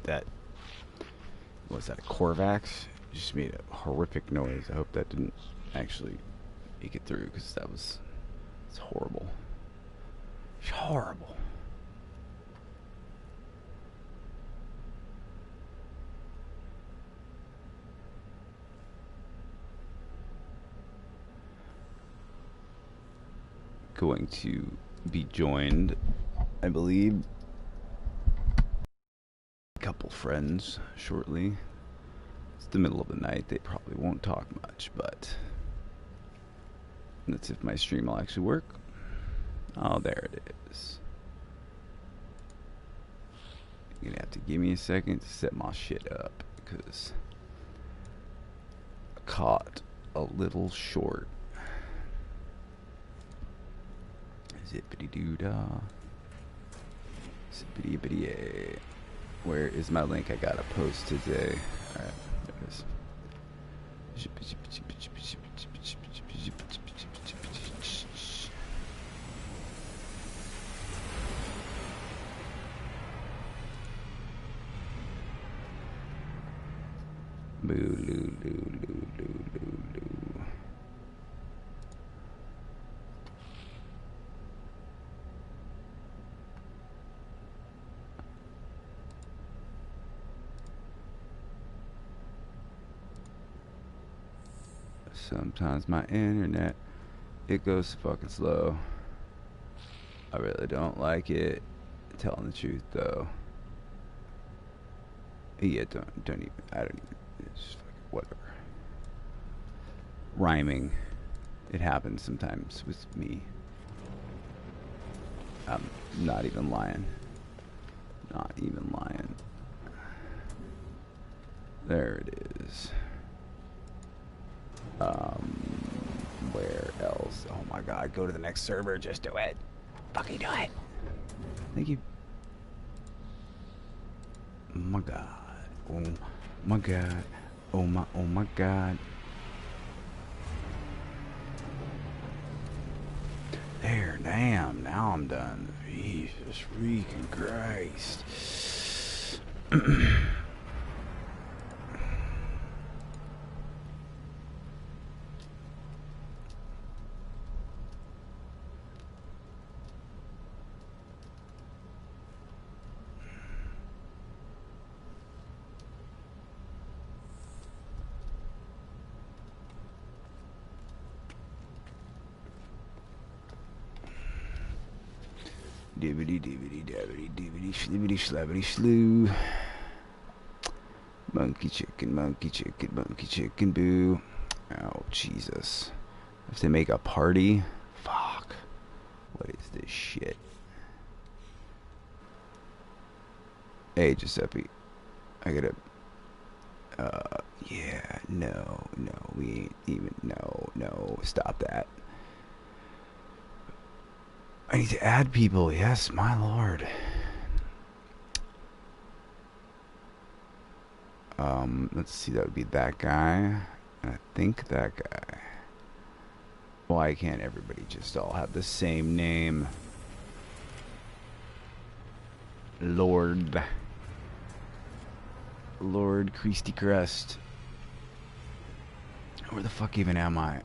that, what was that, a Corvax? Just made a horrific noise. I hope that didn't actually make it through, because it's horrible. It's horrible. Going to be joined, I believe, a couple friends shortly. It's the middle of the night. They probably won't talk much, but that's if my stream will actually work. Oh, there it is. You're gonna have to give me a second to set my shit up, because I caught a little short. Zippity doo dah. Zippity bitty yay. Where is my link I gotta post today? Alright, there it is. Boo loo loo loo loo loo loo. Sometimes my internet, it goes fucking slow. I really don't like it. Telling the truth though. Yeah, don't even, I don't even, it's just fucking whatever. Rhyming, it happens sometimes with me. I'm not even lying. Not even lying. There it is. Where else? Oh my god, go to the next server, just do it. Fucking do it. Thank you. Oh my god. Oh my god. Oh my god. There, damn, now I'm done. Jesus freaking Christ. Dibbity dibbity dabbity dibbity shlibbity slabbity sloo. Monkey chicken, monkey chicken boo. Oh, Jesus. I have to make a party? Fuck. What is this shit? Hey, Giuseppe. I gotta... yeah, no, we ain't even... No, stop that. I need to add people, yes, my lord. Let's see, that would be that guy. And I think that guy. Why can't everybody just all have the same name? Lord Christy Crest. Where the fuck even am I?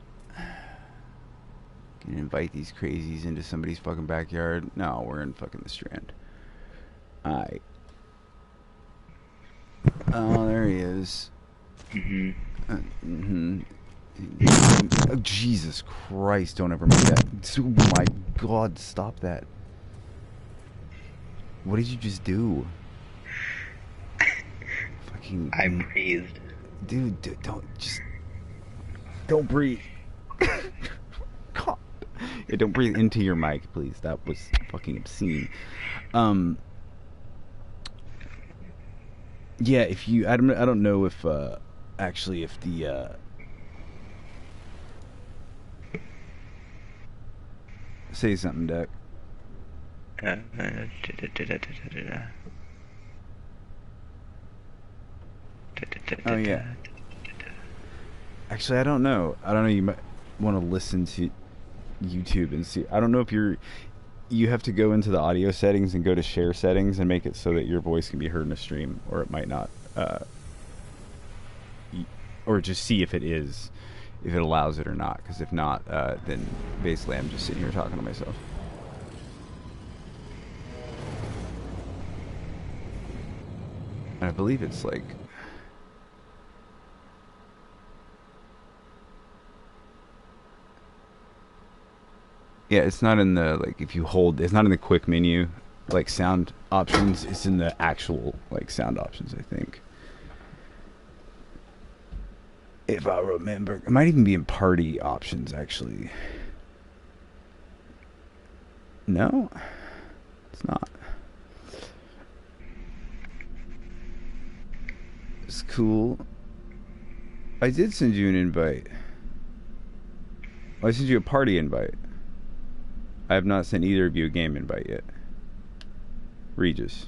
Can invite these crazies into somebody's fucking backyard? No, we're in fucking the Strand. Alright. Oh, there he is. Oh, Jesus Christ, don't ever make that. Oh my god, stop that. What did you just do? Fucking... I breathed. Dude, don't breathe. God. Yeah, don't breathe into your mic, please. That was fucking obscene. Yeah, if you... I don't know if, actually, if the, say something, Duck. Oh, yeah. Actually, I don't know. You might want to listen to YouTube and see. I don't know if you're you have to go into the audio settings and go to share settings and make it so that your voice can be heard in a stream, or it might not. Or just see if it is, if it allows it or not. Because if not, then basically I'm just sitting here talking to myself. And I believe it's like. Yeah, it's not in the, like, if you hold, it's not in the quick menu, like, sound options. It's in the actual, like, sound options, I think. If I remember. It might even be in party options, actually. No? It's not. It's cool. I did send you an invite. I sent you a party invite. I have not sent either of you a game invite yet. Regis.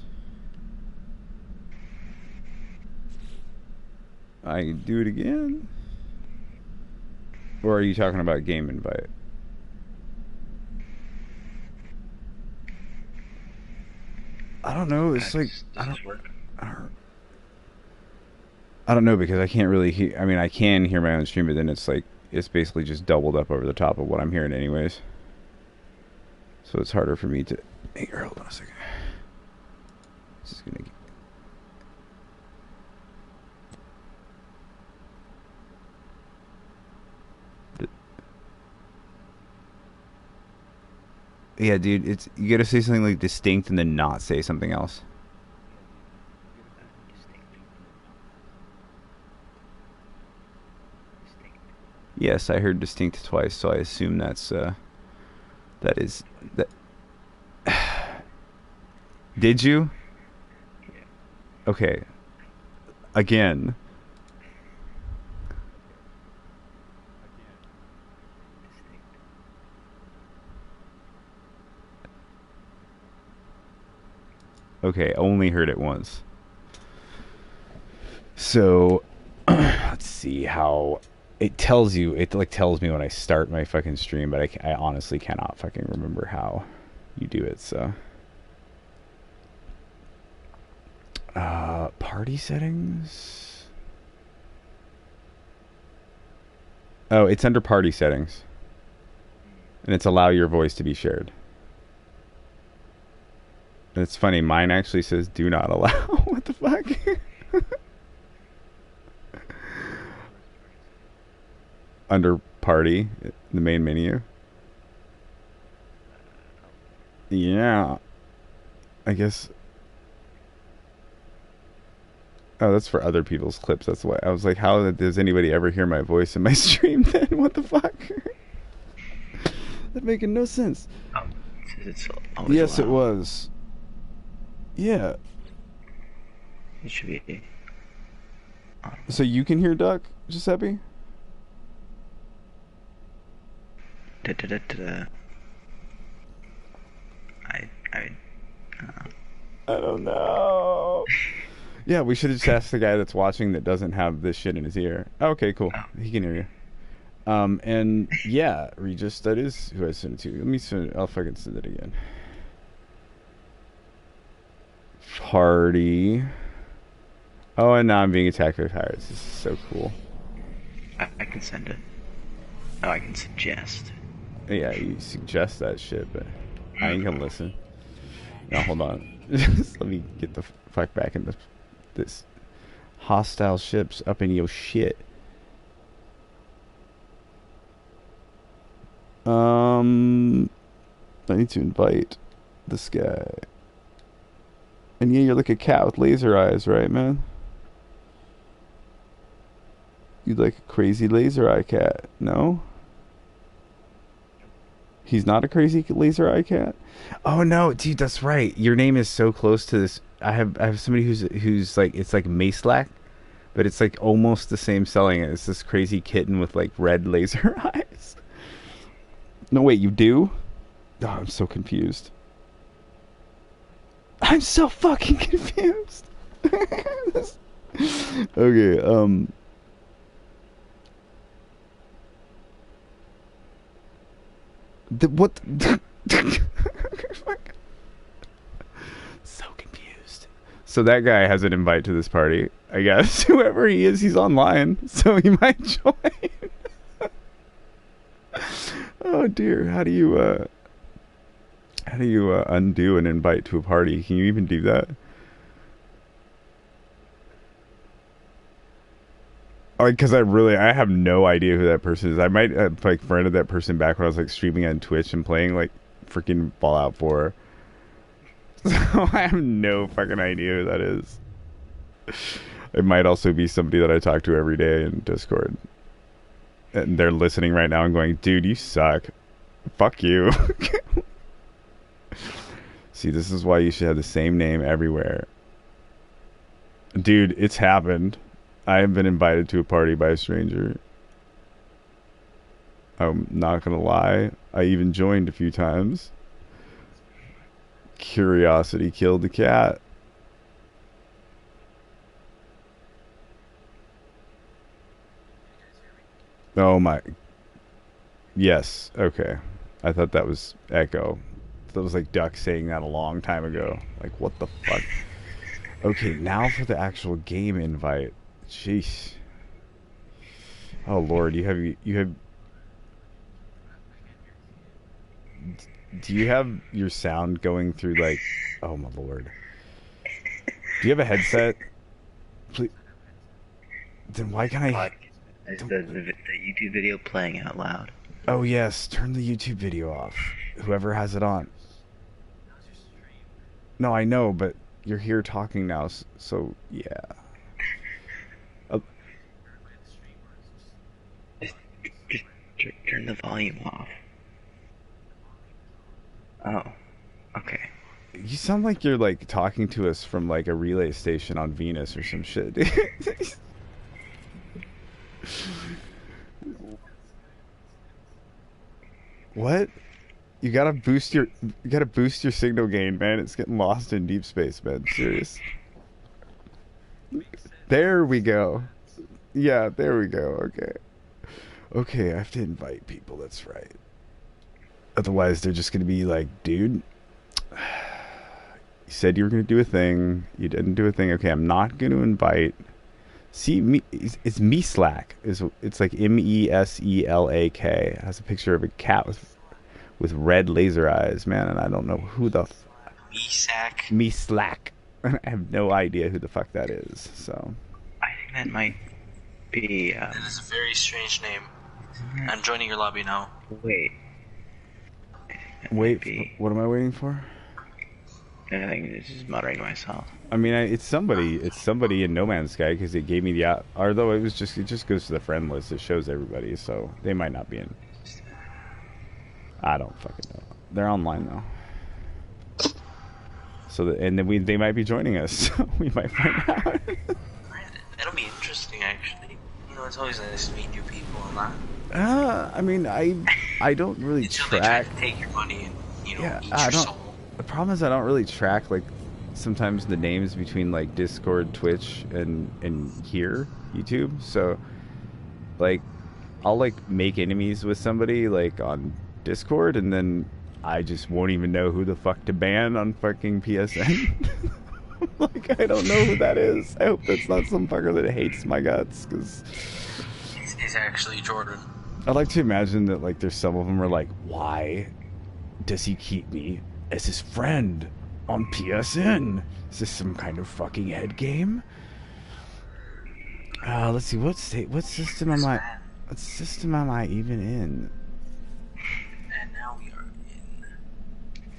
I can do it again? Or are you talking about game invite? I don't know. It's like I don't know, because I can't really hear. I mean, I can hear my own stream, but then it's like it's basically just doubled up over the top of what I'm hearing, anyways. So it's harder for me to. Hey, hold on a second. This is gonna. Yeah, dude, it's you gotta say something like distinct and then not say something else. Yes, I heard distinct twice, so I assume that's that is that. Did you? Okay. Again. Okay, only heard it once. So, let's see how it tells you. It like tells me when I start my fucking stream, but I honestly cannot fucking remember how you do it. So, party settings. Oh, it's under party settings, and it's allow your voice to be shared. And it's funny. Mine actually says do not allow. What the fuck? Under party, the main menu. Yeah, I guess. Oh, that's for other people's clips. That's why I was like, how does anybody ever hear my voice in my stream then? What the fuck? That making no sense. It's yes, allowed. It was. Yeah. It should be. So you can hear Duck, Giuseppe? I don't know. Yeah, we should have just asked the guy that's watching that doesn't have this shit in his ear. Okay, cool. Oh. He can hear you. And yeah, Regis, that is who I sent it to. Let me send it. I'll fucking send it again. Party. Oh, and now I'm being attacked by pirates. This is so cool. I can send it. Oh, I can suggest. Yeah, you suggest that shit, but I ain't gonna listen. Now, hold on. Just let me get the fuck back into this. Hostile ships up in your shit. I need to invite this guy. And yeah, you're like a cat with laser eyes, right, man? You'd like a crazy laser eye cat, no? He's not a crazy laser eye cat? Oh no, dude, that's right. Your name is so close to this. I have somebody who's like, it's like Macelak, but it's like almost the same spelling. It's this crazy kitten with like red laser eyes. No, wait, you do? Oh, I'm so confused. I'm so fucking confused. Okay, what? So that guy has an invite to this party. I guess whoever he is, he's online, so he might join. Oh dear, how do you undo an invite to a party? Can you even do that? Like, because I have no idea who that person is. I might have like friended that person back when I was like streaming on Twitch and playing like freaking Fallout 4. So I have no fucking idea who that is. It might also be somebody that I talk to every day in Discord. And they're listening right now and going, dude, you suck. Fuck you. See, this is why you should have the same name everywhere. Dude, it's happened. I have been invited to a party by a stranger. I'm not gonna lie. I even joined a few times. Curiosity killed the cat. Oh my. Yes. Okay. I thought that was Echo. That was like Duck saying that a long time ago. Like, what the fuck? Okay, now for the actual game invite. Jeez. Oh Lord, you have. Do you have your sound going through like? Oh my Lord. Do you have a headset? Please. Then why can't I? Is the YouTube video playing out loud? Oh yes, turn the YouTube video off. Whoever has it on. No, I know, but you're here talking now, so yeah. Just turn the volume off. Oh, okay. You sound like you're like talking to us from like a relay station on Venus or some shit. What? You gotta boost your signal gain, man. It's getting lost in deep space, man. Serious. There we go. Yeah, there we go. Okay. Okay, I have to invite people, that's right. Otherwise they're just gonna be like, dude, you said you were gonna do a thing, you didn't do a thing. Okay, I'm not gonna invite. See, me, it's Meslak. It's like Meselak. It has a picture of a cat with red laser eyes, man, and I don't know who the Meslak. I have no idea who the fuck that is. So I think that might be. That is a very strange name. I'm joining your lobby now. Wait. Wait. What am I waiting for? I think this is muttering myself. I mean, it's somebody in No Man's Sky because it gave me the although it just goes to the friend list. It shows everybody, so they might not be in. I don't fucking know. They're online though. So and then they might be joining us. We might find out. That'll be interesting, actually. You know, it's always nice to meet new people and that. I mean, I don't really Until track. they try to take your money and eat I your don't. soul. The problem is I don't really track like sometimes the names between like Discord, Twitch, and here YouTube. So like I'll like make enemies with somebody like on Discord, and then I just won't even know who the fuck to ban on fucking PSN. Like I don't know who that is. I hope that's not some fucker that hates my guts, because It's actually Jordan. I'd like to imagine that like there's some of them are like, why does he keep me as his friend on PSN? Is this some kind of fucking head game? Let's see, what system am I even in? And now we are in.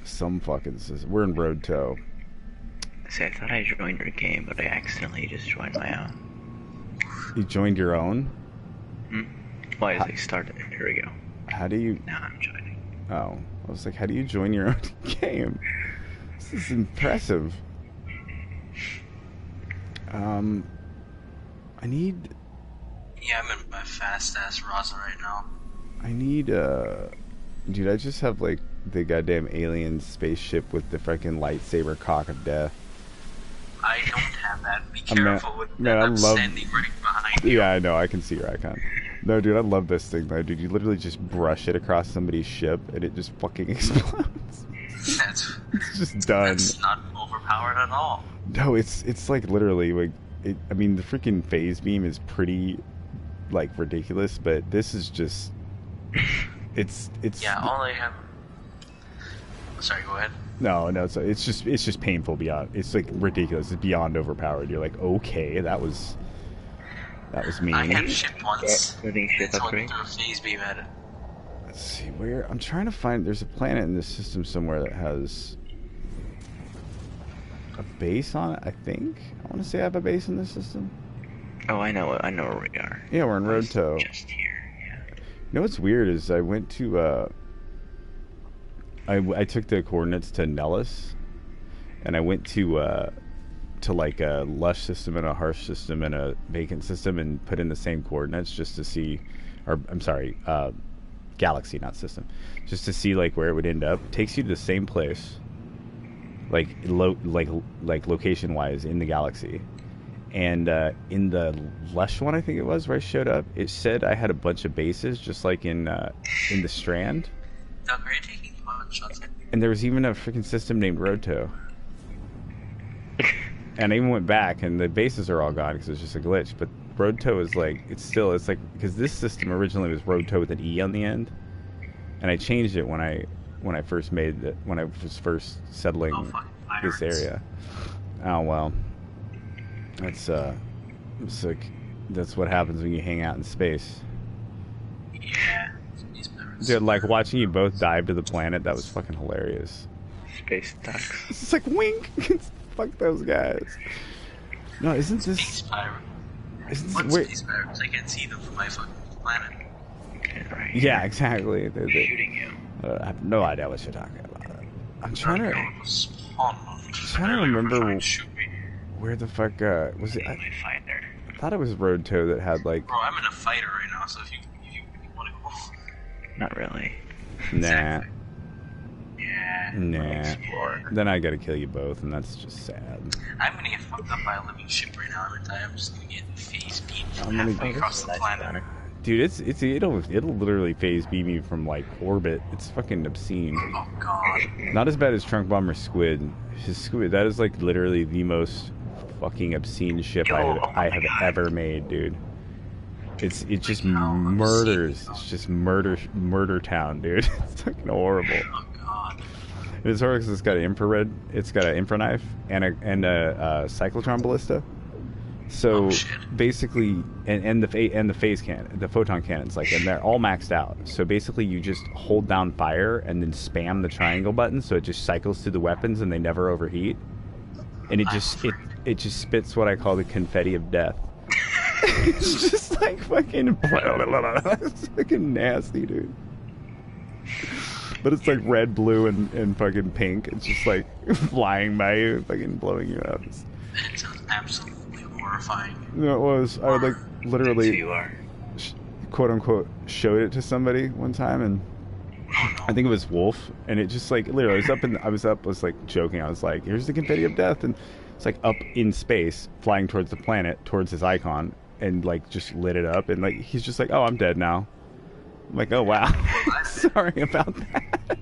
Some fucking system. We're in Road Toe. See, I thought I joined your game, but I accidentally just joined my own. You joined your own? Why does it start? Here we go. How do you? Now I'm joining. Oh, I was like, how do you join your own game? This is impressive. I need. Yeah, I'm in my fast ass Raza right now. I need. Dude, I just have like the goddamn alien spaceship with the freaking lightsaber cock of death. I don't have that. Be Man, careful with man, that. I I'm love- standing right behind you. Yeah, I know. I can see your icon. No, dude, I love this thing though, dude. You literally just brush it across somebody's ship and it just fucking explodes. That's It's just done. That's not over overpowered at all. No, it's like literally like I mean, the freaking phase beam is pretty like ridiculous, but this is just it's Yeah, all I have. Sorry, go ahead. no, it's just painful beyond. It's like ridiculous. It's beyond overpowered. You're like, okay, that was mean. I had ship once. Moving ship Someone upgrade. threw a phase beam at it. Let's see where I'm trying to find. There's a planet in this system somewhere that has a base on it. I think I want to say I have a base in this system. Oh, I know where we are. Yeah, we're in Roto. Just here. Yeah. You know what's weird is I went to I took the coordinates to Nellis, and I went to like a lush system and a harsh system and a vacant system and put in the same coordinates just to see, or I'm sorry, galaxy, not system, just to see like where it would end up. It takes you to the same place, like location wise in the galaxy. And in the lush one, I think it was, where I showed up, it said I had a bunch of bases, just like in the Strand. Doug, are you taking pot shots at me? And there was even a freaking system named Roto. And I even went back, and the bases are all gone because it's just a glitch. But Roto is like, it's like, because this system originally was Roto with an E on the end, and I changed it when I first when I was first settling this area. Oh well, it's like that's what happens when you hang out in space. Yeah. Space pirates. Dude, like watching you both dive to the planet, that was fucking hilarious. Space ducks. It's just like wink. Fuck those guys. No, isn't this? Space pirate. Isn't What this wait, space pirates? I can't see them from my fucking planet. Okay, right. yeah, exactly. They're shooting you. I have no idea what you're talking about. I'm trying to Trying to remember Shoot me. where the fuck was it? My I fighter. thought it was Roto that had like. Bro, I'm in a fighter right now, so if you want to go. Not really. Nah, Yeah. nah. Explore. Then I gotta kill you both, and that's just sad. I'm gonna get fucked up by a living ship right now. I'm just gonna get phase beamed How from many- halfway across the planet. Dude, it'll literally phase beam you from like orbit. It's fucking obscene. Oh god. Not as bad as Trunk Bomber Squid. His Squid, that is like literally the most fucking obscene ship I have ever made, dude. It just murders. It's just murder town, dude. It's fucking horrible. Oh god. It's horrible because it's got an infrared. It's got an infra knife and a cyclotron ballista. So Oh, shit. basically, and the phase cannon, the photon cannons, like, and they're all maxed out. So basically, you just hold down fire and then spam the triangle button, so it just cycles through the weapons and they never overheat. And it just spits what I call the confetti of death. It's just like fucking, it's fucking nasty, dude. But it's like red, blue, and fucking pink. It's just like flying by you, fucking blowing you up. That sounds absolutely horrifying. No, it was. I would like That's who literally, you are. quote unquote, showed it to somebody one time, and I think it was Wolf, and it just like literally, I was like joking. I was like, "Here's the confetti of death," and it's like up in space, flying towards the planet, towards his icon, and like just lit it up, and like he's just like, "Oh, I'm dead now." I'm like, "Oh wow, sorry about that."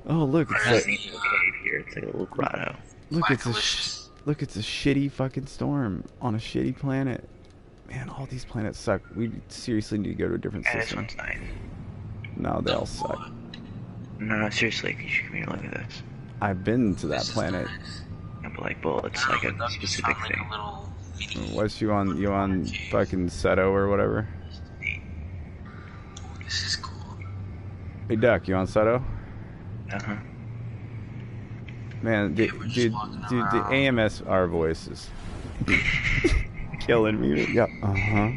Oh look, it's There's like, an evil cave here. It's like a little grotto. look, it's a Delicious. look, it's a shitty fucking storm on a shitty planet. Man, all these planets suck. We seriously need to go to a different And this system. one's nice. No, they all suck. No, seriously, you should come here and look at this. I've been to that This is planet. nice. No, but like, well, it's I like don't know, a but just specific found, like, thing. a little mini. What's you on fucking Seto or whatever? Ooh, this is cool. Hey Duck, you on Seto? Uh-huh. Man, Yeah, we're just dude, walking the around. AMSR voice is killing me. Yeah, uh-huh.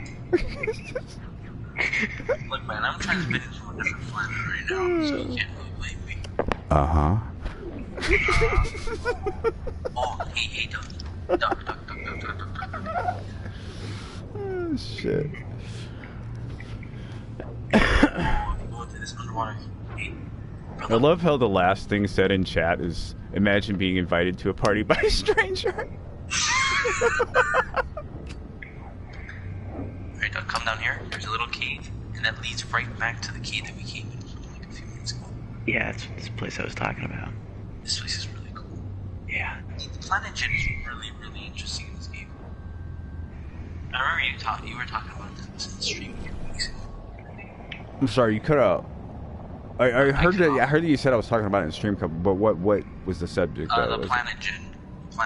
Look, man, I'm transmitting from a different planet right now, so you can't really blame me. Uh-huh. Oh, hey, duck. Duck. Oh, shit. Go into this underwater. Hey, I brother. love how the last thing said in chat is, imagine being invited to a party by a stranger. Alright, duck, come down here. There's a little cave, and that leads right back to the cave that we came in from like a few minutes ago. Yeah, it's this place I was talking about. This place is really cool. Yeah. The planet jet is really, really interesting in this game. I remember you were talking about this in stream a few weeks ago. I'm sorry, you cut out. I heard that you said I was talking about it in stream couple, but what was the subject? The planet jet.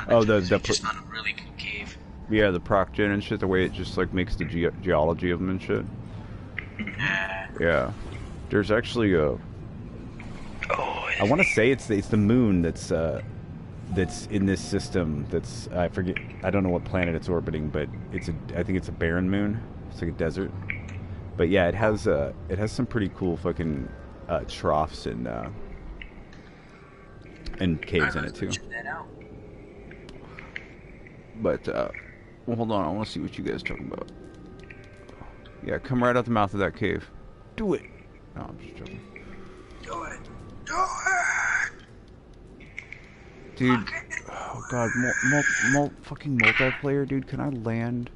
The just found a really cool cave. Yeah, the proc gen and shit. The way it just like makes the geology of them and shit. Yeah. There's actually a. I want to say it's the moon that's in this system. That's I forget. I don't know what planet it's orbiting, but I think it's a barren moon. It's like a desert. But yeah, it has some pretty cool fucking troughs and caves in it too. Check that out. But well, hold on. I want to see what you guys are talking about. Yeah, come right out the mouth of that cave. Do it. No, I'm just joking. Do it. Dude, oh god, fucking multiplayer, dude. Can I land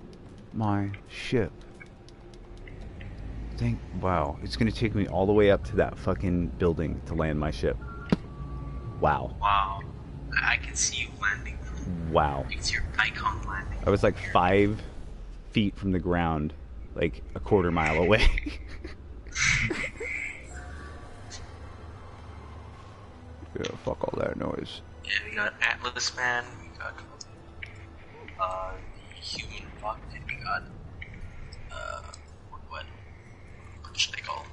my ship? Wow, it's gonna take me all the way up to that fucking building to land my ship. Wow. Wow. I can see you landing. Wow. It's your icon landing. I was like 5 feet from the ground, like a quarter mile away. Yeah, fuck all that noise. Yeah, we got Atlas Man, we got the Human Buck, and we got what should they call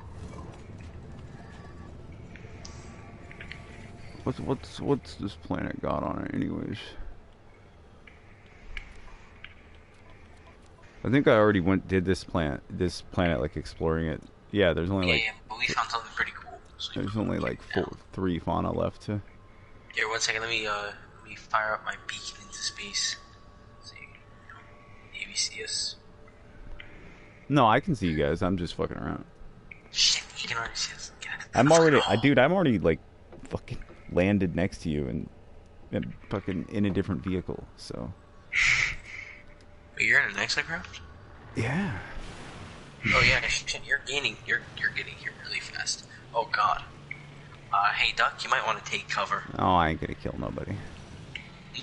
them? What's this planet got on it anyways? I think I already did this planet like exploring it. Yeah, there's only like but we found something pretty cool. So there's only like 3 fauna left to. Here, 1 second. Let me fire up my beacon into space. So you can maybe see us. No, I can see you guys. I'm just fucking around. Shit, you can already see us. I'm already like fucking landed next to you and fucking in a different vehicle. So. Wait, you're in an exocraft? Yeah. Oh yeah, shit, you're getting here really fast. Oh god. Hey Duck, you might want to take cover. Oh, I ain't gonna kill nobody.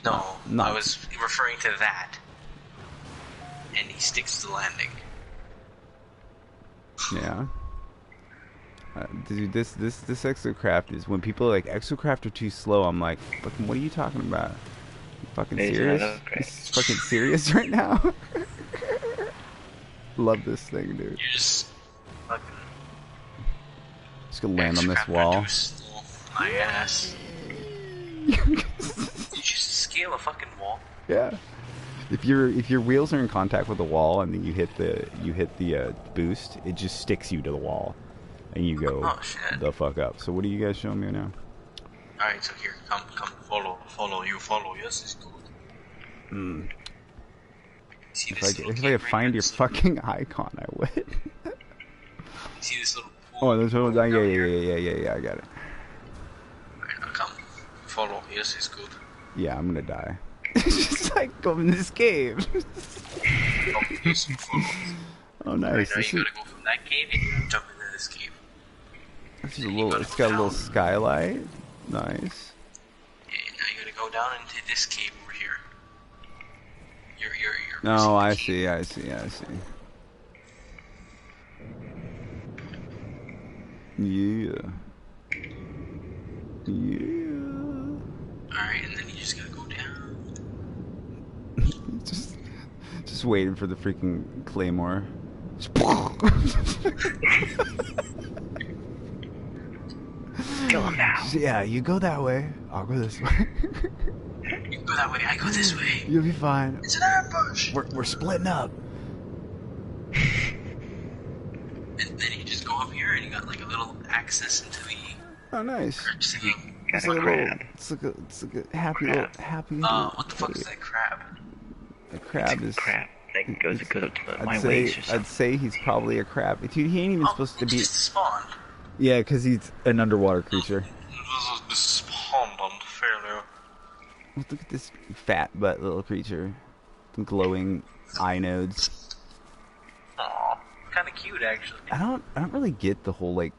No, No. I was referring to that. And he sticks to the landing. Yeah. Dude, this exocraft is when people are like exocraft are too slow. I'm like, fucking, what are you talking about? You fucking serious? You fucking serious right now? Love this thing, dude. You're just fucking. Just gonna land on this wall. My ass. Did you just scale a fucking wall? Yeah. If your wheels are in contact with the wall and then you hit the boost, it just sticks you to the wall, and you go the fuck up. So what are you guys showing me now? All right, so here, come, follow. Yes, it's good. Hmm. See If this I could find your fucking icon, I would. See this little pool? Oh, there's one. Yeah. I got it. Alright, now come, follow. Yes, it's good. Yeah, I'm gonna die. It's just like go in this cave. Oh, yes, follow. Oh, nice. Right, now you gotta go from that cave and jump into this cave. This is a little. It's got a little skylight. Nice. Yeah, now you gotta go down into this cave over here. You're No, I cave. see. Yeah. Alright, and then you just gotta go down. just waiting for the freaking claymore. Kill him now. Yeah, you go that way. I'll go this way. You go that way, I go this way. You'll be fine. It's an ambush! We're splitting up. And then you just go up here and you got like a little access into the Oh, nice. singing. Got a crab. It's like a happy little What the fuck is that crab? A crab is. Crap. That goes up to my I'd waist or say something. he's probably a crab. Dude, he ain't even supposed to it's be. just spawned. Yeah, because he's an underwater creature. This is spawned unfairly. Look at this fat butt little creature. Glowing eye nodes. Aw, kind of cute actually. I don't really get the whole like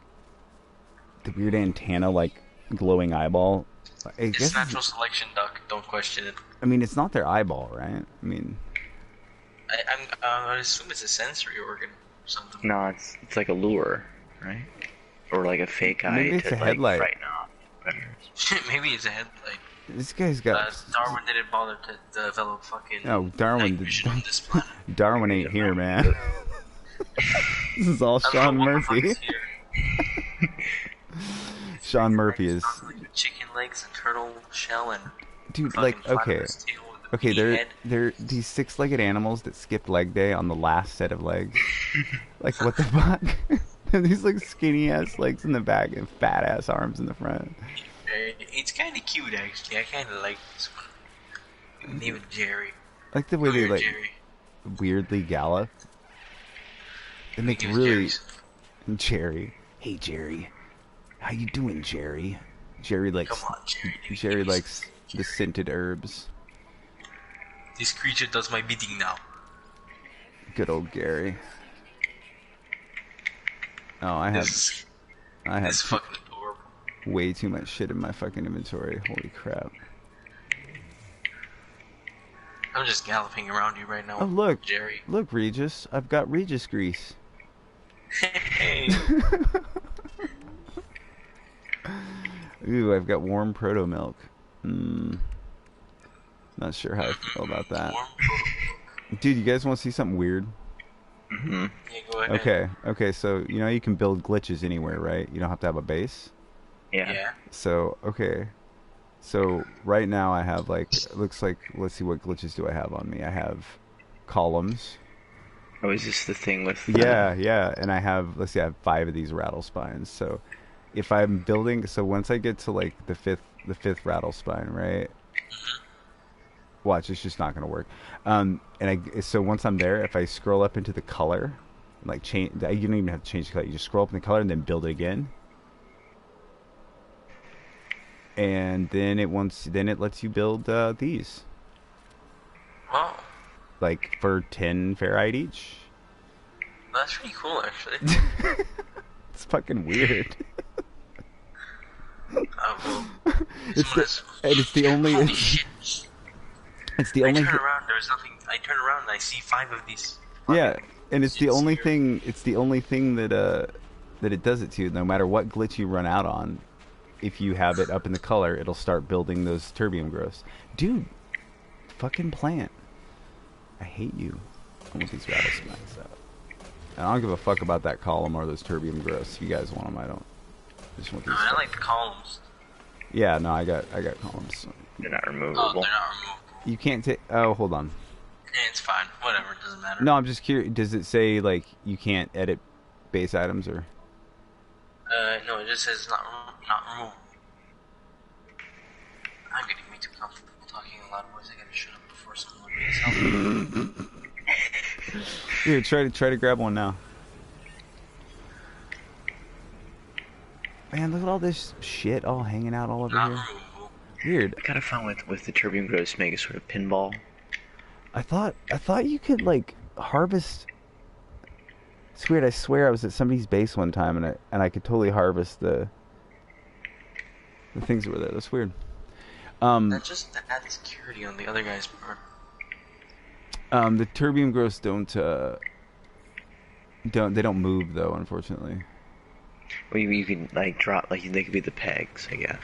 the weird antenna like glowing eyeball. I It's guess natural selection, Duck. Don't question it. I mean, it's not their eyeball, right? I mean, I assume it's a sensory organ or something. No, it's like a lure, right? Or like a fake eye maybe it's to a like headlight. frighten off predators. Maybe it's a headlight. This guy's got. Darwin didn't bother to develop fucking No, Darwin. night vision on this planet. Darwin ain't here, man. This is all I Sean don't know what the fuck Murphy. is here. Sean Murphy is. Like chicken legs, a turtle shell, and Dude, fucking like, okay. flathead's tail with a Okay, beady head. they're these six-legged animals that skipped leg day on the last set of legs. Like, what the fuck? These like skinny-ass legs in the back and fat-ass arms in the front. It's kind of cute, actually. I kind of like this one. Name it Jerry. I like the way Come they here, like Jerry. weirdly gallop. It makes Here's really Jerry's. Jerry. Hey Jerry, how you doing, Jerry? Jerry likes Come on, Jerry. Jerry likes the scented herbs. This creature does my bidding now. Good old Gary. Oh, I have This too- fucking adorable. way too much shit in my fucking inventory. Holy crap. I'm just galloping around you right now. Oh look, Jerry. look Regis, I've got Regis grease. Hey. Ooh, I've got warm proto milk. Not sure how I feel about that. Dude, you guys want to see something weird? Mm-hmm. Yeah, go ahead. Okay, so you know you can build glitches anywhere, right? You don't have to have a base. Yeah. Yeah. So, okay. So, right now I have like, it looks like, let's see, what glitches do I have on me? I have columns. Oh, is this the thing with? Yeah, and I have, let's see, I have 5 of these rattle spines. So, if I'm building, so once I get to like the fifth rattle spine, right? Watch, it's just not gonna work. So once I'm there, if I scroll up into the color, like change, you don't even have to change the color. You just scroll up in the color and then build it again. And then it lets you build these, Wow. like for 10 ferrite each. That's pretty cool, actually. It's fucking weird. Well, It's the only. Holy shit. It's the I only. turn around, there's nothing. I turn around and I see 5 of these. Yeah, and it's the shits only here. thing. It's the only thing that it does it to. No matter what glitch you run out on, if you have it up in the color, it'll start building those terbium growths. Dude, fucking plant. I hate you. I want these rattlesnakes out. And I don't give a fuck about that column or those terbium growths. If you guys want them, I don't. I just want these. I like the columns. Yeah, no, I got columns. They're not Oh, removable. they're not removable. You can't take. Oh, hold on. Yeah, it's fine. Whatever, it doesn't matter. No, I'm just curious. Does it say like you can't edit base items or? No, it just says not removable. I'm getting way too comfortable talking in loud voice. I gotta shut up before someone reads help. Here, try to grab one now. Man, look at all this shit all hanging out all over Not here. removable. Weird. I kind of found with the terbium growths make a sort of pinball. I thought you could like harvest. It's weird. I swear I was at somebody's base one time and I could totally harvest the things that were there. That's weird. That just adds security on the other guy's part. The terbium growths don't move though, unfortunately. Well, you can like drop like they could be the pegs, I guess.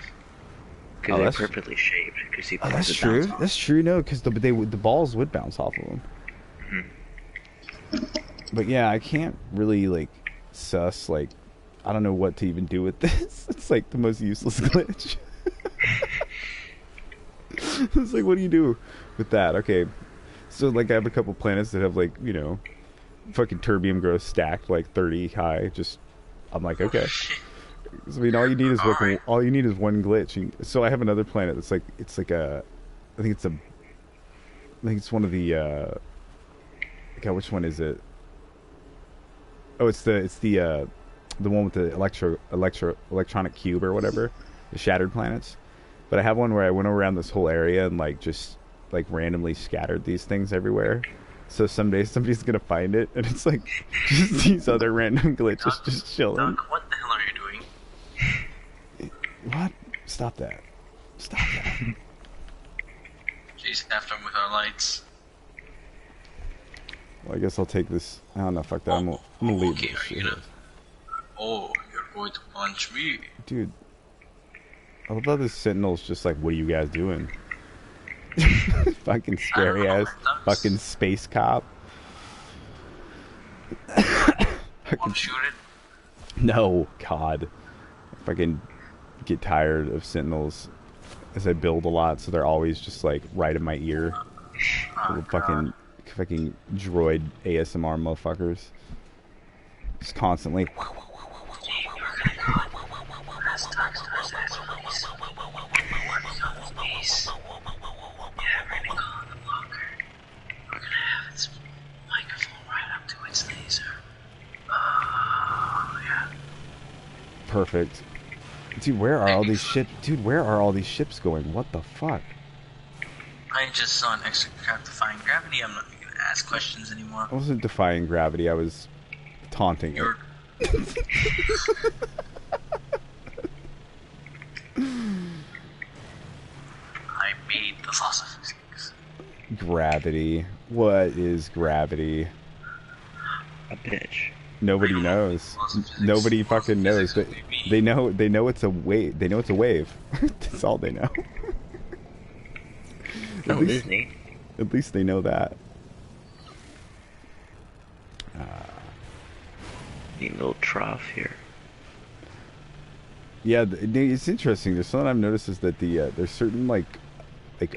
Because Oh, they're that's- perfectly shaped. You can see Oh, parts that's that bounce true. off. That's true. No, because the balls would bounce off of them. But yeah, I can't really like suss like I don't know what to even do with this. It's like the most useless glitch. It's like, what do you do with that? Okay, so like I have a couple planets that have like fucking terbium growth stacked like 30 high. Just I'm like okay. So, I mean, all you need is one glitch. So I have another planet that's like I think it's one of the God, which one is it? Oh, it's the one with the electronic cube or whatever, the shattered planets. But I have one where I went around this whole area and like just like randomly scattered these things everywhere. So someday somebody's gonna find it, and it's like just these other random glitches just chilling. Doug, what the hell are you doing? What? Stop that. Stop that. Chasing after him with our lights. Well, I guess I'll take this. I don't know, fuck that. I'm gonna leave Okay, this are you shit. gonna... Oh, you're going to punch me. Dude. I love how this Sentinel's just like, what are you guys doing? Fucking scary ass fucking space cop. Want to shoot it? No, God. I fucking get tired of Sentinels as I build a lot, so they're always just like right in my ear. Little fucking droid ASMR motherfuckers. Just constantly. Perfect. Dude, where are all these ships? Dude, where are all these ships going? What the fuck? I just saw an extra craft defying gravity. I'm not even gonna ask questions anymore. I wasn't defying gravity. I was taunting You're... it. I made the laws of physics. Gravity. What is gravity? A bitch. Nobody knows. Nobody fucking knows. But they know it's a wave. They know it's a wave. That's all they know. Oh, this is neat. At least they know that. Neat little trough here. Yeah, it's interesting. There's something I've noticed is that there's certain like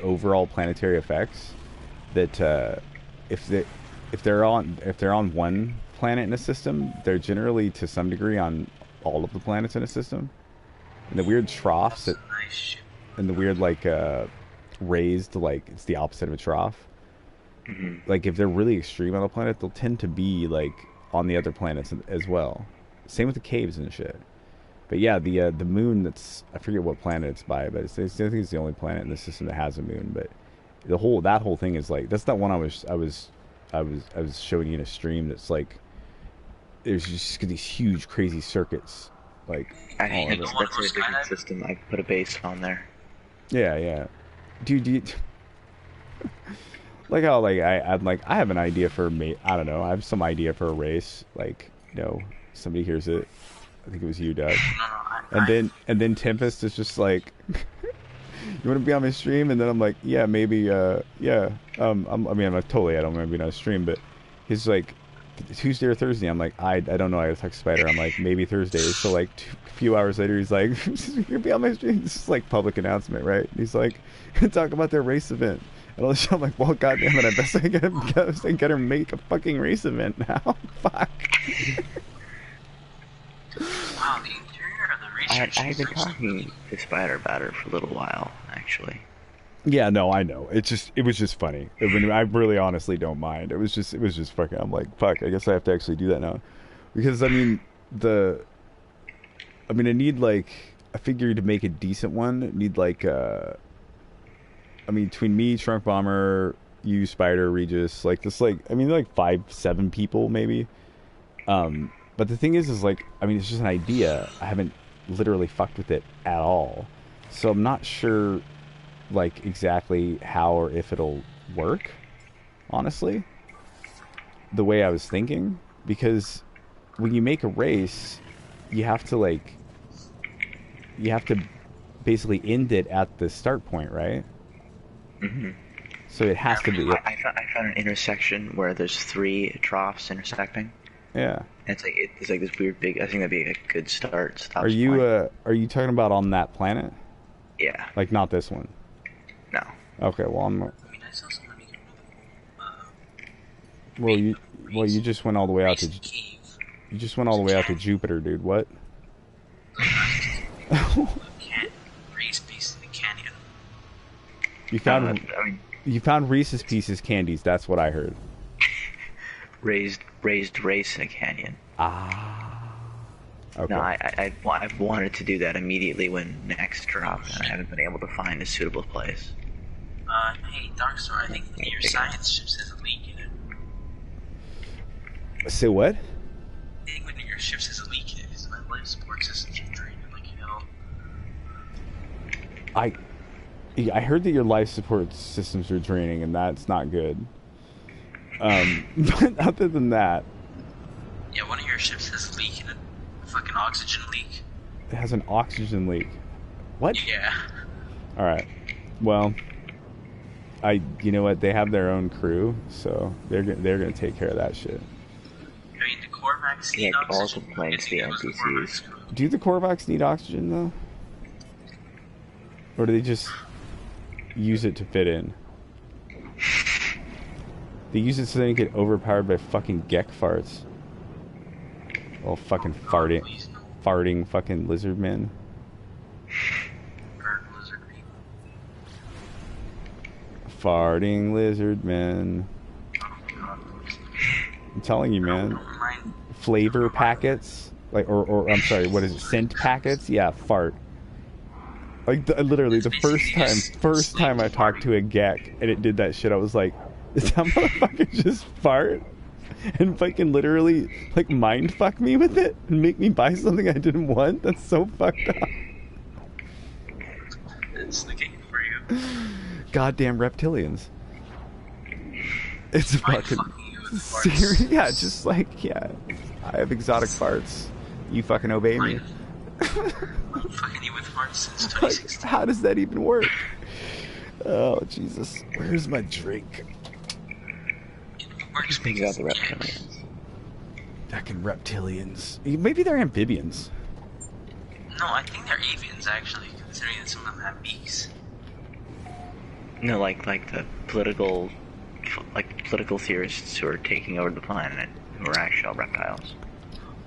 overall planetary effects that if they're on one planet in a system, they're generally to some degree on all of the planets in a system. And the weird troughs that, and the weird like raised, like it's the opposite of a trough. Mm-hmm. Like if they're really extreme on a planet, they'll tend to be like on the other planets as well. Same with the caves and shit. But yeah, the moon, that's, I forget what planet it's by, but I think it's the only planet in the system that has a moon. But that whole thing is like, that's that one I was showing you in a stream. That's like, there's just these huge crazy circuits. Like, Actually, that's a different system. I put a base on there. Yeah. Dude, like how like I have an idea for I don't know. I have some idea for a race. Like, you know, somebody hears it. I think it was you, Doug. And then Tempest is just like, you want to be on my stream? And then I'm like, yeah, maybe, yeah. I mean, I'm not totally, I don't want to be on a stream, but he's like, Tuesday or Thursday. I'm like, I don't know. I gotta talk to Spider. I'm like, maybe Thursday. So like a few hours later, he's like, you're gonna be on my stream. This is like public announcement, right? And he's like, talk about their race event. And all this shit, I'm like, well, goddamn it, I best I get her make a fucking race event now. Fuck. Wow, the interior of the research. I've been talking to Spider about her for a little while, actually. Yeah, no, I know. It was just funny. I really honestly don't mind. It was just fucking. I'm like, fuck. I guess I have to actually do that now, because I mean, I need like, I figure to make a decent one, need like I mean, between me, Shrunk Bomber, you, Spider, Regis, like this, like, I mean, like 5-7 people maybe. But the thing is like, I mean, it's just an idea. I haven't literally fucked with it at all, so I'm not sure, like, exactly how or if it'll work, honestly, the way I was thinking. Because when you make a race, you have to basically end it at the start point, right? Mm-hmm. So it has to be. I found an intersection where there's 3 troughs intersecting. Yeah. And it's like this weird big. I think that'd be a good start. Are you talking about on that planet? Yeah. Like, not this one? No. Okay. Well, I mean, I saw somebody get you just went all the way out to. cave. You just went all the way out to Jupiter, dude. What? Race base in the canyon. You found Reese's Pieces candies. That's what I heard. Raised race in a canyon. Ah. Okay. No, I've wanted to do that immediately when next drops, and I haven't been able to find a suitable place. Hey, Darkstar, I think your science ship says a leak in it. Say what? I think when your ship says a leak in it, because my life support system's draining like hell. I heard that your life support systems are draining, and that's not good. But other than that, Yeah, one of your ships has a leak and a fucking oxygen leak. it has an oxygen leak. What? Yeah. All right. Well, you know what? They have their own crew, so they're gonna take care of that shit. I mean, the Corvax Yeah, need all oxygen. complaints to the It was NPCs. Corvax crew. Do the Korvax need oxygen though, or do they just use it to fit in? They use it so they don't get overpowered by fucking Gek farts. Oh, fucking farting, Please no. farting fucking lizard men. Bird lizard people. Farting lizard men. Oh god. I'm telling you, man. Don't mind. Flavor packets, like, or I'm sorry, what is it? Scent packets? Yeah, fart. Like literally the first time I talked to a Gek and it did that shit, I was like, "Is that motherfucker just fart?" And fucking literally like mind fuck me with it and make me buy something I didn't want. That's so fucked up. It's the game for you. Goddamn reptilians. It's Mind fucking fucking you with serious. farts. Yeah, just like, yeah, I have exotic farts. You fucking obey me. I'm fucking you with farts since Like, 2016. how does that even work? Oh Jesus! Where's my drink? It works Figure out because the it's reptilians. Fucking reptilians. Maybe they're amphibians. No, I think they're avians actually, considering that some of them have beaks. No, like the political theorists who are taking over the planet, who are actual reptiles.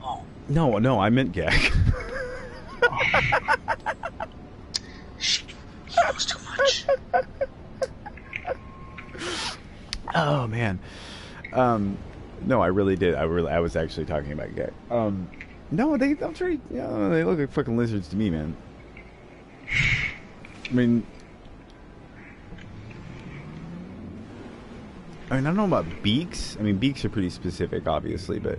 Oh, No, I meant gag. shit. That was too much. Oh man. No, I really did. I was actually talking about gag. No, I'm sure. They look like fucking lizards to me, man. I mean, I don't know about beaks. I mean, beaks are pretty specific, obviously, but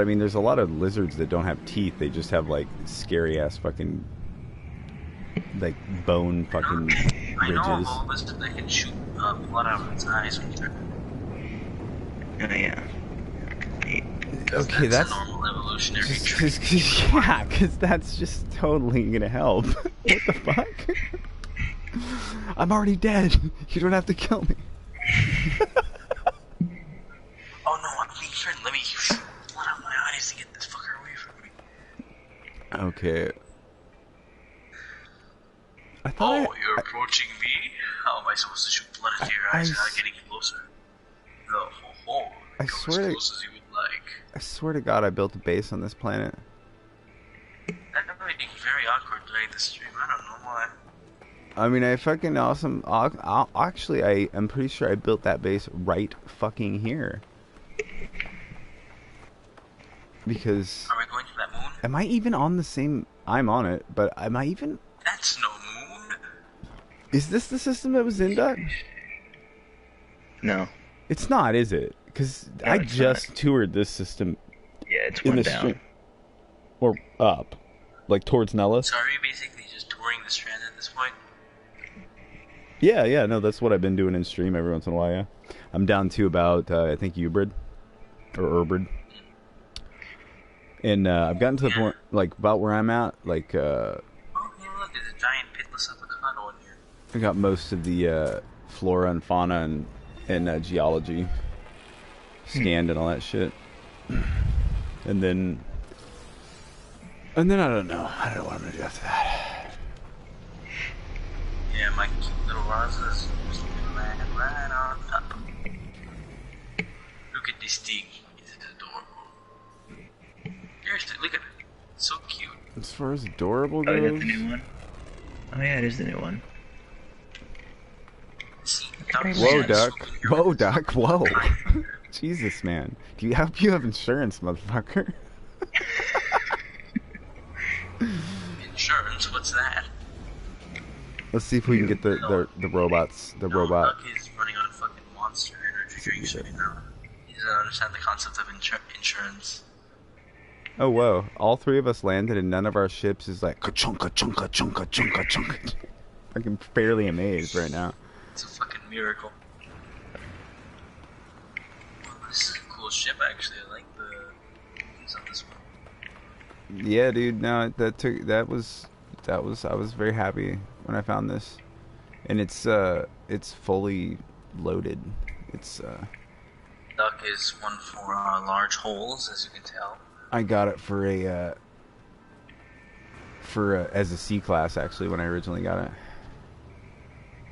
I mean, there's a lot of lizards that don't have teeth. They just have like scary ass fucking like bone fucking I know of ridges. all this that can shoot blood out of its eyes when you're. Oh yeah. Okay, that's that's a normal evolutionary just trait. yeah, because that's just totally gonna help. What the fuck? I'm already dead. You don't have to kill me. Oh no, I'm being friend. Let me shoot blood out my eyes to get this fucker away from me. Okay. I thought. Oh, you're approaching me? How am I supposed to shoot blood into your eyes without getting closer? No, I go swear as to- close as you would like. I swear to God, I built a base on this planet. That would be very awkward during the stream. I don't know why. I mean, I fucking awesome. Actually, I am pretty sure I built that base right fucking here. Because Are we going to that moon? am I even on the same? I'm on it, but am I even? That's no moon. Is this the system that was in, Doug? No. It's not, is it? Because No, I it's just toured this system Yeah, it's in one the down. stream, or up, like towards Nellis. So are you basically just touring the strand at this point? Yeah, no, that's what I've been doing in stream every once in a while. Yeah, I'm down to about I think Ubrid or Urbrid, and I've gotten to the point like about where I'm at. Like Oh, yeah, look, there's a giant pitless avocado in here. I got most of the flora and fauna and geology scanned and all that shit, and then I don't know. I don't know what I'm gonna do after that. Yeah, my cute little roses just land right on top. Look at this thing. It's adorable. Seriously, look at it. It's so cute. As far as adorable Oh, is that goes, the new one? Oh yeah, it is the new one. See, whoa, Duck. Whoa, Duck. Whoa. Jesus, man. Do you hope you have insurance, motherfucker? Insurance? What's that? Let's see if we can get the robots. The No, robot. Duck is running on fucking Monster Energy drinks right now. He doesn't understand the concept of insurance. Oh, whoa. All three of us landed and none of our ships is like ka-chunka, chunka, chunka, chunka, chunka. fucking fairly amazed right now. It's a fucking miracle. Well, this is a cool ship, actually. I like the things on this one. Yeah, dude. No, that was I was very happy when I found this, and it's fully loaded. It's Duck is one for large holes, as you can tell. I got it for as a C class actually when I originally got it.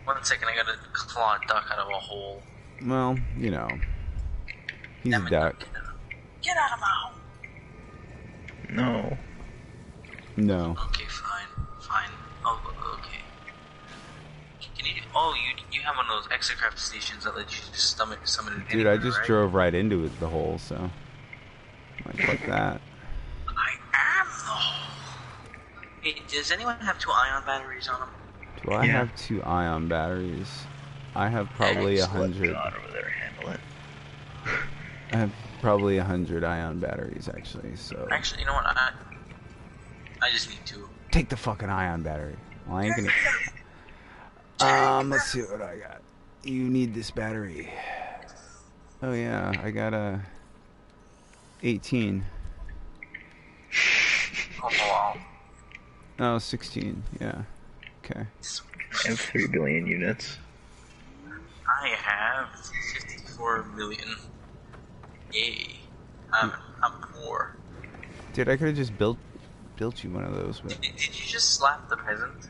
1 second, I gotta claw a duck out of a hole. Well, you know, he's Damn a it, duck. Get out of my hole! No. No. Okay, fine. Oh, okay. Can you? Oh, you have one of those exocraft stations that let you just summon it. Dude, I just drove right into it, the hole, so like fuck that. I am the hole. Hey, does anyone have 2 ion batteries on them? Do I Yeah. have 2 ion batteries? I have probably Just let 100. God over there handle it. I have probably 100 ion batteries actually. So Actually, you know what? I just need 2. take the fucking ion battery. Well, I ain't gonna. Let's see what I got. You need this battery. Oh yeah, I got a 18. Oh wow. No, 16. Yeah. Okay. I have 3 billion units. I have 54 million. Yay. I'm poor. Dude, I could have just built you one of those. But... Did you just slap the peasant?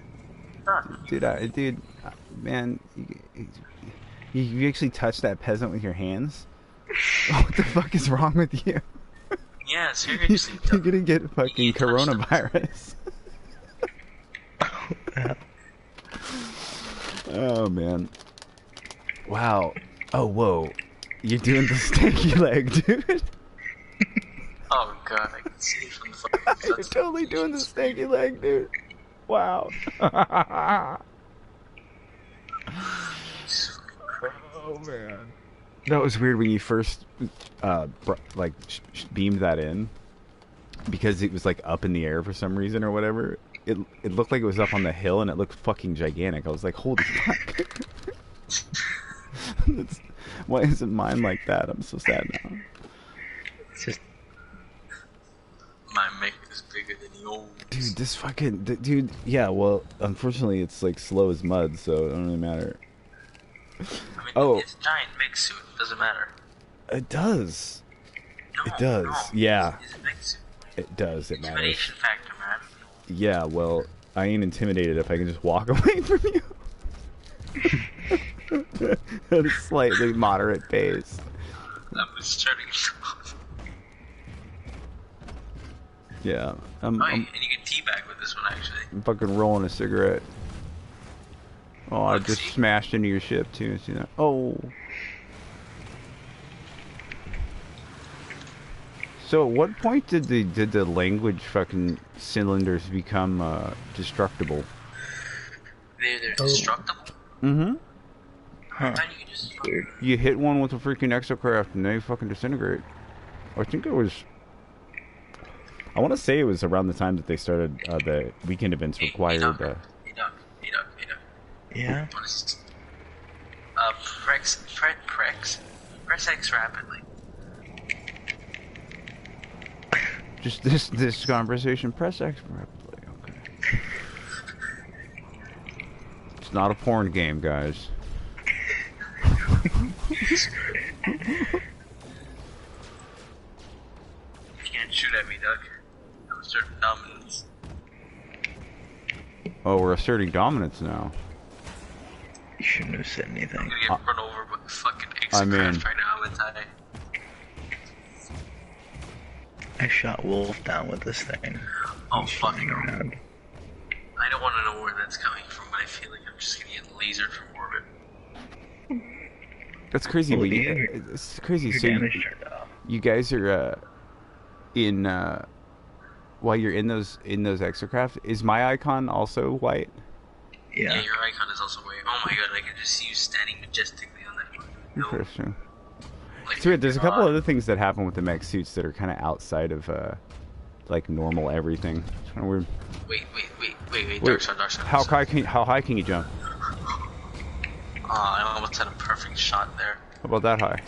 Huh. Dude, man, you actually touched that peasant with your hands? What the fuck is wrong with you? Yeah, seriously. You're gonna get fucking coronavirus. Oh man. Wow. Oh whoa. You're doing the stanky leg, dude. Oh god, I can see it from the fucking You're totally doing the stanky leg, dude. Wow. Oh man. That was weird when you first beamed that in, because it was like up in the air for some reason or whatever. It looked like it was up on the hill and it looked fucking gigantic. I was like, holy fuck. Why isn't mine like that? I'm so sad now. It's just My mech is bigger than yours. Dude, this fucking dude. Yeah, well, unfortunately, it's like slow as mud, so it don't really matter. I mean, Oh. it's a giant mech suit. Doesn't matter. It does. No, It does. No, Yeah. It's a mech suit. It does. It matters. Intimidation factor, man. Yeah. Well, I ain't intimidated if I can just walk away from you. At a slightly moderate pace. That was starting. Yeah. Oh, and you can teabag with this one, actually. I'm fucking rolling a cigarette. Oh, I Look, just see? smashed into your ship too. See that? Oh. So, at what point did the language fucking cylinders become destructible? They're destructible. Mm-hmm. huh. How do you just? Weird. You hit one with a freaking exocraft and they fucking disintegrate. I think it was. I want to say it was around the time that they started the weekend events required. Hey, duck. Yeah. What is press X rapidly. Just this conversation. Press X rapidly. Okay. It's not a porn game, guys. You can't shoot at me, Doug. I'm asserting dominance. Oh, we're asserting dominance now. You shouldn't have said I'm anything. gonna get run over by the fucking I mean- exocraft right now. I'm gonna die. I shot Wolf down with this thing. Oh He's fuck flying no. around. I don't want to know where that's coming from, but I feel like I'm just gonna get lasered from orbit. That's crazy. Well, but yeah, it's crazy. Your So damage turned off. you guys are in while you're in those exocraft. Is my icon also white? Yeah, Yeah. your icon is also way. Oh my god, I can just see you standing majestically on that fucking hill. Interesting. Like, It's weird. There's a couple God. other things that happen with the mech suits that are kind of outside of like normal everything. It's kind of weird. Wait. Wait, Wait, dark side. how high can you jump? I almost had a perfect shot there. How about that high?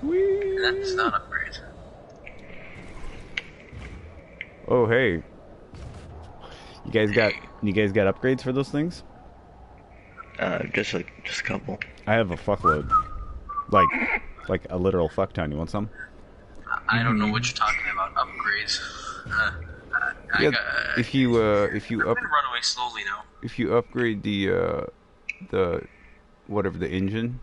Whee! That's not upgrade. Oh hey, you guys got upgrades for those things? Just a couple. I have a fuckload, like a literal fuck ton. You want some? I don't know what you're talking about. Upgrades. Yeah, if you I'm gonna run away slowly now. if you upgrade the whatever the engine,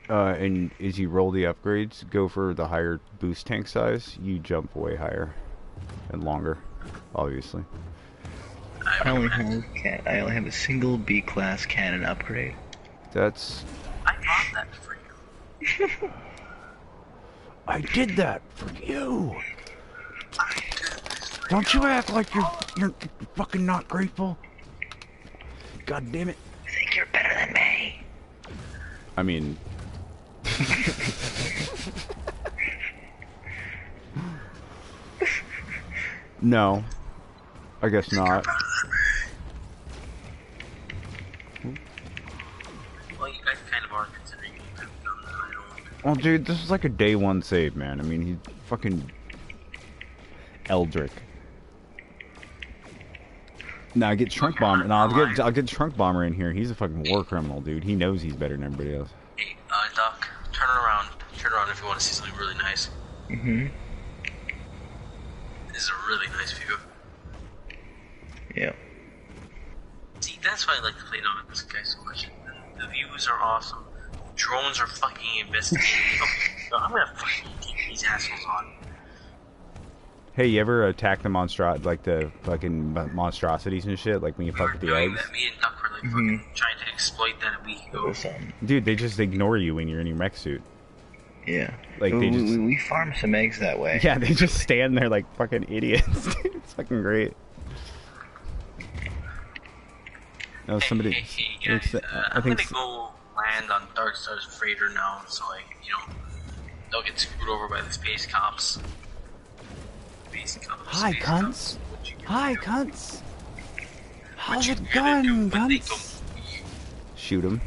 and as you roll the upgrades, go for the higher boost tank size, you jump way higher and longer, obviously. I only have a single B class cannon upgrade. That's. I bought that for you. I did that for you. Don't you act like you're fucking not grateful. God damn it. I think you're better than me. I mean. No. I guess not. Well, you guys kind of are considering you have done that. I don't. Well, dude, this is like a day one save, man. I mean, he's fucking Eldrick. Now get Trunk Bomber. No, I'll get Trunk Bomber in here. He's a fucking war criminal, dude. He knows he's better than everybody else. Hey, Doc, turn around. Turn around if you want to see something really nice. Mm-hmm. This is a really nice view. Yeah. See, that's why I like to play on this guy so much. The views are awesome. Drones are fucking investigating. Oh, I'm gonna fucking take these assholes on. Hey, you ever attack the fucking monstrosities and shit, like when you fuck with the eggs? That. Me and Duck were like fucking trying to exploit that a week ago. Dude, they just ignore you when you're in your mech suit. Yeah. Like we farm some eggs that way. Yeah, they just stand there like fucking idiots. It's fucking great. No, somebody. Hey, guys, I'm gonna go land on Darkstar's freighter now, so don't get screwed over by the space cops. Hi, cunts. Hi, cunts. How's it going, cunts? Shoot him.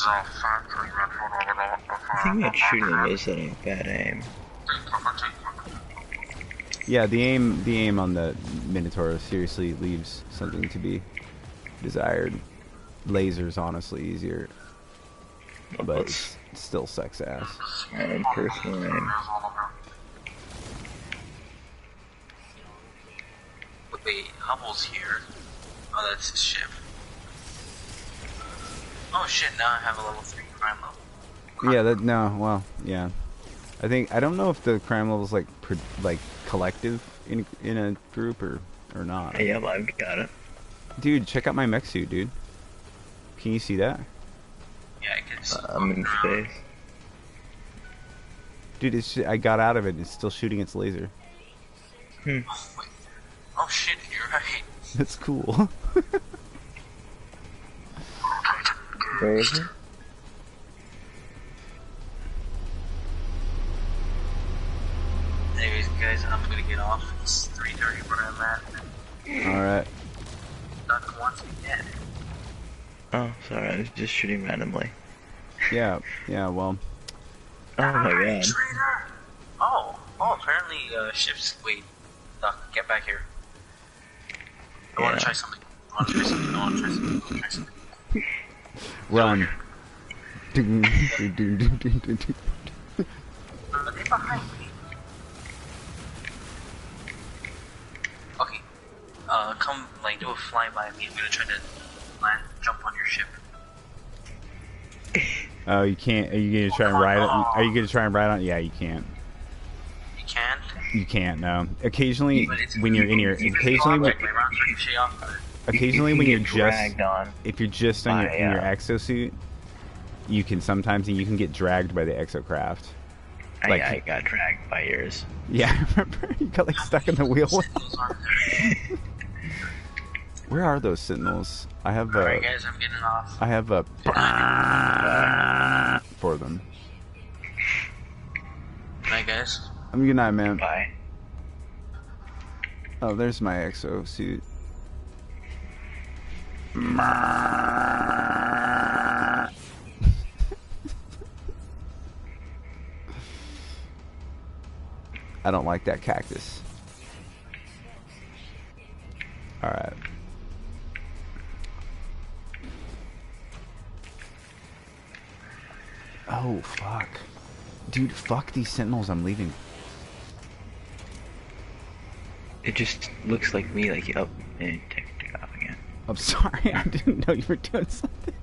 I think that shooting him is a bad aim. Yeah, the aim on the Minotaur seriously leaves something to be desired. Laser's honestly easier, but it's still sex ass. And personal aim. Wait, Hubble's here. Oh, that's his ship. Oh shit! Now I have a level 3 crime level. Yeah, yeah. I don't know if the crime level's like collective in a group or not. Yeah, but I've got it. Dude, check out my mech suit, dude. Can you see that? Yeah, I can see. I'm in space. Dude, I got out of it. It's still shooting its laser. Oh, wait. Oh shit! You're right. That's cool. Where is it? Anyways, guys, I'm gonna get off. It's 3:30 where I'm at. Alright. Duck wants me dead. Oh, sorry, I was just shooting randomly. Yeah, well. Oh my god. Traitor! Oh, apparently, ships. Wait, Duck, get back here. I wanna try something. I wanna try something. Run. Are they behind me? Okay. Come, do a flyby of me. I'm gonna try to jump on your ship. Oh, you can't. Are you gonna try and ride it? Are you gonna try and ride on? Yeah, you can't. You can't? You can't. No. Occasionally, when you're in your, occasionally when you're just, if you're just on in your exosuit, you can sometimes you can get dragged by the exocraft. I got dragged by yours. Yeah, remember you got stuck in the wheel. Where are those sentinels? I have Alright, guys, I'm getting off. I have a for them. Night, guys. Good night, man. Bye. Oh, there's my exo suit. I don't like that cactus. Alright. Oh, fuck. Dude, fuck these sentinels, I'm leaving. It just looks like me, like, oh, and take off again. I'm sorry, I didn't know you were doing something.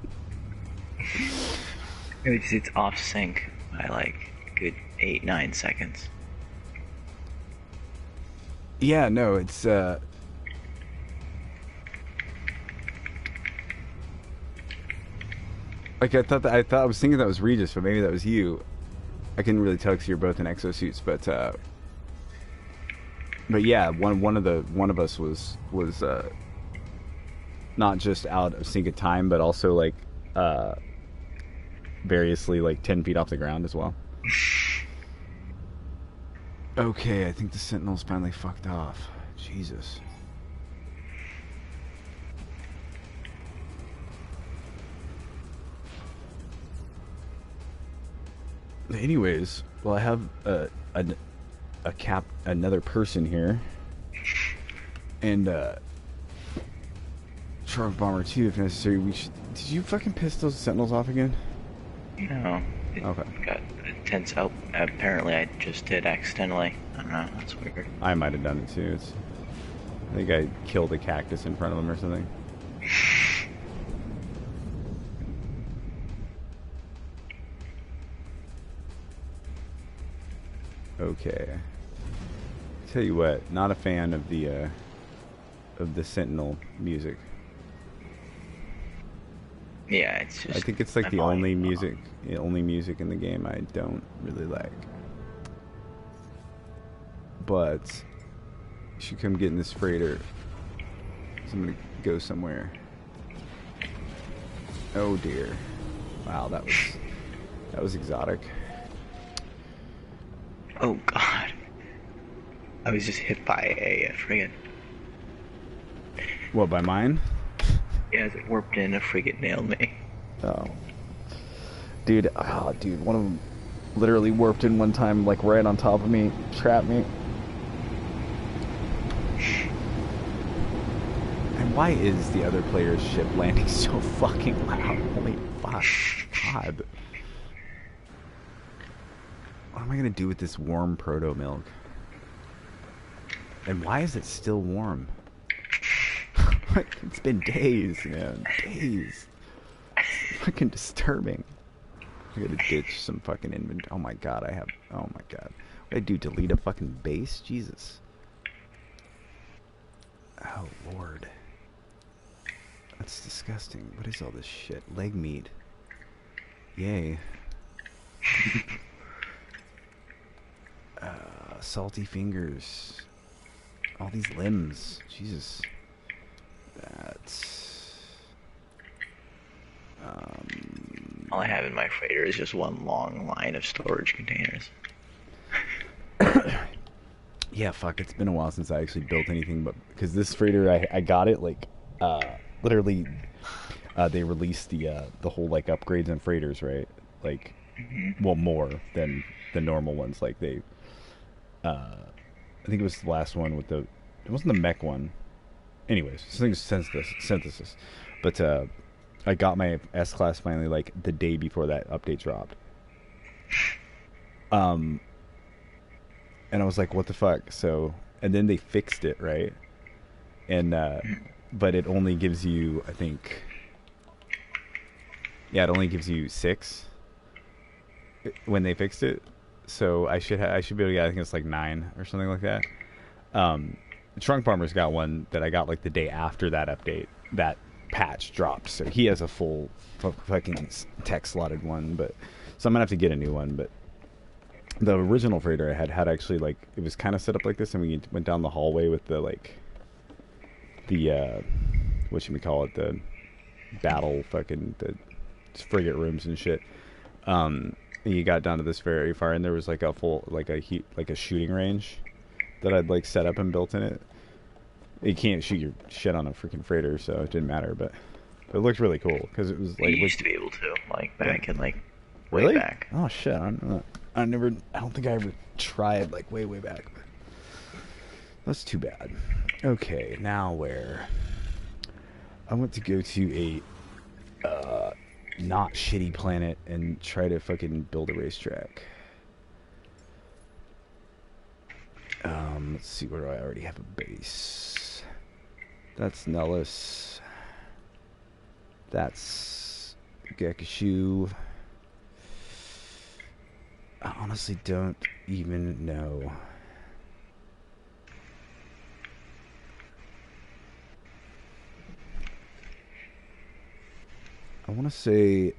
It's off sync by like a good 8-9 seconds. Yeah, no, it's like I was thinking that was Regis, but maybe that was you. I couldn't really tell because you're both in exosuits, but yeah, one of us was not just out of sync of time, but also like variously like 10 feet off the ground as well. Okay, I think the sentinel's finally fucked off. Jesus. Anyways, well, I have another person here, and Shark Bomber too, if necessary. Did you fucking piss those sentinels off again? No. It Okay. got intense. Oh, apparently I just did accidentally. I don't know. That's weird. I might have done it too. I think I killed a cactus in front of them or something. Okay. Tell you what, not a fan of the Sentinel music. Yeah, it's just. I think it's like the only music in the game I don't really like. But you should come get in this freighter. So I'm gonna go somewhere. Oh dear! Wow, that was exotic. Oh god. I was just hit by a frigate. What, by mine? Yeah, as it warped in, a frigate nailed me. Oh. Dude, one of them literally warped in one time, like right on top of me, trapped me. And why is the other player's ship landing so fucking loud? Holy fuck. God. What am I gonna do with this warm proto milk? And why is it still warm? It's been days, man. Days. It's fucking disturbing. I gotta ditch some fucking inventory. Oh my god, oh my god. What did I do? Delete a fucking base? Jesus. Oh lord. That's disgusting. What is all this shit? Leg meat. Yay. Salty fingers. All these limbs. Jesus. That's... All I have in my freighter is just one long line of storage containers. Yeah, fuck, it's been a while since I actually built anything, but because this freighter, I got it, like, literally, they released the whole, like, upgrades on freighters, right? Like, well, more than the normal ones, like, they, I think it was the last one with it wasn't the mech one. Anyways, something synthesis. But, I got my S-Class finally, like, the day before that update dropped. And I was like, what the fuck? So, and then they fixed it, right? And, but it only gives you, I think, yeah, it only gives you 6 when they fixed it. So I should be able to get, I think it's like 9 or something like that. Trunk Farmer's got one that I got like the day after that update, that patch dropped. So he has a full fucking tech slotted one, but so I'm gonna have to get a new one. But the original freighter I had actually, like, it was kind of set up like this, and we went down the hallway with the, like, the the battle fucking the frigate rooms and shit. And you got down to this very far, and there was like a full like a shooting range that I'd like set up and built in it. You can't shoot your shit on a freaking freighter, so it didn't matter. But it looked really cool because it was like You used to be able to, like, back in, like, way really back. Oh shit! I don't think I ever tried like way back. But that's too bad. Okay, now where? I want to go to a not shitty planet and try to fucking build a racetrack. Let's see, where do I already have a base? That's Nellis. That's Gekishu. I honestly don't even know. I want to say...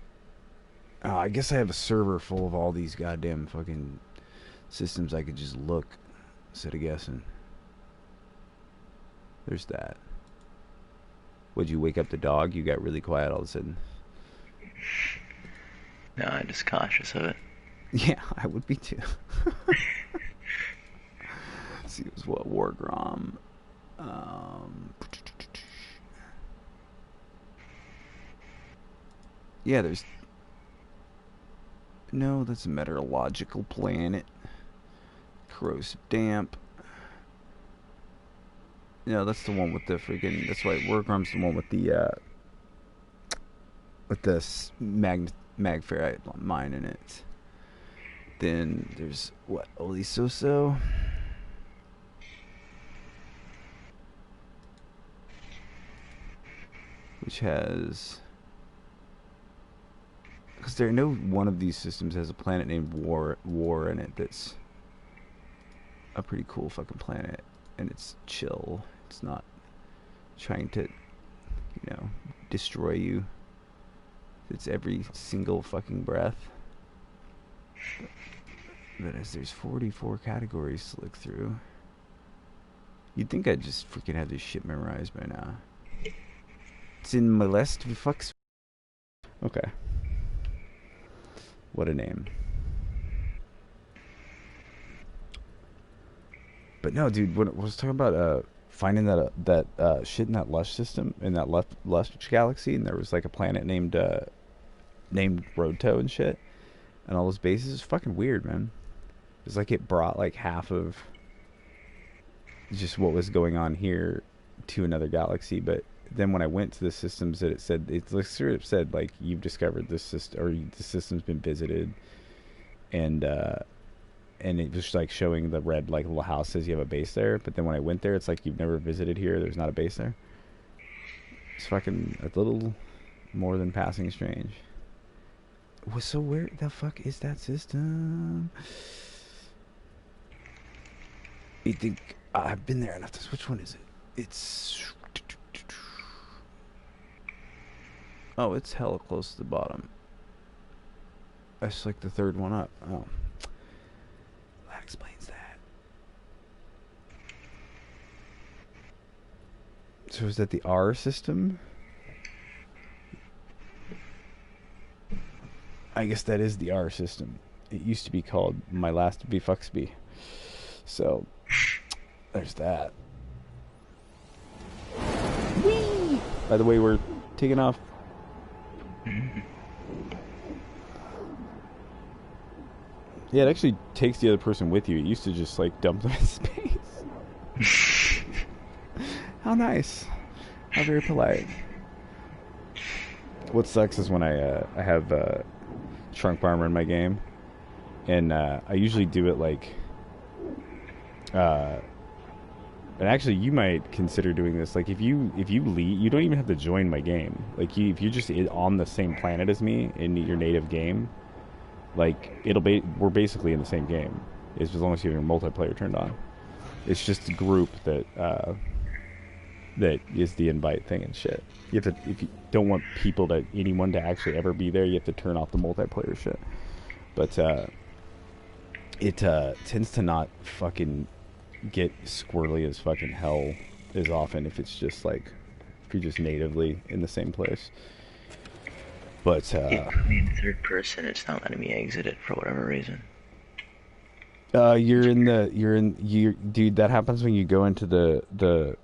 I guess I have a server full of all these goddamn fucking systems I could just look instead of guessing. There's that. Would you wake up the dog? You got really quiet all of a sudden. No, I'm just cautious of it. Yeah, I would be too. Let's see, it was what? Wargrom. Yeah, there's... No, that's a meteorological planet. Corrosive damp. No, that's the one with the freaking... That's why Wargrom's the one with the magferrite mine in it. Then there's what? Olisoso. Which has... Because there no one of these systems has a planet named War in it that's a pretty cool fucking planet. And it's chill. It's not trying to, destroy you. It's every single fucking breath. But as there's 44 categories to look through, you'd think I'd just freaking have this shit memorized by now. It's in my list. Fucks. Okay. What a name. But no, dude, when I was talking about finding that shit in that Lush system, in that Lush galaxy, and there was like a planet named Roto and shit, and all those bases, it's fucking weird, man. It's like it brought like half of just what was going on here to another galaxy, but then when I went to the systems that it sort of said like you've discovered this system, or the system's been visited, and it was like showing the red like little house says you have a base there, but then when I went there, it's like you've never visited here. There's not a base there. It's fucking a little more than passing strange. So where the fuck is that system? You think I've been there enough? Which one is it? It's... Oh, it's hella close to the bottom. That's like the third one up. Oh. That explains that. So is that the R system? I guess that is the R system. It used to be called My Last Befuxby. So, there's that. Whee! By the way, we're taking off. Yeah, it actually takes the other person with you. It used to just like dump them in space. How nice. How very polite. What sucks is when I have trunk armor in my game, and I usually do it like and actually you might consider doing this, like if you leave, you don't even have to join my game. Like if you're just on the same planet as me in your native game, like we're basically in the same game, as long as you have your multiplayer turned on. It's just a group that is the invite thing and shit. You have to, if you don't want anyone to actually ever be there, you have to turn off the multiplayer shit. But it tends to not fucking get squirrely as fucking hell as often if it's just like if you're just natively in the same place. But Yeah, I mean, third person, it's not letting me exit it for whatever reason. dude, that happens when you go into the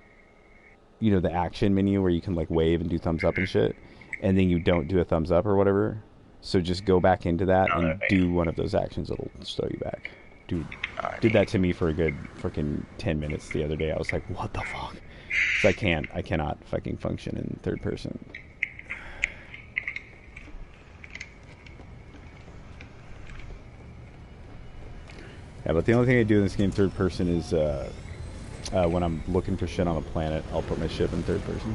the action menu where you can like wave and do thumbs up and shit, and then you don't do a thumbs up or whatever. So just go back into that and do one of those actions. It'll slow you back. Dude, did that to me for a good freaking 10 minutes the other day. I was like, what the fuck? So I cannot fucking function in third person. Yeah, but the only thing I do in this game third person is when I'm looking for shit on a planet, I'll put my ship in third person.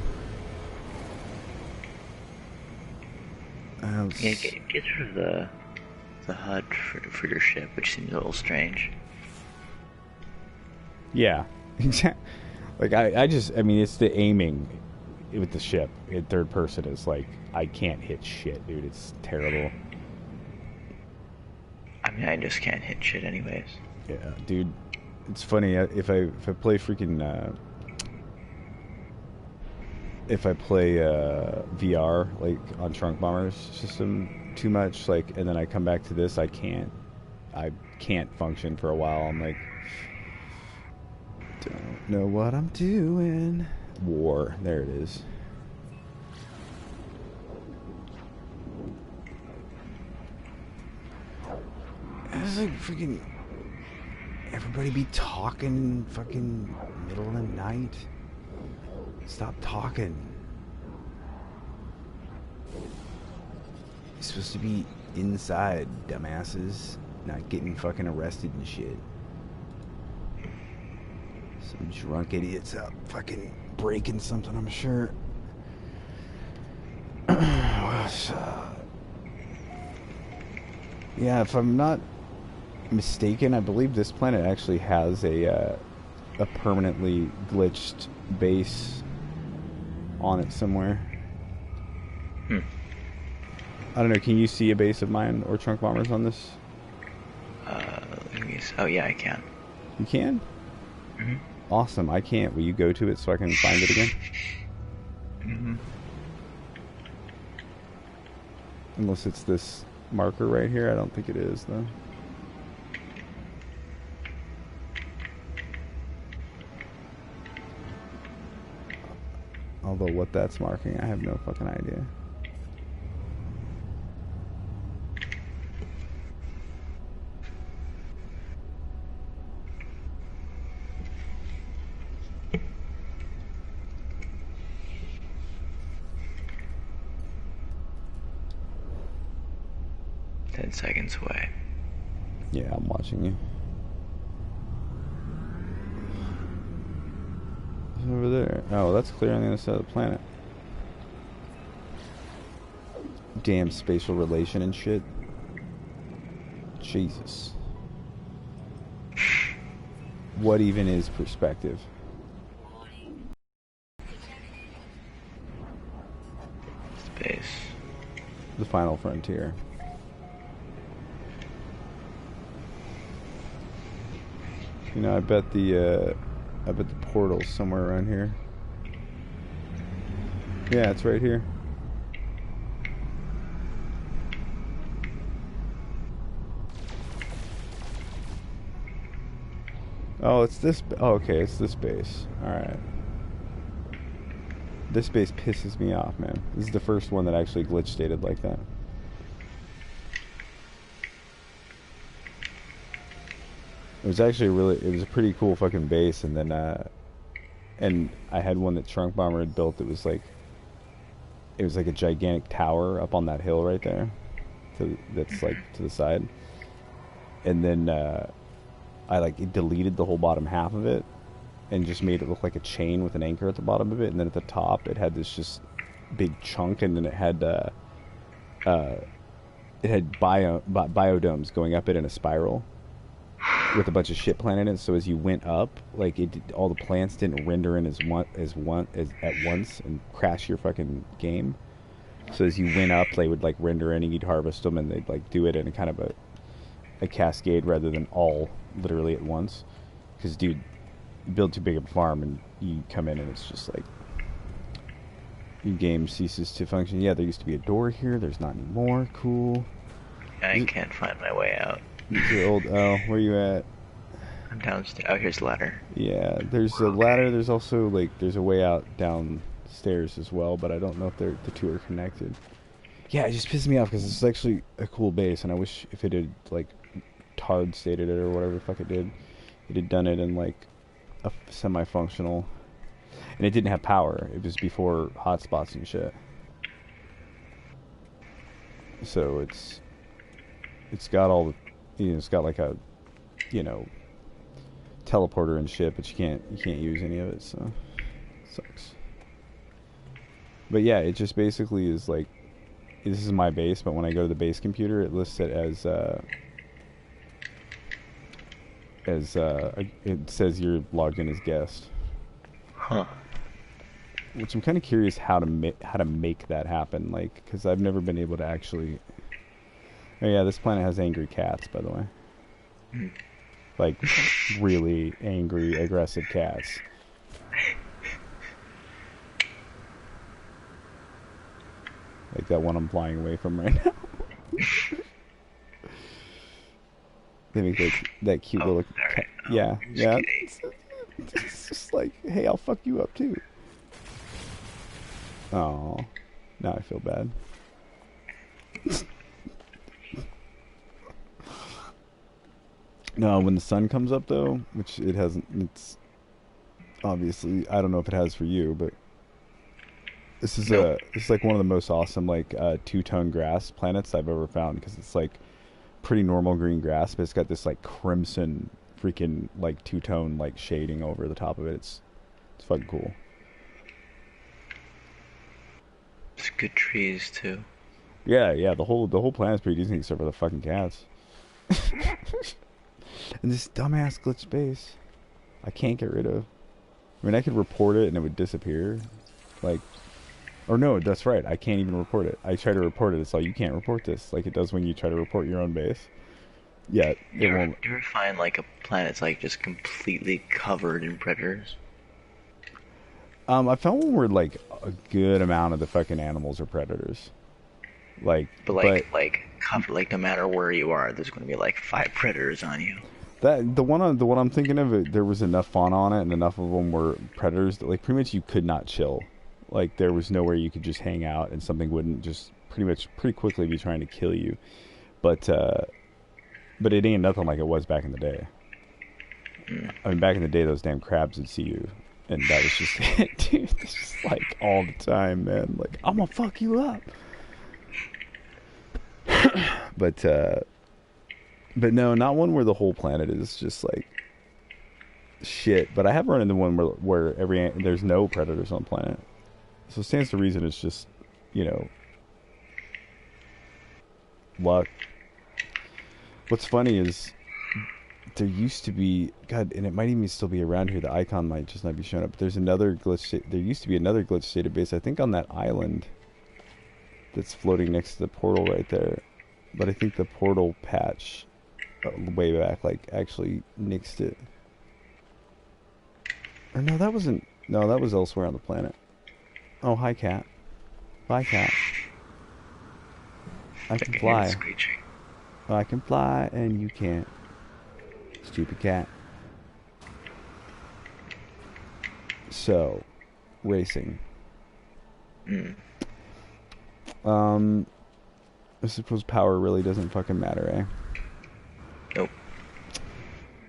Yeah, get rid of the HUD for your ship, which seems a little strange. Yeah, exactly. Like I mean, it's the aiming with the ship in third person is like I can't hit shit, dude. It's terrible. I mean, I just can't hit shit anyways. Yeah, dude. It's funny if I play freaking if I play VR like on Trunk Bomber's system too much, like, and then I come back to this, I can't function for a while. I'm like, don't know what I'm doing. War, there it is. It's like freaking everybody be talking fucking middle of the night. Stop talking. You're supposed to be inside, dumbasses. Not getting fucking arrested and shit. Some drunk idiots out fucking breaking something, I'm sure. Yeah, if I'm not mistaken, I believe this planet actually has a permanently glitched base on it somewhere. I don't know, can you see a base of mine or Trunk Bombers on this? Oh yeah, I can. You can? Mm-hmm. Awesome, I can't. Will you go to it so I can find it again? Mm-hmm. Unless it's this marker right here. I don't think it is, though. Although what that's marking, I have no fucking idea. Seconds away. Yeah, I'm watching you. It's over there. Oh, that's clear on the other side of the planet. Damn spatial relation and shit. Jesus. What even is perspective? Space. The final frontier. You know, I bet the portal's somewhere around here. Yeah, it's right here. Oh, it's this. Oh, okay, it's this base. Alright. This base pisses me off, man. This is the first one that actually glitch stated like that. It was actually it was a pretty cool fucking base, and then, and I had one that Trunk Bomber had built. It was like a gigantic tower up on that hill right there, that's like to the side. And then, I like deleted the whole bottom half of it, and just made it look like a chain with an anchor at the bottom of it. And then at the top, it had this just big chunk, and then it had biodomes going up it in a spiral with a bunch of shit planted in it. So as you went up, like all the plants didn't render in at once and crash your fucking game. So as you went up, they would like render in, and you'd harvest them, and they'd like do it in a kind of a cascade rather than all literally at once. Because dude, you build too big of a farm and you come in and it's just like Your game ceases to function. Yeah, there used to be a door here. There's not anymore. Cool. I can't find my way out. These are old. Oh, where you at? I'm downstairs. Oh, here's the ladder. Yeah, there's a ladder. There's also like there's a way out downstairs as well, but I don't know if the two are connected. Yeah, it just pisses me off because it's actually a cool base, and I wish if it had like Tard stated it or whatever the fuck it had done it in like a semi-functional, and it didn't have power. It was before hotspots and shit. So it's got all the, it's got like a, teleporter and shit, but you can't use any of it, so it sucks. But yeah, it just basically is like, this is my base, but when I go to the base computer, it lists it as it says you're logged in as guest. Huh. Which I'm kind of curious how to make that happen, like, because I've never been able to actually. Oh yeah, this planet has angry cats, by the way. Like, really angry, aggressive cats. Like that one I'm flying away from right now. They make that cute little cat. Yeah, yeah. It's just like, hey, I'll fuck you up too. Oh, now I feel bad. No, when the sun comes up though, which it hasn't, it's obviously, I don't know if it has for you, but this is it's like one of the most awesome like two-tone grass planets I've ever found, because it's like pretty normal green grass, but it's got this like crimson freaking like two-tone like shading over the top of it. It's fucking cool. It's good trees too. Yeah, the whole planet's pretty decent except for the fucking cats. And this dumbass glitch base, I can't get rid of. I mean, I could report it and it would disappear. Like, or no, that's right. I can't even report it. I try to report it. It's like, you can't report this, like it does when you try to report your own base. Yeah, it won't. Do you ever find like a planet's like just completely covered in predators? I found one where like a good amount of the fucking animals are predators. Like, but covered, like no matter where you are, there's going to be like 5 predators on you. That the one I'm thinking of, there was enough fauna on it, and enough of them were predators that like pretty much you could not chill. Like there was nowhere you could just hang out, and something wouldn't just pretty quickly be trying to kill you. But it ain't nothing like it was back in the day. I mean, back in the day, those damn crabs would see you, and that was just it, dude. It's just like all the time, man. Like, I'm gonna fuck you up. But no, not one where the whole planet is just like shit. But I have run into one where there's no predators on the planet. So it stands to reason it's just, luck. What's funny is there used to be, God, and it might even still be around here. The icon might just not be showing up. But there's another glitch. There used to be another glitch database, I think, on that island that's floating next to the portal right there. But I think the portal patch way back, like, actually nixed it. Or no, that wasn't. No, that was elsewhere on the planet. Oh, hi, cat. Bye, cat. I can fly. I can fly, and you can't. Stupid cat. So, racing. I suppose power really doesn't fucking matter, eh? Nope.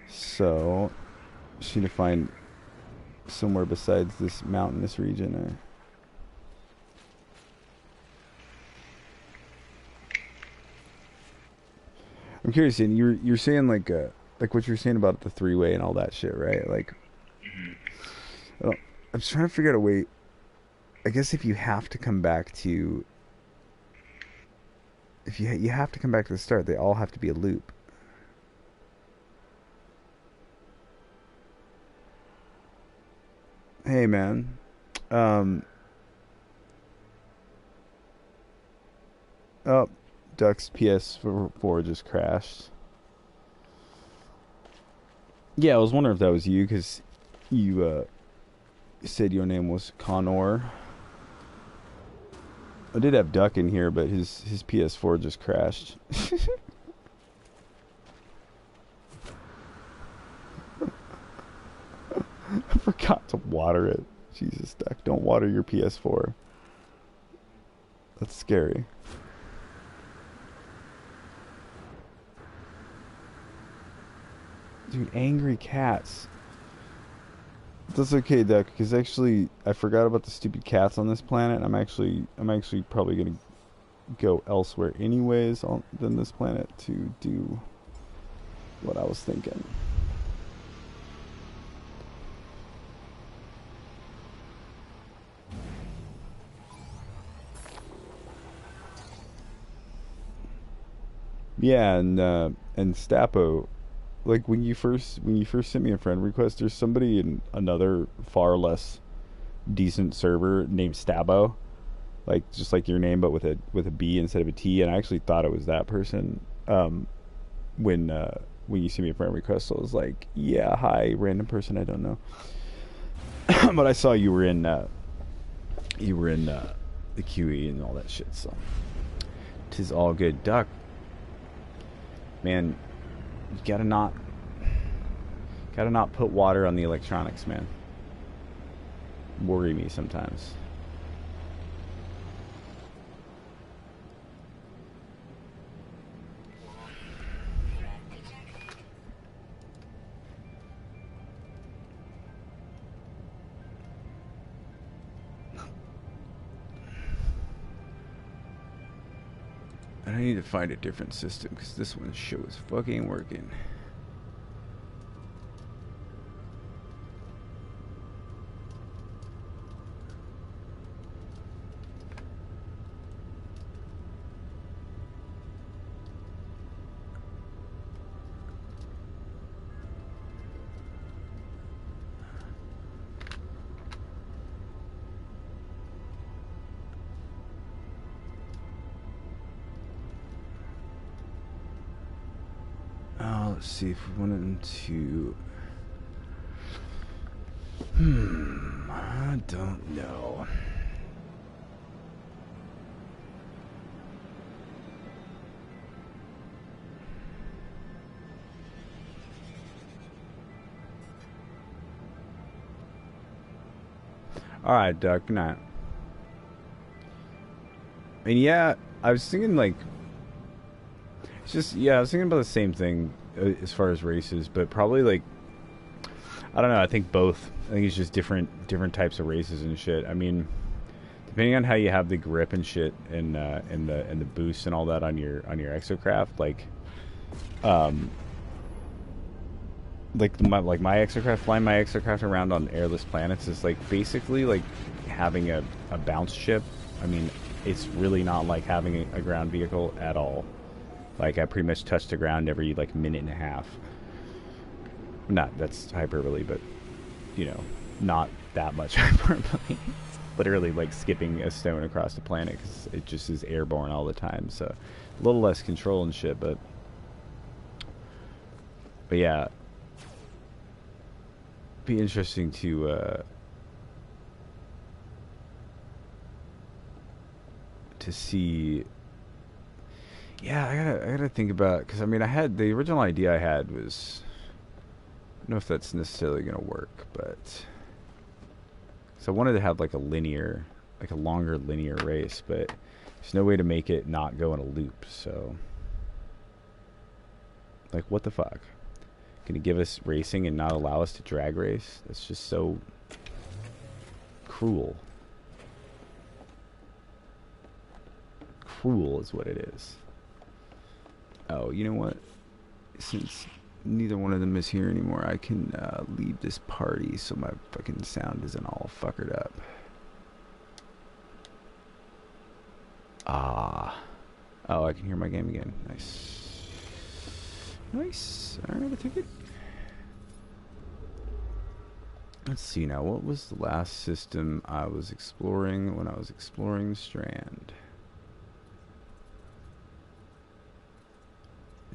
So, just need to find somewhere besides this mountainous region, eh? I'm curious, and you're saying like what you're saying about the 3-way and all that shit, right? Like, I'm trying to figure out a way. I guess if you have to come back to, if you have to come back to the start, they all have to be a loop. Hey, man. Oh, Duck's PS4 just crashed. Yeah, I was wondering if that was you, because you said your name was Connor. I did have Duck in here, but his PS4 just crashed. I forgot to water it. Jesus, Duck, don't water your PS4. That's scary. Dude, angry cats. That's okay, Duck, because actually I forgot about the stupid cats on this planet. I'm actually probably gonna go elsewhere anyways than this planet to do what I was thinking. Yeah, and Stapo, like when you first sent me a friend request, there's somebody in another far less decent server named Stabo, like just like your name but with a B instead of a T, and I actually thought it was that person. When you sent me a friend request, so I was like, yeah, hi, random person I don't know. But I saw you were in the QE and all that shit, so 'tis all good. Duck, man, you gotta not put water on the electronics, man. Worry me sometimes. And I need to find a different system because this one's show is fucking working. Let's see if we wanted to. I don't know. Alright, Duck, good night. And yeah, I was thinking like. It's just, yeah, I was thinking about the same thing as far as races, but probably like. I don't know. I think both. I think it's just different types of races and shit. I mean, depending on how you have the grip and shit, and the boost and all that on your exocraft, like my exocraft, flying my exocraft around on airless planets is like basically like having a bounce ship. I mean, it's really not like having a ground vehicle at all. Like I pretty much touch the ground every like minute and a half. Not, that's hyperbole, but you know, not that much hyperbole. It's literally like skipping a stone across the planet because it just is airborne all the time. So a little less control and shit, but yeah, be interesting to see. Yeah, I gotta think about, because I mean, I had the original idea I had was. I don't know if that's necessarily going to work, but so I wanted to have like a longer linear race, but there's no way to make it not go in a loop. So like, what the fuck? Going to give us racing and not allow us to drag race? That's just so cruel. Cruel is what it is. Oh, you know what? Since neither one of them is here anymore, I can leave this party so my fucking sound isn't all fuckered up. Oh, I can hear my game again. Nice. Alright, I took it. Let's see now, what was the last system I was exploring when I was exploring Strand?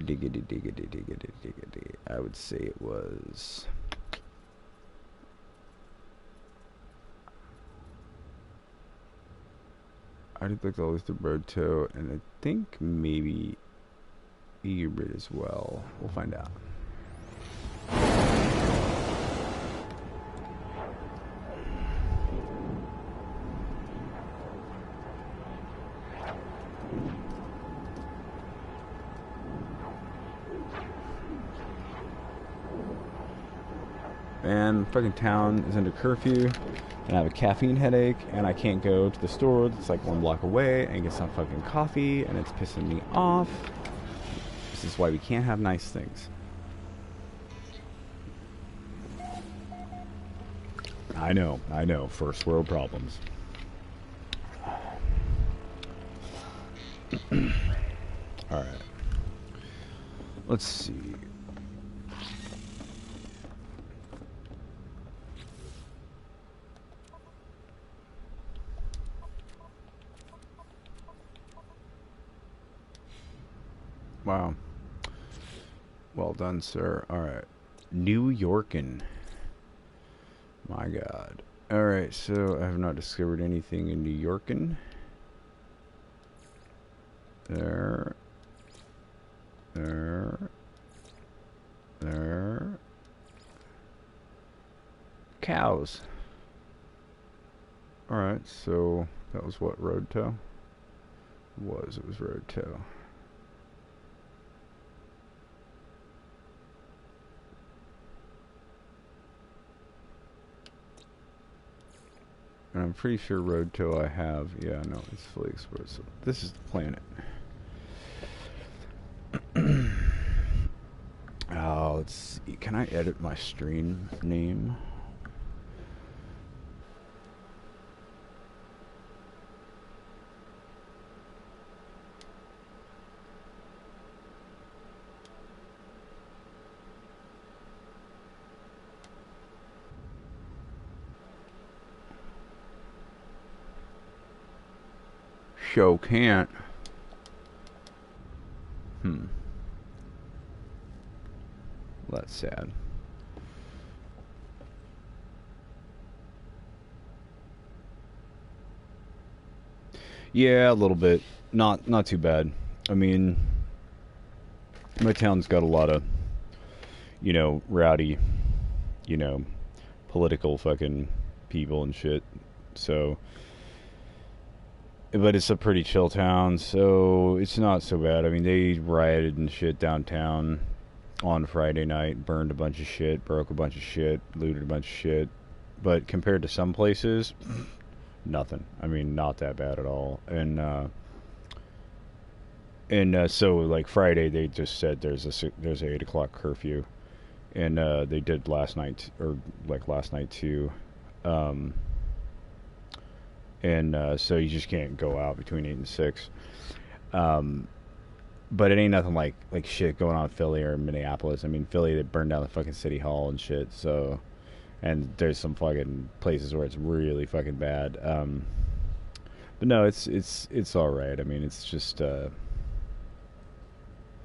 Diggity. I would say it was. I did like the Luther Road too, and I think maybe Earbrid as well. We'll find out. And fucking town is under curfew, and I have a caffeine headache, and I can't go to the store that's like 1 block away and get some fucking coffee, and it's pissing me off. This is why we can't have nice things. I know, first world problems. Alright. Let's see. Wow. Well done, sir. Alright. New Yorkin. My god. Alright, so I have not discovered anything in New Yorkin. There. Cows. Alright, so that was what, road tow? It was road tow. And I'm pretty sure road tow I have. Yeah, no, it's fully exposed. So this is the planet. Oh, let's see. Can I edit my stream name? Show can't. That's sad. Yeah, a little bit. Not too bad. I mean, my town's got a lot of, rowdy, political fucking people and shit. So, but it's a pretty chill town, so it's not so bad. I mean, they rioted and shit downtown on Friday night, burned a bunch of shit, broke a bunch of shit, looted a bunch of shit. But compared to some places, nothing. I mean, not that bad at all. And so like Friday, they just said there's a 8 o'clock curfew, and they did last night too. So you just can't go out between 8 and 6. But it ain't nothing like shit going on in Philly or Minneapolis. I mean, Philly, they burned down the fucking city hall and shit. So, and there's some fucking places where it's really fucking bad. But no, it's all right. I mean, it's just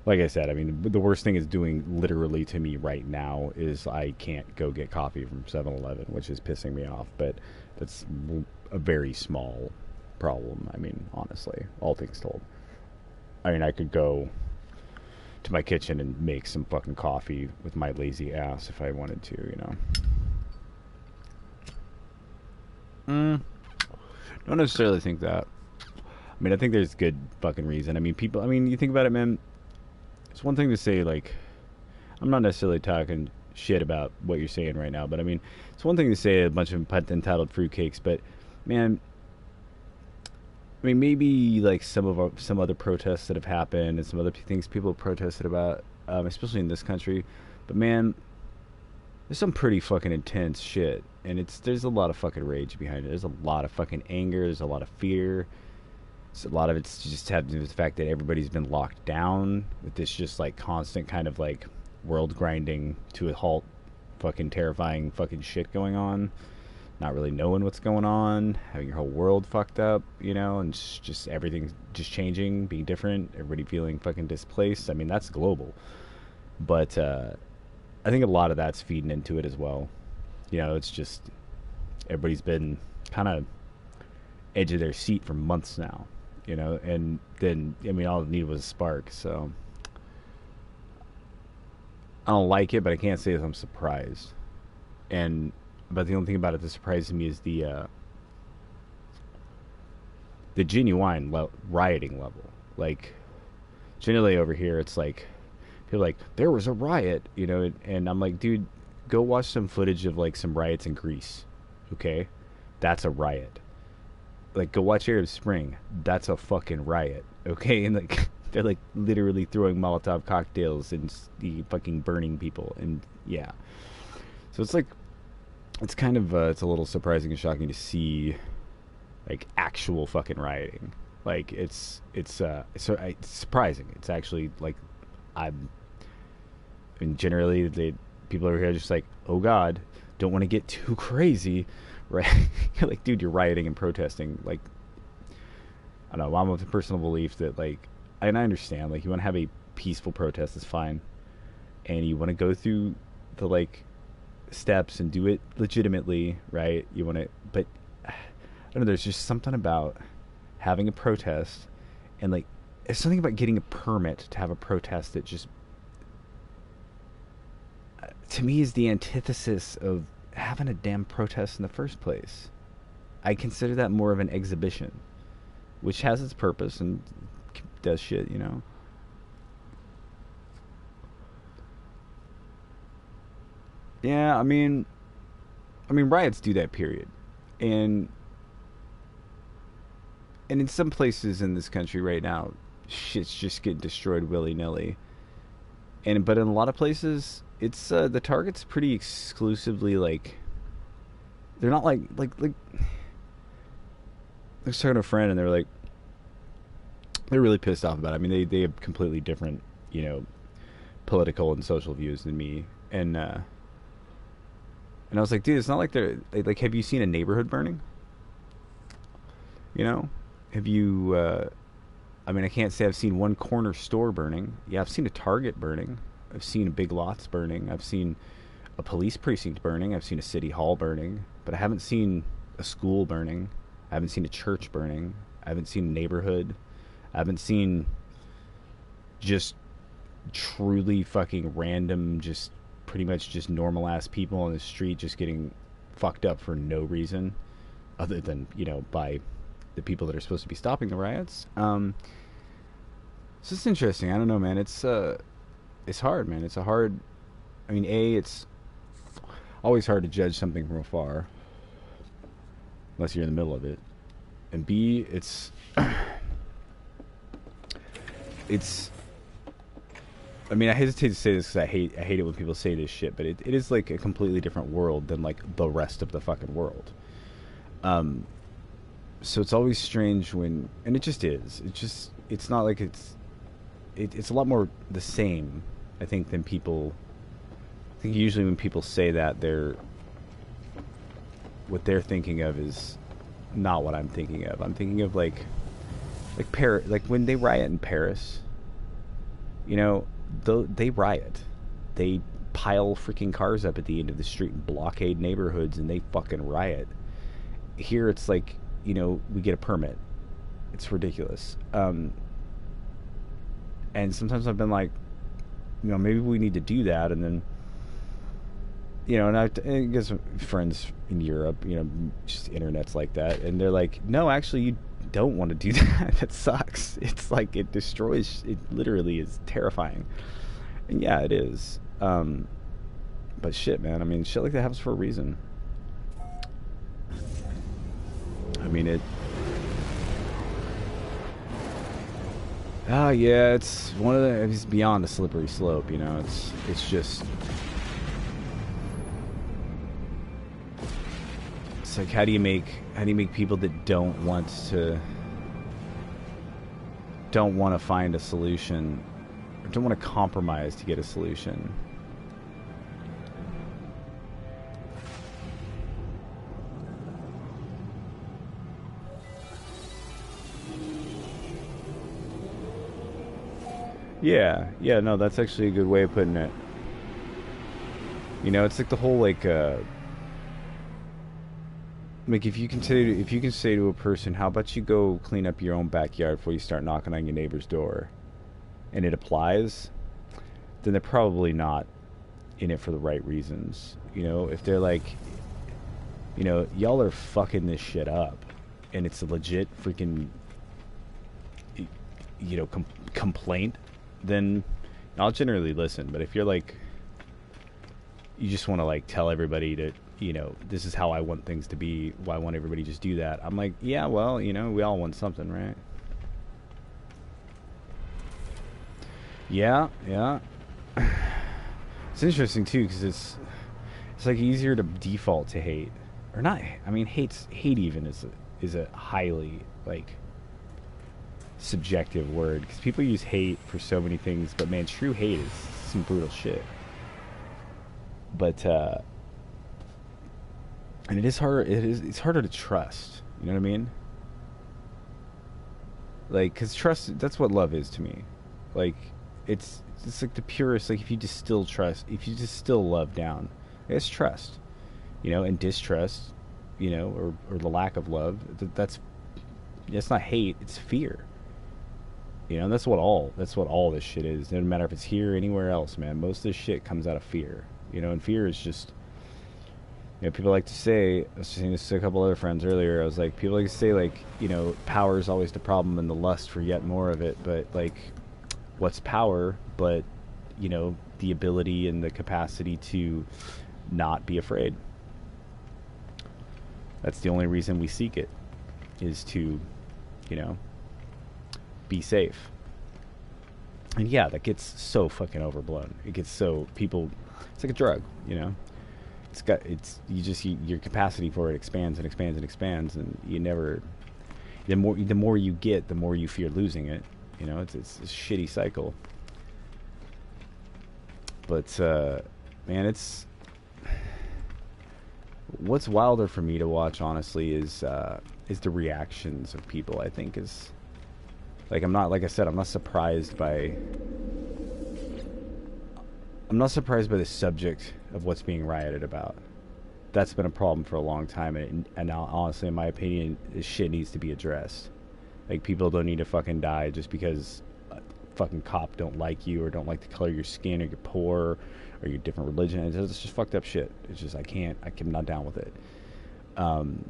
like I said. I mean, the worst thing it's doing literally to me right now is I can't go get coffee from 7-Eleven, which is pissing me off. But that's a very small problem. I mean, honestly, all things told. I mean, I could go to my kitchen and make some fucking coffee with my lazy ass if I wanted to, Don't necessarily think that. I mean, I think there's good fucking reason. I mean, you think about it, man. It's one thing to say, like, I'm not necessarily talking shit about what you're saying right now, but I mean, it's one thing to say a bunch of entitled fruitcakes, but, man, I mean, maybe like some other protests that have happened and some other things people have protested about, especially in this country. But man, there's some pretty fucking intense shit, and there's a lot of fucking rage behind it. There's a lot of fucking anger. There's a lot of fear. A lot of it's just had to do with the fact that everybody's been locked down with this just like constant kind of like world grinding to a halt, fucking terrifying fucking shit going on. Not really knowing what's going on, having your whole world fucked up, and just everything just changing, being different, everybody feeling fucking displaced. I mean, that's global. But I think a lot of that's feeding into it as well. It's just everybody's been kind of edge of their seat for months now, you know. And then, I mean, all it needed was a spark. So I don't like it, but I can't say that I'm surprised. And but the only thing about it that surprises me is the genuine rioting level. Like, generally over here, it's like people are like, there was a riot, you know, and I'm like, dude, go watch some footage of like some riots in Greece, okay? That's a riot. Like, go watch Arab Spring. That's a fucking riot, okay? And like, they're like literally throwing Molotov cocktails and the fucking burning people, and yeah. So it's like, it's kind of it's a little surprising and shocking to see like actual fucking rioting. Like it's surprising. It's actually like I'm. And generally, people over here are just like, oh god, don't want to get too crazy, right? You're like, dude, you're rioting and protesting. Like, I don't know. I'm of the personal belief that like, and I understand, like, you want to have a peaceful protest, is fine, and you want to go through the like steps and do it legitimately, right? You want to, but I don't know. There's just something about having a protest, and like, there's something about getting a permit to have a protest that just, to me, is the antithesis of having a damn protest in the first place. I consider that more of an exhibition, which has its purpose and does shit, you know. Yeah, I mean, riots do that, period, and in some places in this country right now, shit's just getting destroyed willy nilly. And but in a lot of places, it's the target's pretty exclusively like, they're not like. I was talking to a friend and they're like, they're really pissed off about it. I mean, they have completely different, you know, political and social views than me, and I was like, dude, it's not like they're like, have you seen a neighborhood burning? You know, have you? I mean, I can't say I've seen one corner store burning. Yeah, I've seen a Target burning. I've seen a Big Lots burning. I've seen a police precinct burning. I've seen a city hall burning. But I haven't seen a school burning. I haven't seen a church burning. I haven't seen a neighborhood. I haven't seen just truly fucking random, just pretty much just normal ass people on the street just getting fucked up for no reason other than, you know, by the people that are supposed to be stopping the riots. It's just interesting. I don't know, man. It's hard, man. It's a hard. I mean, it's always hard to judge something from afar, unless you're in the middle of it. And B, it's. I mean, I hesitate to say this because I hate it when people say this shit, but it is like a completely different world than like the rest of the fucking world. So it's always strange when, and it just is. It's not like it's a lot more the same, I think, than people. I think usually when people say that, what they're thinking of is not what I'm thinking of. I'm thinking of like Paris, like when they riot in Paris. You know, they riot. They pile freaking cars up at the end of the street and blockade neighborhoods, and they fucking riot. Here it's like, you know, we get a permit. It's ridiculous. And sometimes I've been like, you know, maybe we need to do that, and then, you know, and I get some friends in Europe, you know, just internets like that, and they're like, no, actually, you don't want to do that. That sucks. It's like, it destroys, it literally is terrifying. And yeah, it is. But shit, man, I mean, shit like that happens for a reason. I mean, yeah, it's one of the, it's beyond a slippery slope, you know. It's just, it's like, how do you make people that don't want to find a solution, or don't want to compromise to get a solution? Yeah, no, that's actually a good way of putting it. You know, it's like the whole, like, Like if you can say to a person, "How about you go clean up your own backyard before you start knocking on your neighbor's door," and it applies, then they're probably not in it for the right reasons. You know, if they're like, you know, y'all are fucking this shit up, and it's a legit freaking, you know, complaint, then I'll generally listen. But if you're like, you just want to like tell everybody to, you know, this is how I want things to be, why I want everybody to just do that, I'm like, yeah, well, you know, we all want something, right? Yeah, yeah. It's interesting too because it's like easier to default to hate, or not. I mean, hate even is a highly like subjective word because people use hate for so many things, but man, true hate is some brutal shit. But and it is harder. It's harder to trust. You know what I mean? Like, cause trust. That's what love is to me. Like, it's like the purest. Like, if you distill trust, if you distill love down, it's trust. You know, and distrust. You know, or the lack of love. That's not hate. It's fear. You know, that's what all this shit is. It doesn't matter if it's here or anywhere else, man. Most of this shit comes out of fear. You know, and fear is just, you know, people like to say, I was saying this to a couple other friends earlier, I was like, people like to say, like, you know, power is always the problem and the lust for yet more of it, but, like, what's power but, you know, the ability and the capacity to not be afraid. That's the only reason we seek it, is to, you know, be safe. And yeah, that gets so fucking overblown. It gets so, people, it's like a drug, you know? Your capacity for it expands and expands and expands, and you never, the more you get, the more you fear losing it. You know, it's a shitty cycle. But man, what's wilder for me to watch, honestly, is the reactions of people. I think is, like, I'm not, like I said, I'm not surprised by the subject of what's being rioted about. That's been a problem for a long time, and now, honestly, in my opinion, this shit needs to be addressed. Like, people don't need to fucking die just because a fucking cop don't like you, or don't like the color of your skin, or you're poor, or your different religion. It's just fucked up shit. It's just, I'm not down with it. And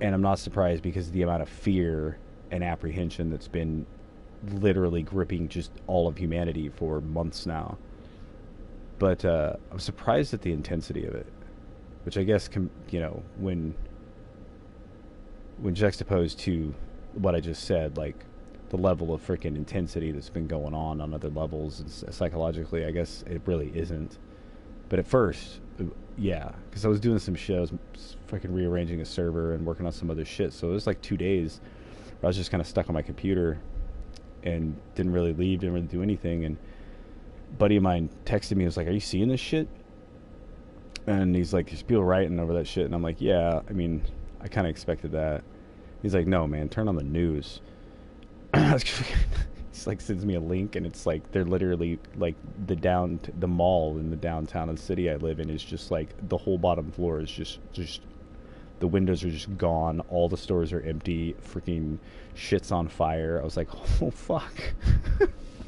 I'm not surprised because of the amount of fear and apprehension that's been literally gripping just all of humanity for months now. But I'm surprised at the intensity of it, which I guess you know, when juxtaposed to what I just said, like the level of freaking intensity that's been going on other levels, and psychologically, I guess it really isn't. But at first, yeah, because I was doing some shit. I was fucking rearranging a server and working on some other shit. So it was like 2 days where I was just kind of stuck on my computer and didn't really leave, didn't really do anything. And a buddy of mine texted me, he was like, "Are you seeing this shit?" And he's like, "There's people writing over that shit." And I'm like, "Yeah, I mean, I kind of expected that." He's like, "No, man, turn on the news." He's like, sends me a link, and it's like, they're literally like the mall in the downtown of the city I live in is just like, the whole bottom floor is just the windows are just gone, all the stores are empty, freaking shit's on fire. I was like, oh fuck.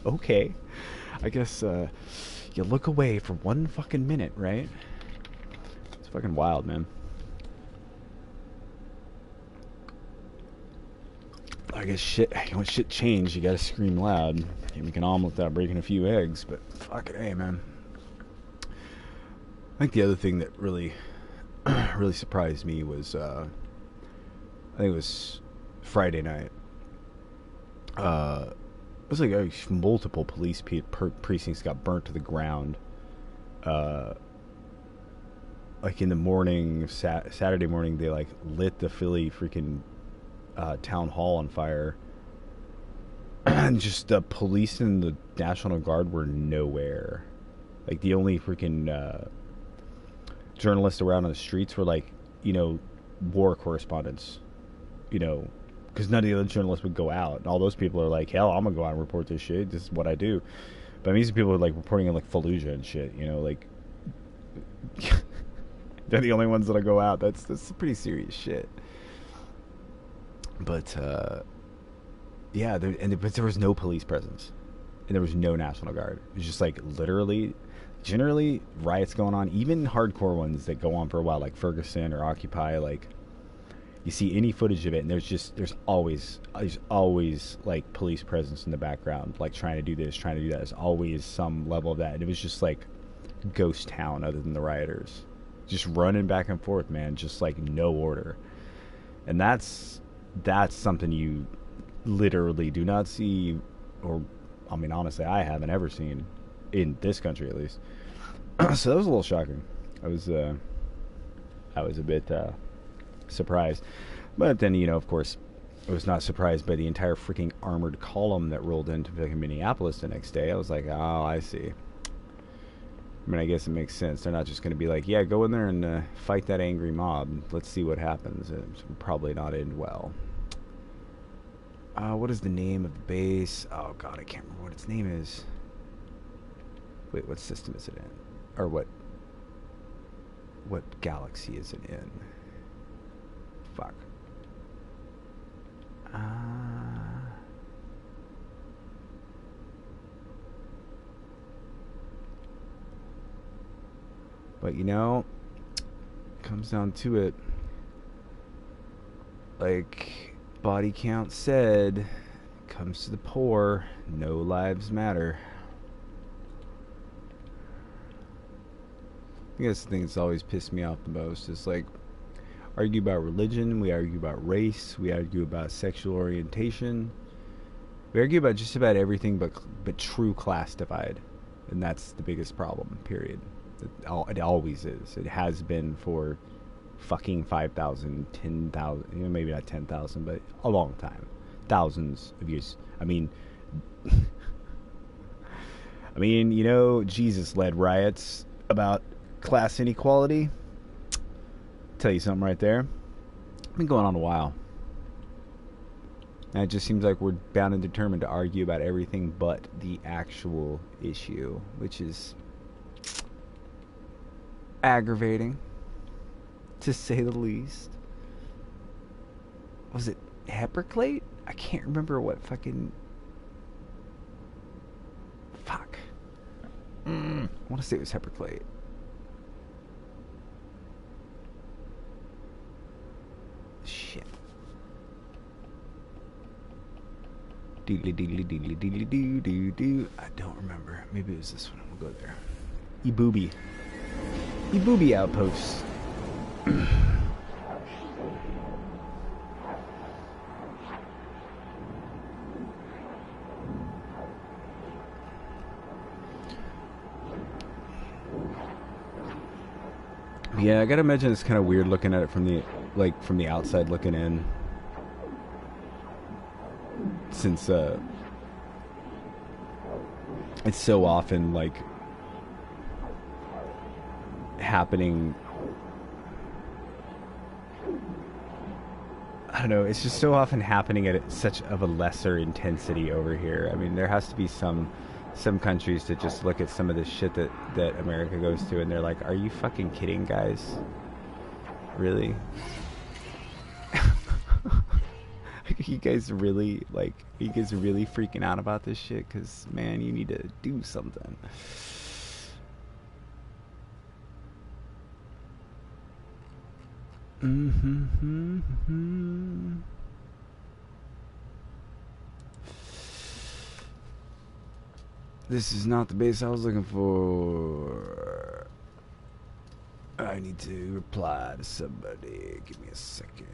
Okay, I guess you look away for 1 fucking minute, right? It's fucking wild, man. I guess shit, when shit changed, you gotta scream loud. You make an omelet without breaking a few eggs, but fuck it, hey, man. I think the other thing that really really surprised me was, I think it was Friday night. It was like multiple police precincts got burnt to the ground. Like in the morning, Saturday morning, they like lit the Philly freaking town hall on fire. And just the police and the National Guard were nowhere. Like, the only freaking journalists around on the streets were, like, you know, war correspondents, you know, because none of the other journalists would go out, and all those people are like, hell, I'm gonna go out and report this shit, this is what I do. But I mean, these people are like reporting in like Fallujah and shit, you know, like They're the only ones that'll go out. That's pretty serious shit. But yeah, but there was no police presence, and there was no National Guard. It was just like literally, generally riots going on, even hardcore ones that go on for a while, like Ferguson or Occupy. Like you see any footage of it, and there's always like police presence in the background, like trying to do this, trying to do that. There's always some level of that, and it was just like ghost town other than the rioters, just running back and forth, man, just like no order. And that's something you literally do not see, or I mean honestly I haven't ever seen in this country at least. So that was a little shocking. I was a bit surprised, but then of course I was not surprised by the entire freaking armored column that rolled into fucking Minneapolis the next day. I was like, oh, I see. I mean, I guess it makes sense. They're not just going to be like, yeah, go in there and fight that angry mob. Let's see what happens. It's probably not end well. What is the name of the base? Oh, God, I can't remember what its name is. Wait, what system is it in? Or what galaxy is it in? Fuck. But comes down to it, like Body Count said, comes to the poor, no lives matter. I guess the thing that's always pissed me off the most is like, argue about religion, we argue about race, we argue about sexual orientation, we argue about just about everything but true class divide, and that's the biggest problem, period. It always is. It has been for fucking 5,000, 10,000, maybe not 10,000, but a long time. Thousands of years. I mean, Jesus led riots about class inequality. Tell you something right there. Been going on a while. And it just seems like we're bound and determined to argue about everything but the actual issue, which is aggravating, to say the least. Was it Heperclate? I can't remember what fucking... Fuck. I want to say it was Heperclate. Shit. Doodly doodly doodly doodly doo doo doo. I don't remember. Maybe it was this one. We'll go there. E-booby. E-booby outposts. Yeah, I gotta imagine it's kind of weird looking at it from the outside looking in, since it's so often like happening. I don't know, it's just so often happening at such of a lesser intensity over here. I mean, there has to be some countries that just look at some of this shit that America goes to and they're like, are you fucking kidding, guys? Really? you guys really freaking out about this shit? Because, man, you need to do something. This is not the base I was looking for. I need to reply to somebody. Give me a second.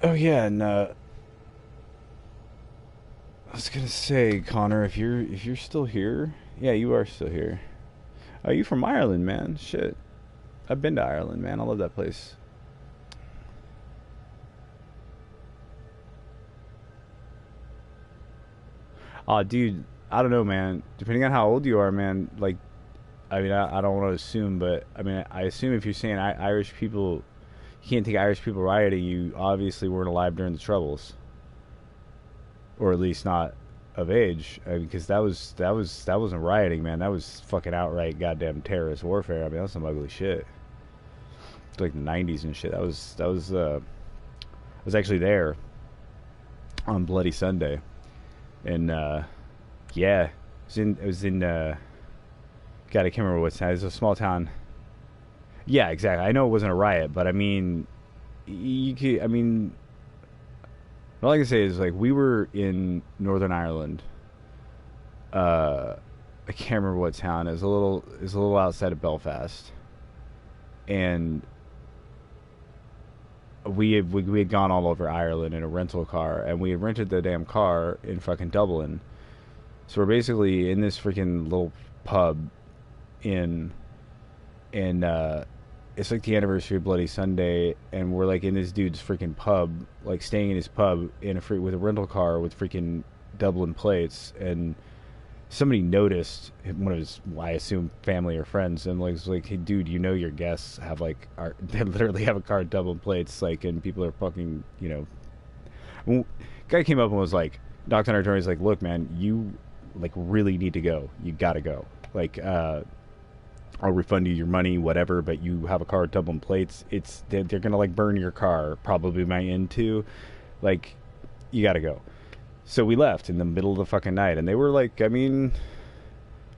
Oh yeah, and I was gonna say, Connor, if you're still here, yeah, you are still here. Oh, you from Ireland, man? Shit, I've been to Ireland, man. I love that place. Oh, dude, I don't know, man. Depending on how old you are, man. Like, I mean, I don't want to assume, but I mean, I assume if you're saying Irish people, you can't take Irish people rioting. You obviously weren't alive during the Troubles, or at least not of age. I mean, because that wasn't rioting, man. That was fucking outright goddamn terrorist warfare. I mean, that was some ugly shit. Like the '90s and shit. I was actually there on Bloody Sunday, and yeah, it was in God, I can't remember what town. It's a small town. Yeah, exactly. I know it wasn't a riot, but I mean, you could. I mean, all I can say is like we were in Northern Ireland. I can't remember what town. It was a little outside of Belfast, and we had gone all over Ireland in a rental car, and we had rented the damn car in fucking Dublin. So we're basically in this freaking little pub in and it's like the anniversary of Bloody Sunday, and we're like in this dude's freaking pub, like staying in his pub in a free with a rental car with freaking Dublin plates, and somebody noticed one of his, I assume, family or friends, and like was like, "Hey, dude, you know your guests have like they literally have a car with Dublin plates, like, and people are fucking, you know." Guy came up and was like, knocked on our door. He's like, "Look, man, you like really need to go. You gotta go. Like, I'll refund you your money, whatever, but you have a car with Dublin plates. They're gonna like burn your car, probably my end too. Like, you gotta go." So we left in the middle of the fucking night, and they were like, I mean,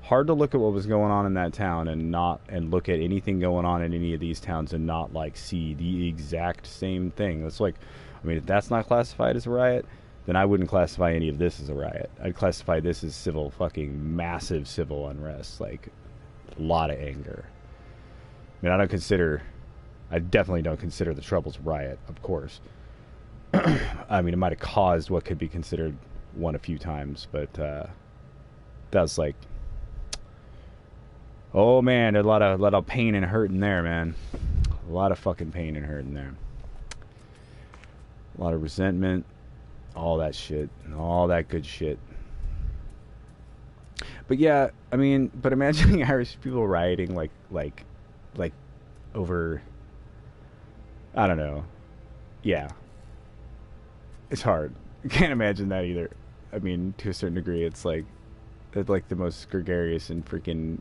hard to look at what was going on in that town and look at anything going on in any of these towns and not like see the exact same thing. That's like, I mean, if that's not classified as a riot, then I wouldn't classify any of this as a riot. I'd classify this as fucking massive civil unrest, like a lot of anger. I mean, I definitely don't consider the Troubles a riot, of course. I mean, it might have caused what could be considered one a few times, but that was like, oh man, there's a lot of pain and hurt in there, man. A lot of fucking pain and hurt in there. A lot of resentment, all that shit, and all that good shit. But yeah, I mean, but imagining Irish people rioting like over, I don't know, yeah. It's hard. I can't imagine that either. I mean, to a certain degree, it's like the most gregarious and freaking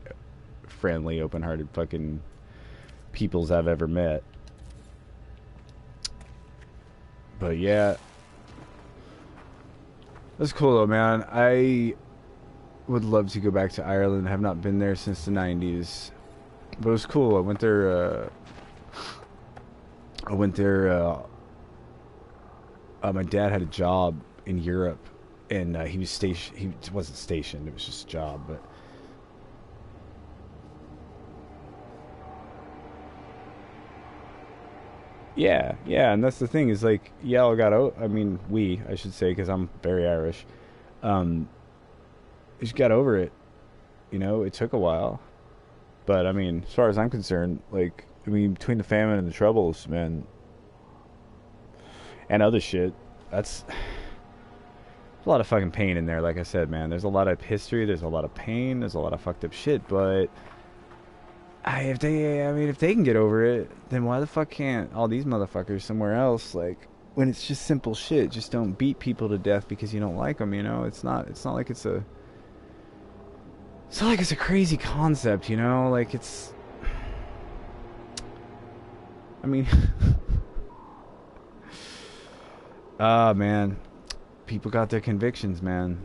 friendly, open-hearted fucking peoples I've ever met. But yeah, that's cool though, man. I would love to go back to Ireland. I have not been there since the '90s, but it was cool. I went there. My dad had a job in Europe, and he was stationed. He wasn't stationed; it was just a job. But yeah, yeah, and that's the thing is like, yeah, I mean, I should say, because I'm very Irish. Um, I just got over it. You know, it took a while, but I mean, as far as I'm concerned, like, I mean, between the famine and the Troubles, man, and other shit, that's a lot of fucking pain in there. Like I said, man, there's a lot of history, there's a lot of pain, there's a lot of fucked up shit. But if they can get over it, then why the fuck can't all these motherfuckers somewhere else? Like, when it's just simple shit, just don't beat people to death because you don't like them. You know, it's not like it's a crazy concept. You know, like it's. I mean. Ah, man. People got their convictions, man.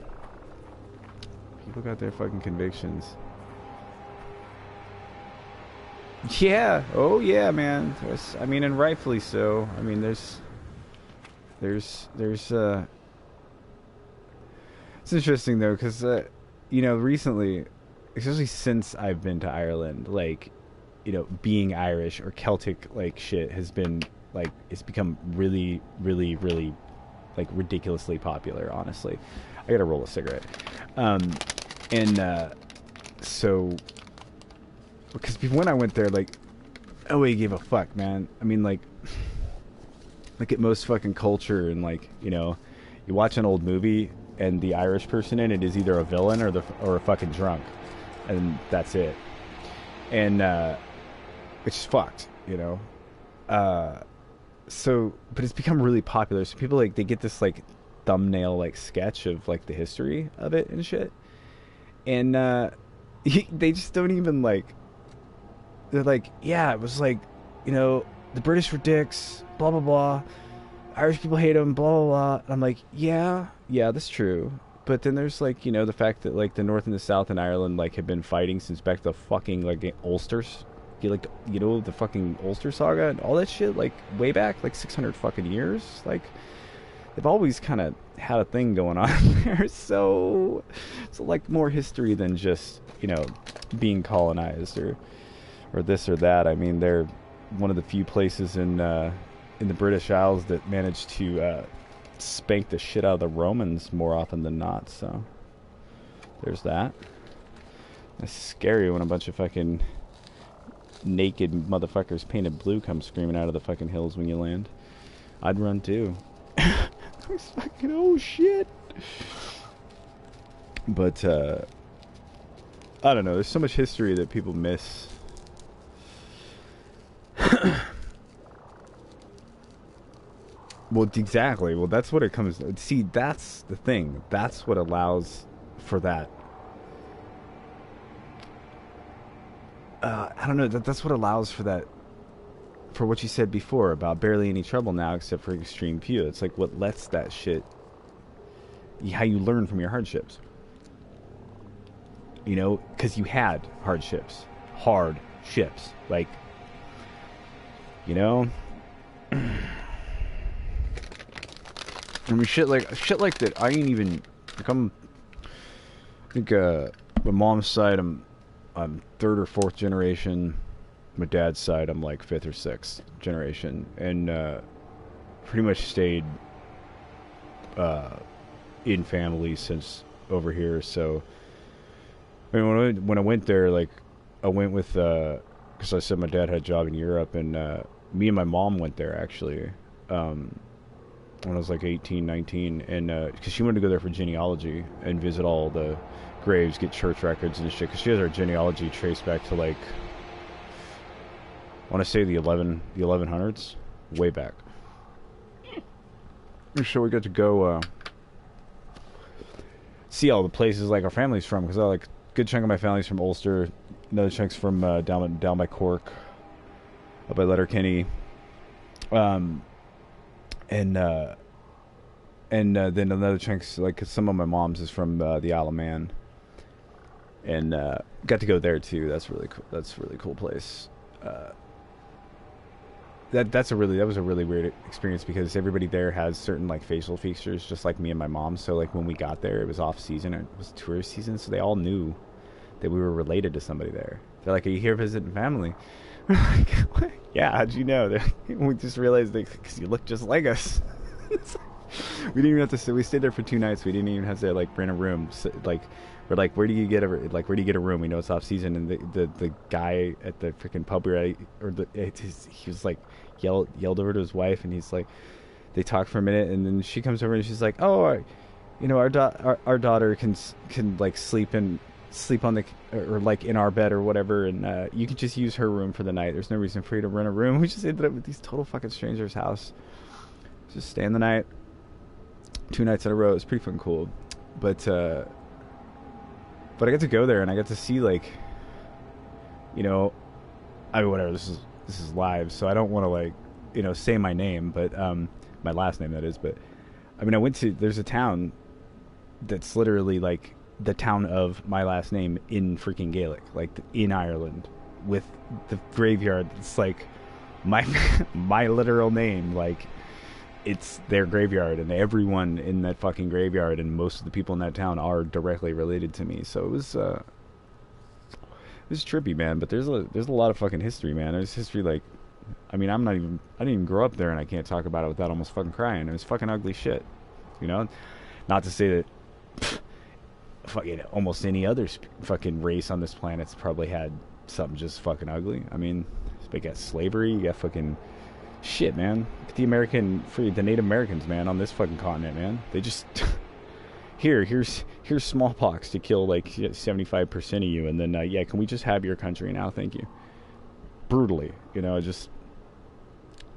People got their fucking convictions. Yeah. Oh yeah, man. I mean, and rightfully so. I mean, there's. It's interesting though, because recently, especially since I've been to Ireland, like, being Irish or Celtic like shit has been like it's become really, really, really like ridiculously popular. Honestly, I gotta roll a cigarette. Um, and so because when I went there, like, nobody gave a fuck, man. I mean, like, look at most fucking culture and like, you watch an old movie and the Irish person in it is either a villain or a fucking drunk, and that's it. And which is fucked, Uh, but it's become really popular. So people like they get this like thumbnail like sketch of like the history of it and shit, and they just don't even like. They're like, yeah, it was like, the British were dicks, blah blah blah. Irish people hate them, blah blah blah. And I'm like, yeah, that's true. But then there's like, the fact that like the North and the South in Ireland like have been fighting since back the fucking like Ulsters. You like, the fucking Ulster saga and all that shit, like way back, like 600 fucking years. Like they've always kind of had a thing going on there. So like more history than just being colonized or this or that. I mean, they're one of the few places in the British Isles that managed to spank the shit out of the Romans more often than not. So there's that. It's scary when a bunch of fucking naked motherfuckers painted blue come screaming out of the fucking hills when you land. I'd run too. It's fucking, oh shit. But I don't know. There's so much history that people miss. Well, exactly. Well, that's what it comes. See, that's the thing. That's what allows for that. I don't know. That's what allows for that. For what you said before about barely any trouble now, except for extreme few. It's like what lets that shit. How you learn from your hardships. Because you had hardships, hard ships, like. I mean, shit like that. I ain't even. Like I think my mom's side, I'm third or fourth generation. My dad's side, I'm like fifth or sixth generation, and pretty much stayed in family since over here. So, I mean, when I went there, like, I went with because I said my dad had a job in Europe, and me and my mom went there actually. When I was like 18, 19, and because she wanted to go there for genealogy and visit all the graves, get church records and shit, because she has our genealogy traced back to like, I want to say the 1100s, way back. So we got to go see all the places like our family's from, because like a good chunk of my family's from Ulster, another chunk's from down by Cork, up by Letterkenny. And then another chunk's like, cause some of my mom's is from the Isle of Man, and got to go there too. That's really cool. That's a really cool place. That was a really weird experience because everybody there has certain like facial features, just like me and my mom. So like when we got there, it was off season. It was tourist season, so they all knew that we were related to somebody there. They're like, "Are you here visiting family?" We're like, "What? Yeah, how'd you know?" Like, we just realized that because you look just like us. We didn't even have to sit. We stayed there for 2 nights. We didn't even have to like rent a room. So, like, we're like, where do you get a room? We know it's off season, and the guy at the freaking pub we were at, he was like yelled over to his wife, and he's like, they talk for a minute, and then she comes over and she's like, oh, our daughter can like sleep on the or like in our bed or whatever, and you can just use her room for the night. There's no reason for you to rent a room. We just ended up with these total fucking strangers' house. Just staying the night, 2 nights in a row. It was pretty fucking cool, but I got to go there and I got to see like, I mean, whatever. This is live, so I don't want to like, say my name, but my last name that is. But I mean, there's a town that's literally like the town of my last name in freaking Gaelic, like in Ireland, with the graveyard. It's like my my literal name. Like it's their graveyard, and everyone in that fucking graveyard and most of the people in that town are directly related to me. So it was trippy, man. But there's a lot of fucking history, man. There's history like, I mean, I didn't even grow up there, and I can't talk about it without almost fucking crying. It was fucking ugly shit, you know. Not to say that fucking almost any other fucking race on this planet's probably had something just fucking ugly. I mean, you got slavery, you got fucking shit, man. The Native Americans, man, on this fucking continent, man. They just here's smallpox to kill like 75% of you, and then yeah, can we just have your country now? Thank you. Brutally, you know, just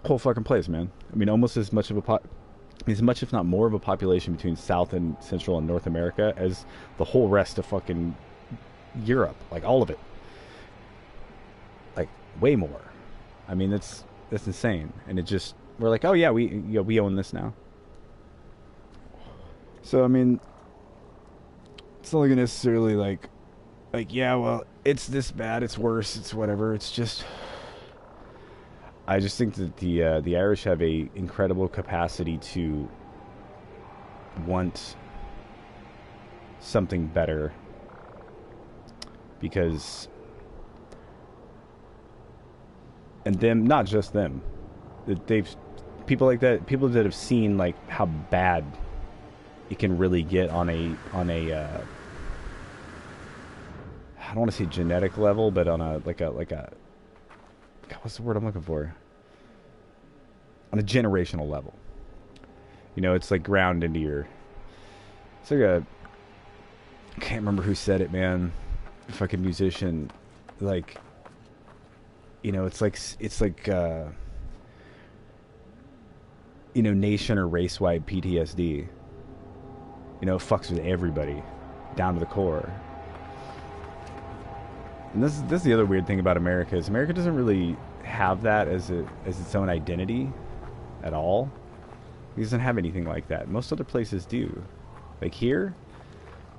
whole fucking place, man. I mean, almost as much if not more of a population between South and Central and North America as the whole rest of fucking Europe, like all of it, like way more. I mean, that's insane, and it just we're like, oh yeah, we own this now. So I mean, it's not like necessarily like yeah, well, it's this bad, it's worse, it's whatever. It's just, I just think that the Irish have a incredible capacity to want something better, because, and them, not just them, they've people like that, people that have seen like how bad it can really get on a I don't want to say genetic level, but on a like a God, what's the word I'm looking for? On a generational level. You know, it's like ground into your. It's like I can't remember who said it, man. A fucking musician, like. You know, it's like you know, nation or race-wide PTSD. You know, it fucks with everybody, down to the core. And this is the other weird thing about America is America doesn't really have that as its own identity at all. It doesn't have anything like that. Most other places do. Like here,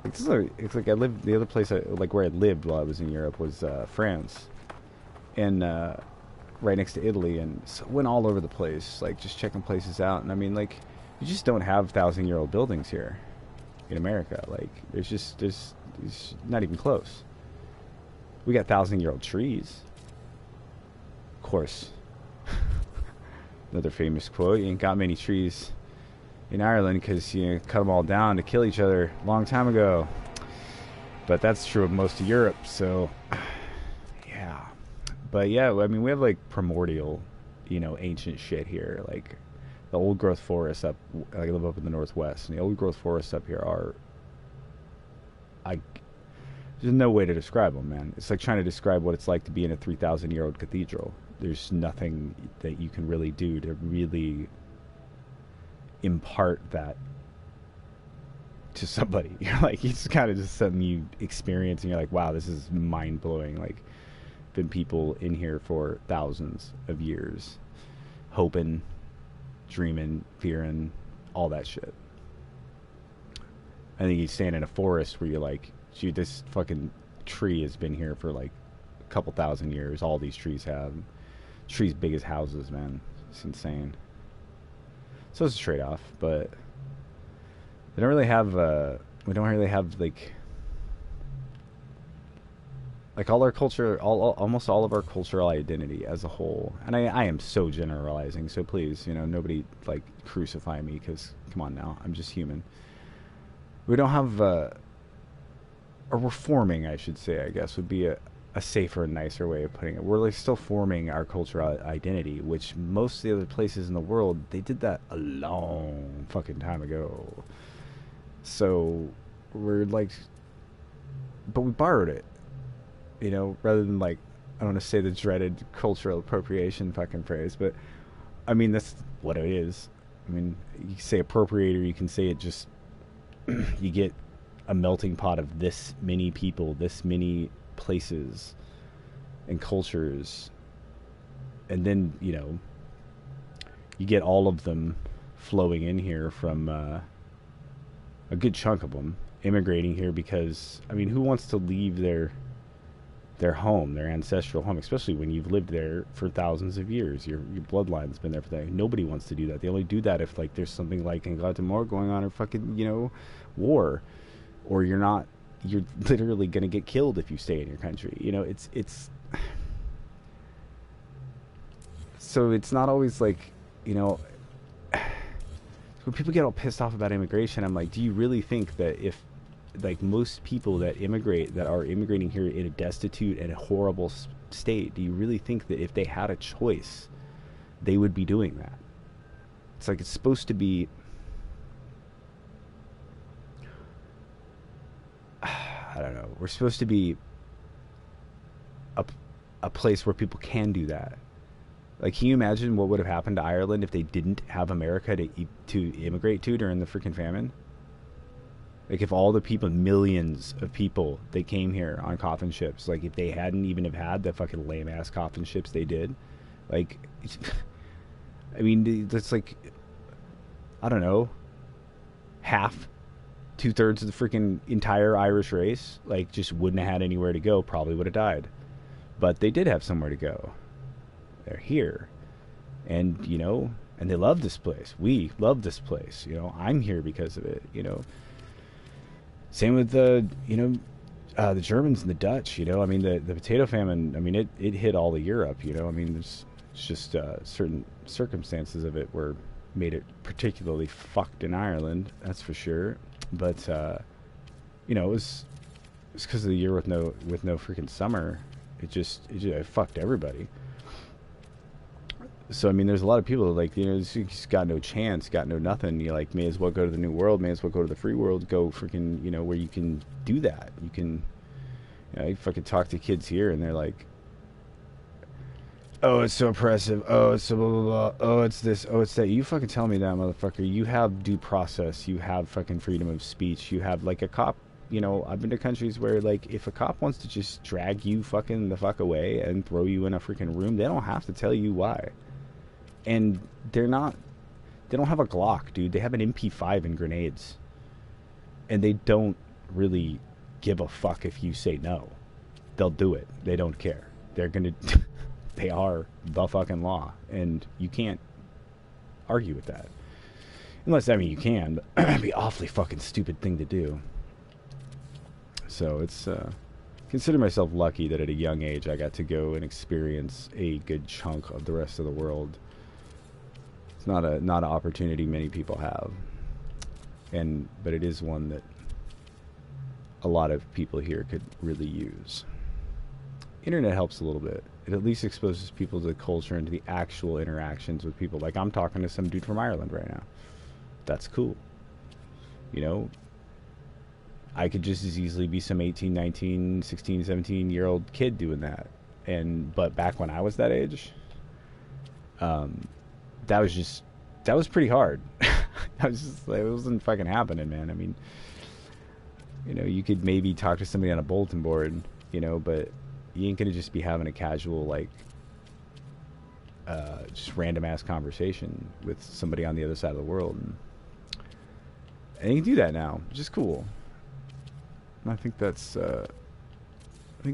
it's like I lived, the other place like where I lived while I was in Europe was France, and right next to Italy, and so went all over the place, like just checking places out. And I mean, like, you just don't have 1,000-year-old buildings here in America. Like there's not even close. We got 1,000-year-old trees. Of course. Another famous quote: "You ain't got many trees in Ireland because you cut them all down to kill each other a long time ago." But that's true of most of Europe. So, yeah. But yeah, I mean, we have like primordial, you know, ancient shit here. Like the old growth forests up. I live up in the Northwest, and the old growth forests up here are. There's no way to describe them, man. It's like trying to describe what it's like to be in a 3,000-year-old cathedral. There's nothing that you can really do to really impart that to somebody. You're like, it's kind of just something you experience, and you're like, wow, this is mind-blowing. Like, been people in here for thousands of years, hoping, dreaming, fearing, all that shit. I think you stand in a forest where you're like, dude, this fucking tree has been here for like a couple thousand years. All these trees have. Trees big as houses, man. It's insane. So it's a trade-off, but they don't really have. We don't really have like all our culture, almost all of our cultural identity as a whole. And I am so generalizing, so please, you know, nobody like crucify me, because come on now, I'm just human. We don't have. Or we're forming, I should say, I guess, would be a safer and nicer way of putting it. We're like still forming our cultural identity, which most of the other places in the world, they did that a long fucking time ago. So we're like, but we borrowed it, you know, rather than like, I don't want to say the dreaded cultural appropriation fucking phrase, but I mean, that's what it is. I mean, you can say appropriator, you can say it just, you get a melting pot of this many people, this many places and cultures, and then, you know, you get all of them flowing in here from a good chunk of them immigrating here, because I mean, who wants to leave their their home, their ancestral home, especially when you've lived there for thousands of years. Your bloodline's been there for that. Nobody wants to do that. They only do that if like there's something like in Guatemala going on, or fucking war, or you're literally gonna get killed if you stay in your country. It's so it's not always like when people get all pissed off about immigration. I'm like, do you really think that if like most people that are immigrating here in a destitute and a horrible state, do you really think that if they had a choice, they would be doing that? It's like it's supposed to be. I don't know. We're supposed to be a place where people can do that. Like, can you imagine what would have happened to Ireland if they didn't have America to immigrate to during the freaking famine? Like, if all the people, millions of people, they came here on coffin ships, like, if they hadn't even have had the fucking lame-ass coffin ships they did, like, I mean, that's like, I don't know, half, 2/3 of the freaking entire Irish race, like, just wouldn't have had anywhere to go, probably would have died. But they did have somewhere to go. They're here. And, and they love this place. We love this place. I'm here because of it, Same with the Germans and the Dutch, I mean, the potato famine, I mean, it hit all of Europe, I mean, it's just certain circumstances of it made it particularly fucked in Ireland, that's for sure. But, it was because of the year with no freaking summer. It fucked everybody. So, I mean, there's a lot of people that, like, just got no chance, got no nothing. You, like, may as well go to the new world, may as well go to the free world, go freaking, where you can do that. You can, you fucking talk to kids here, and they're like, oh, it's so oppressive, oh, it's so blah, blah, blah, oh, it's this, oh, it's that. You fucking tell me that, motherfucker. You have due process, you have fucking freedom of speech, you have, like, a cop. I've been to countries where, like, if a cop wants to just drag you fucking the fuck away and throw you in a freaking room, they don't have to tell you why. And they don't have a Glock, dude. They have an MP5 and grenades. And they don't really give a fuck if you say no. They'll do it. They don't care. They're gonna, they are the fucking law. And you can't argue with that. Unless, I mean, you can, but it'd be an awfully fucking stupid thing to do. So it's, consider myself lucky that at a young age I got to go and experience a good chunk of the rest of the world. It's not an opportunity many people have, but it is one that a lot of people here could really use. Internet helps a little bit. It at least exposes people to the culture and to the actual interactions with people. Like, I'm talking to some dude from Ireland right now. That's cool. I could just as easily be some 18, 19, 16, 17-year-old kid doing that. But back when I was that age, that was pretty hard. It wasn't fucking happening, man. I mean, you could maybe talk to somebody on a bulletin board, but you ain't gonna just be having a casual, like, just random ass conversation with somebody on the other side of the world. And you can do that now, which is cool. And I think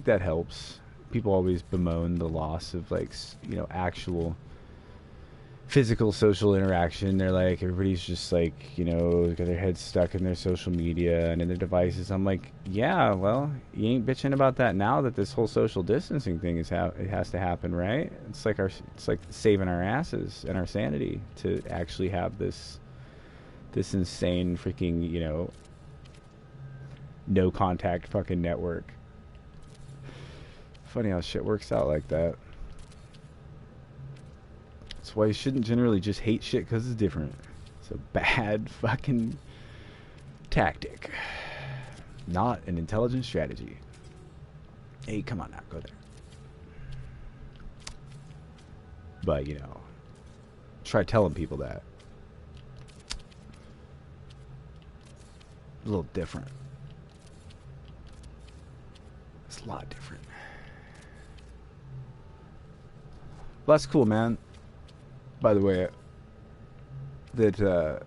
that helps. People always bemoan the loss of, like, actual physical social interaction. They're like, everybody's just like, got their heads stuck in their social media and in their devices. I'm like, yeah, well, you ain't bitching about that now that this whole social distancing thing it has to happen, right? It's like saving our asses and our sanity to actually have this insane freaking, no contact fucking network. Funny how shit works out like that. That's why you shouldn't generally just hate shit because it's different. It's a bad fucking tactic. Not an intelligent strategy. Hey, come on now, go there. But, try telling people that. A little different. It's a lot different. Well, that's cool, man. By the way, that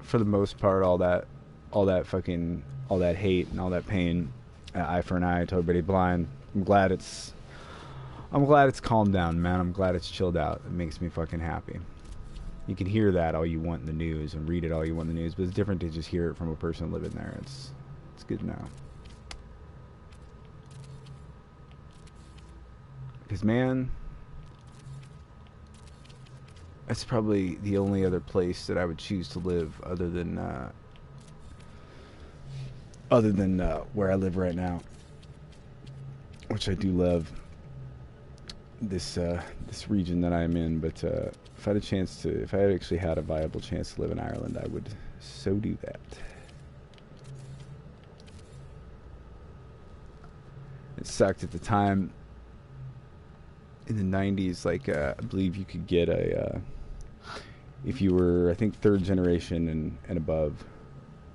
for the most part, all that hate and all that pain, eye for an eye, to everybody blind. I'm glad it's I'm glad it's calmed down, man. I'm glad it's chilled out. It makes me fucking happy. You can hear that all you want in the news and read it all you want in the news, but it's different to just hear it from a person living there. It's good to know. Because, man, that's probably the only other place that I would choose to live other than where I live right now, which I do love this region that I'm in. But if I had actually had a viable chance to live in Ireland, I would so do that. It sucked at the time in the 90s. Like I believe you could get if you were, I think, third generation and above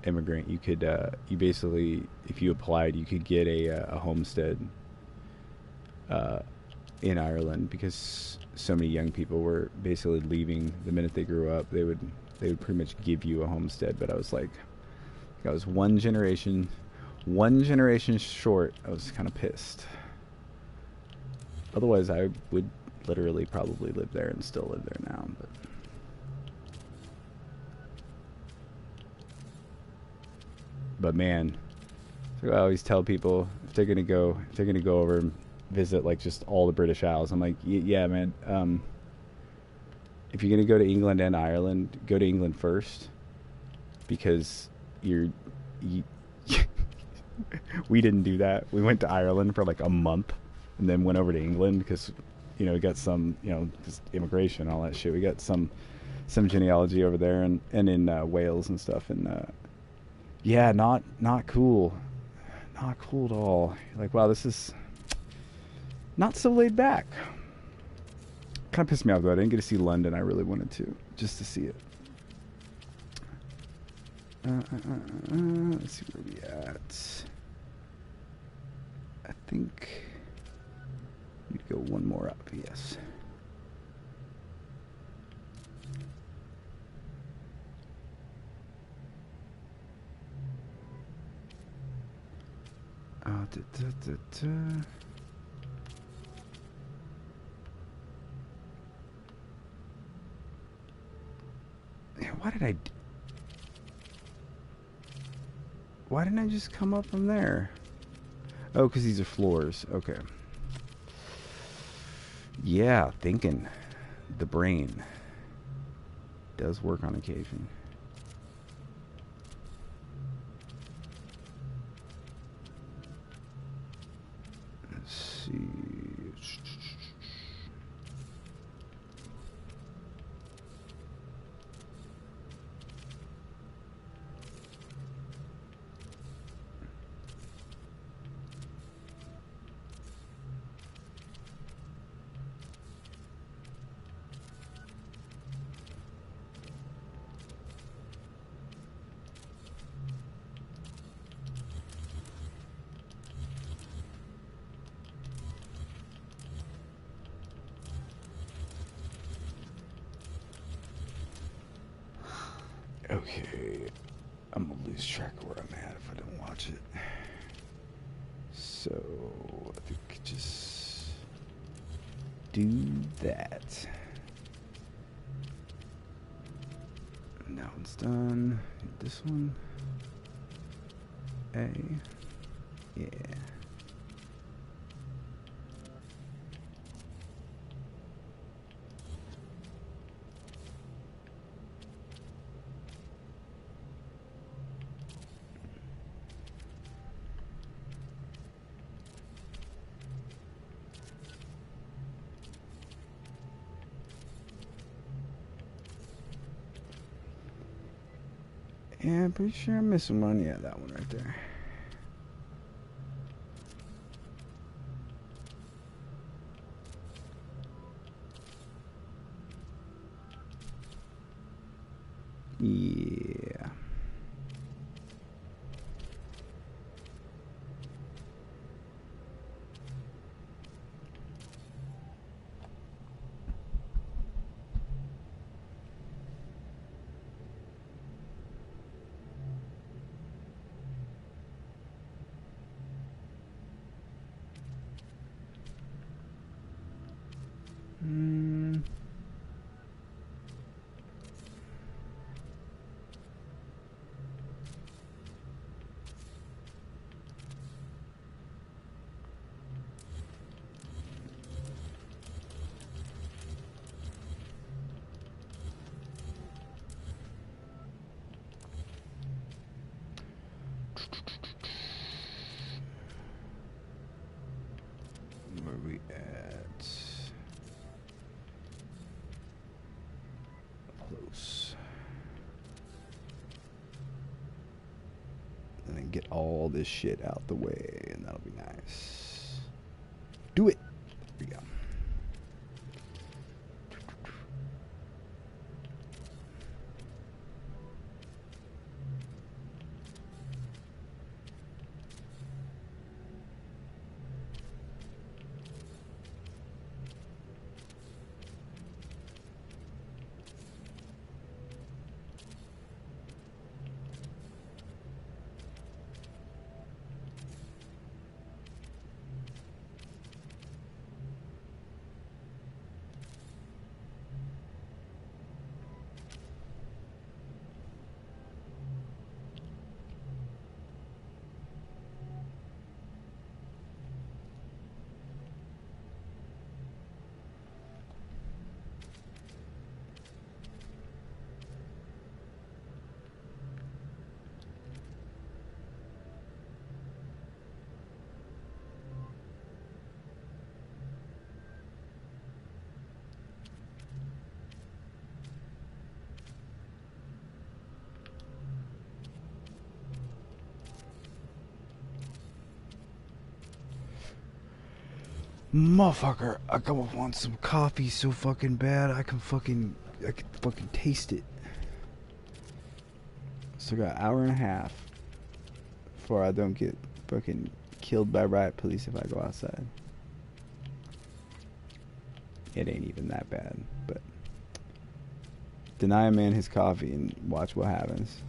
immigrant, you could you basically, if you applied, you could get a homestead in Ireland, because so many young people were basically leaving the minute they grew up. They would pretty much give you a homestead. But I was like, I was one generation short. I was kind of pissed. Otherwise, I would literally probably live there and still live there now. But man, so I always tell people, if they're gonna go over and visit like just all the British Isles, I'm like, yeah, man. If you're gonna go to England and Ireland, go to England first, because we didn't do that. We went to Ireland for like a month, and then went over to England because, we got some, just immigration and all that shit. We got some genealogy over there, and in Wales and stuff, and yeah, not cool. Not cool at all. Like, wow, this is not so laid back. Kind of pissed me off though. I didn't get to see London. I really wanted to, just to see it. Let's see where we at. I think we need to go one more up. Yes. Yeah, why didn't I just come up from there? Oh, because these are floors. Okay. Yeah, thinking. The brain does work on occasion. Let's see. Okay, I'm gonna lose track of where I'm at if I don't watch it. So I think just do that. And that one's done. This one, A, yeah. Yeah, I'm pretty sure I'm missing one. Yeah, that one right there. Yeah. Close. And then get all this shit out the way, and that'll be nice. Do it. There we go. Motherfucker, I want some coffee so fucking bad I can fucking taste it. Still got an hour and a half before I don't get fucking killed by riot police if I go outside. It ain't even that bad, but deny a man his coffee and watch what happens.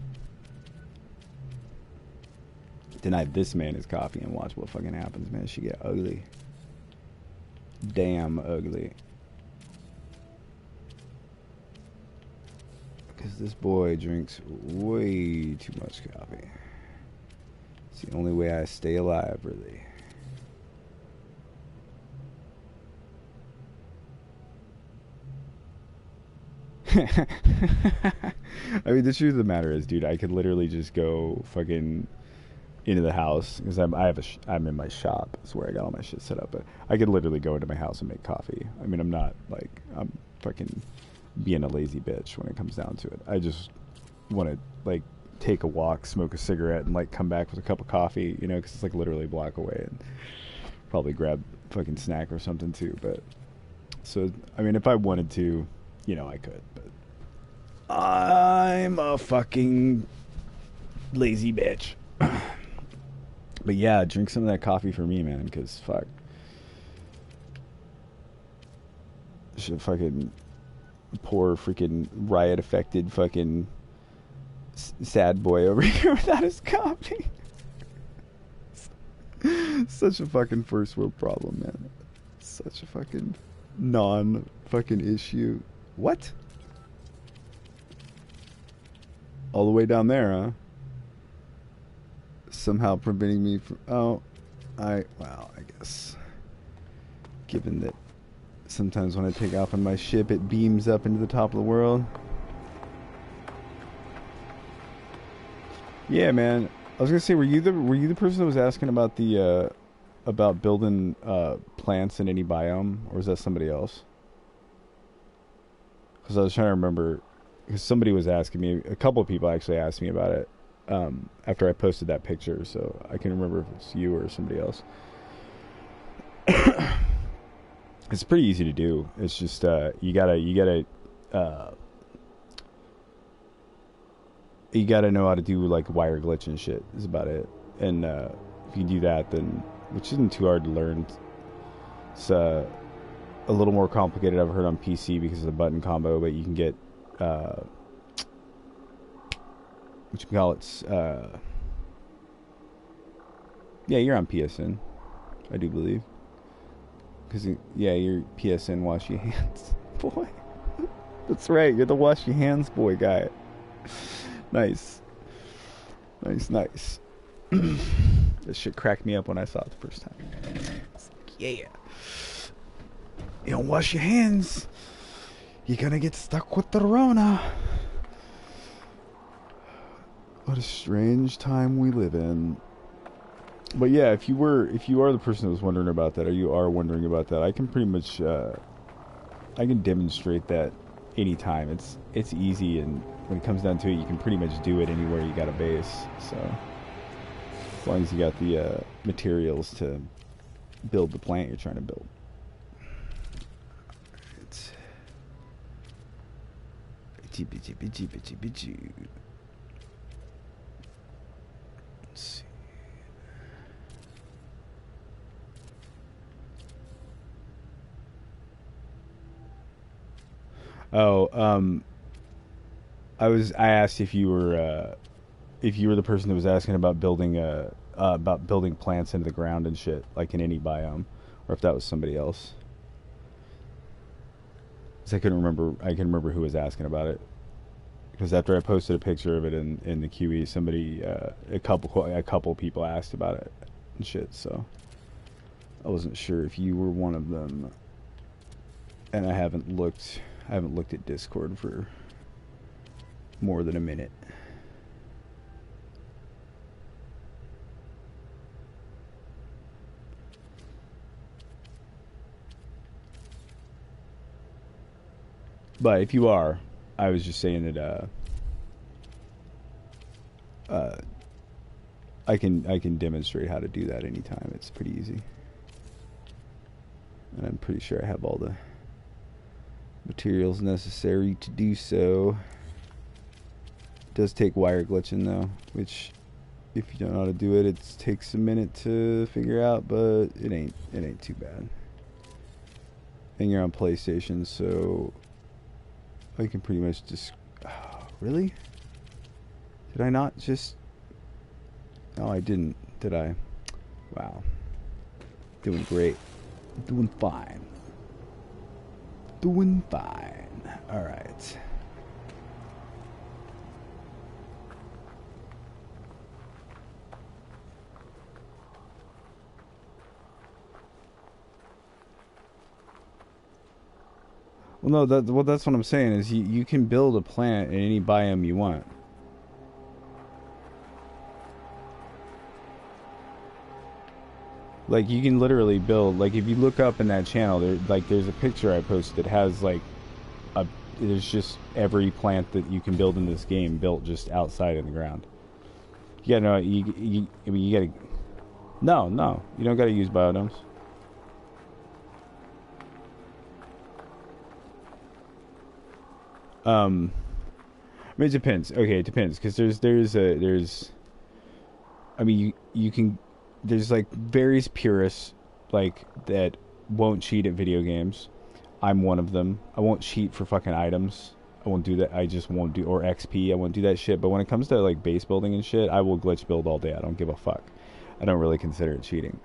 Deny this man his coffee and watch what fucking happens, man. She get ugly. Damn ugly. Because this boy drinks way too much coffee. It's the only way I stay alive, really. I mean, the truth of the matter is, dude, I could literally just go fucking into the house because I'm in my shop. That's where I got all my shit set up. But I could literally go into my house and make coffee. I mean, I'm fucking being a lazy bitch when it comes down to it. I just want to like take a walk, smoke a cigarette, and like come back with a cup of coffee, you know, because it's like literally a block away, and probably grab a fucking snack or something too. But so I mean, if I wanted to, you know, I could. But I'm a fucking lazy bitch. But yeah, drink some of that coffee for me, man, because fuck. Should fucking poor freaking riot affected fucking sad boy over here without his coffee. Such a fucking first world problem, man. Such a fucking non fucking issue. What? All the way down there, huh? Somehow preventing me from... Oh, well, I guess. Given that sometimes when I take off on my ship, it beams up into the top of the world. Yeah, man. I was gonna say, were you the person that was asking about the about building plants in any biome, or was that somebody else? Because I was trying to remember, because somebody was asking me. A couple of people actually asked me about it. After I posted that picture, so I can remember if it's you or somebody else. It's pretty easy to do. It's just you gotta know how to do like wire glitch and shit is about it. And if you do that, then, which isn't too hard to learn. It's a little more complicated, I've heard, on PC because of the button combo, but you can get what you call it? Yeah, you're on PSN, I do believe. Because yeah, you're PSN wash your hands boy. That's right, you're the wash your hands boy guy. Nice. This shit cracked me up when I saw it the first time. It's like, yeah. You don't wash your hands, you're gonna get stuck with the Rona. What a strange time we live in. But yeah, if you are the person that was wondering about that, or you are wondering about that, I can pretty much I can demonstrate that anytime. It's easy, and when it comes down to it, you can pretty much do it anywhere you got a base. So as long as you got the materials to build the plant you're trying to build. It's bitchy. Let's see. Oh, I asked if you were the person that was asking about building plants into the ground and shit, like in any biome, or if that was somebody else. 'Cause I couldn't remember. I can remember who was asking about it. Because after I posted a picture of it in the QE, somebody, a couple people asked about it and shit. So I wasn't sure if you were one of them. And I haven't looked at Discord for more than a minute. But if you are, I was just saying that I can demonstrate how to do that anytime. It's pretty easy. And I'm pretty sure I have all the materials necessary to do so. It does take wire glitching though, which if you don't know how to do it, it takes a minute to figure out, but it ain't too bad. And you're on PlayStation, so I can pretty much just... Oh, really? Did I not just... No, I didn't. Did I? Wow. Doing great. Doing fine. Doing fine. Alright. Well, no, that's what I'm saying is you can build a plant in any biome you want. Like you can literally build, like if you look up in that channel, there's a picture I posted that has there's just every plant that you can build in this game built just outside of the ground. You gotta know, you gotta, no, you don't gotta use biodomes. I mean, it depends. Okay, it depends because there's. I mean, you can. There's like various purists like that won't cheat at video games. I'm one of them. I won't cheat for fucking items. I won't do that. I just won't do or XP. I won't do that shit. But when it comes to like base building and shit, I will glitch build all day. I don't give a fuck. I don't really consider it cheating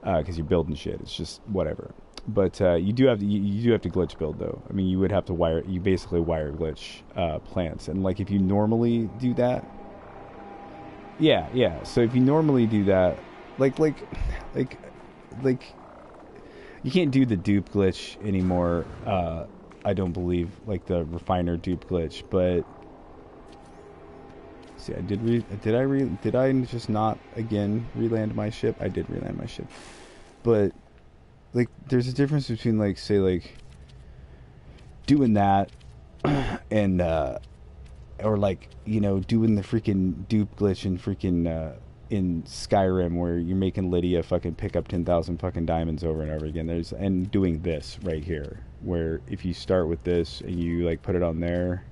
because you're building shit. It's just whatever. But you do have to glitch build though. I mean, you would have to basically wire glitch plants, and like if you normally do that, yeah. So if you normally do that, like you can't do the dupe glitch anymore. I don't believe like the refiner dupe glitch, but see, did I just not again reland my ship? I did reland my ship, but. Like, there's a difference between, like, say, like, doing that and, or, like, you know, doing the freaking dupe glitch in freaking, in Skyrim where you're making Lydia fucking pick up 10,000 fucking diamonds over and over again. And doing this right here, where if you start with this and you, like, put it on there,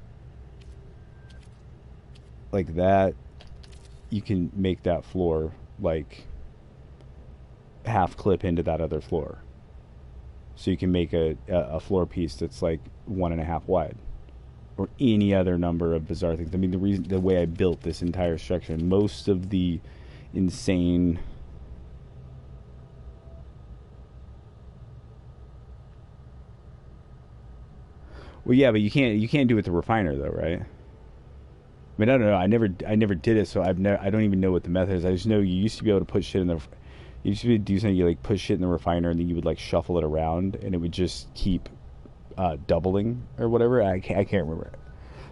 like that, you can make that floor, like, half clip into that other floor. So you can make a floor piece that's like 1.5 wide, or any other number of bizarre things. I mean, the way I built this entire structure, and most of the insane. Well, yeah, but you can't do it with the refiner though, right? I mean, I don't know. I never did it, so I don't even know what the method is. I just know you used to be able to put shit in the. You used to do something, you like push shit in the refiner and then you would like shuffle it around and it would just keep doubling or whatever. I can't remember.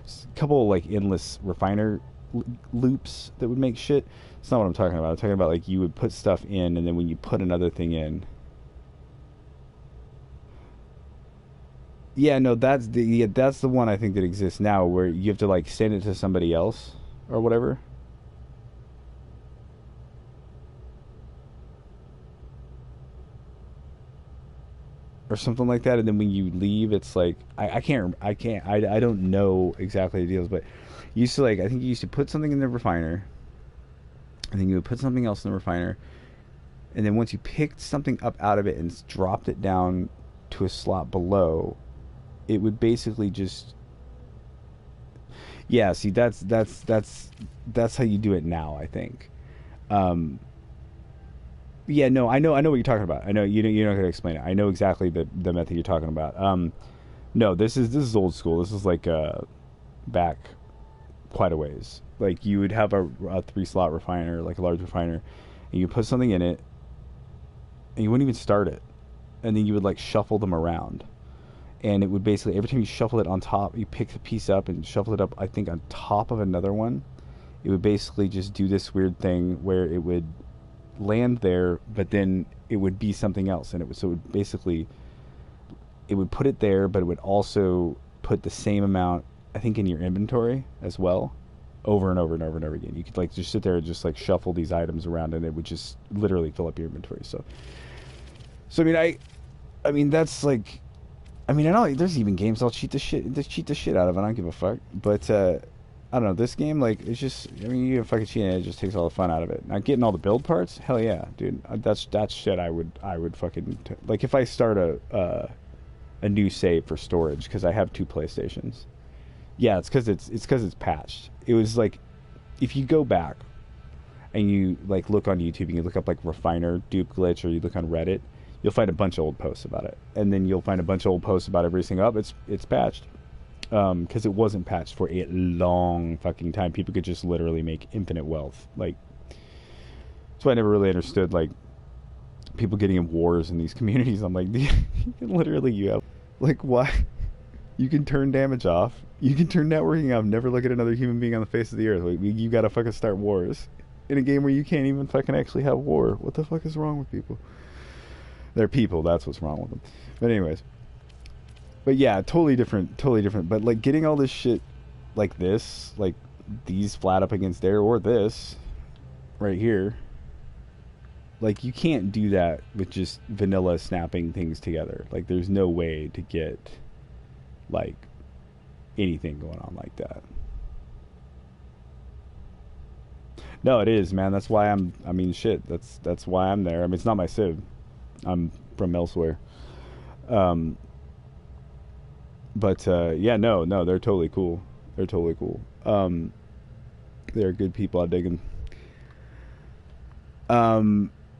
It's a couple of like endless refiner loops that would make shit. It's not what I'm talking about. I'm talking about like you would put stuff in and then when you put another thing in. Yeah, no, that's the one I think that exists now, where you have to like send it to somebody else or whatever. Or something like that, and then when you leave, it's like I don't know exactly the deals, but you used to like I think you used to put something in the refiner, and then you would put something else in the refiner, and then once you picked something up out of it and dropped it down to a slot below, it would basically just yeah. See, that's how you do it now. I think. Um, yeah, no, I know what you're talking about. I know you're not going to explain it. I know exactly the method you're talking about. No, this is old school. This is like back quite a ways. Like you would have a 3 slot refiner, like a large refiner, and you put something in it, and you wouldn't even start it, and then you would like shuffle them around, and it would basically every time you shuffle it on top, you pick the piece up and shuffle it up. I think on top of another one, it would basically just do this weird thing where it would land there, but then it would be something else, and it would basically it would put it there, but it would also put the same amount, I think, in your inventory as well, over and over and over and over again. You could like just sit there and just like shuffle these items around, and it would just literally fill up your inventory. So I mean, I mean that's like, I mean I know there's even games I'll cheat the shit out of, and I don't give a fuck. But I don't know, this game like it's just, I mean you can fucking cheat, and it just takes all the fun out of it. Now getting all the build parts, hell yeah, dude. That's shit. I would fucking like if I start a new save for storage because I have 2 PlayStations. Yeah, it's because it's patched. It was like if you go back and you like look on YouTube and you look up like refiner dupe glitch, or you look on Reddit, you'll find a bunch of old posts about it, and then you'll find a bunch of old posts about every single up. It's patched because it wasn't patched for a long fucking time. People could just literally make infinite wealth. Like that's why I never really understood like people getting in wars in these communities. I'm like, literally, you have like why you can turn damage off, you can turn networking off, never look at another human being on the face of the earth. Like, you gotta fucking start wars in a game where you can't even fucking actually have war. What the fuck is wrong with people? They're people. That's what's wrong with them. But anyways, but yeah, totally different, totally different. But like getting all this shit like this, like these flat up against there, or this right here, like you can't do that with just vanilla snapping things together. Like there's no way to get like anything going on like that. No, it is, man. That's why I mean shit, that's why I'm there. I mean it's not my civ. I'm from elsewhere. Um but yeah, no, they're totally cool. They're totally cool. They're good people. I dig them.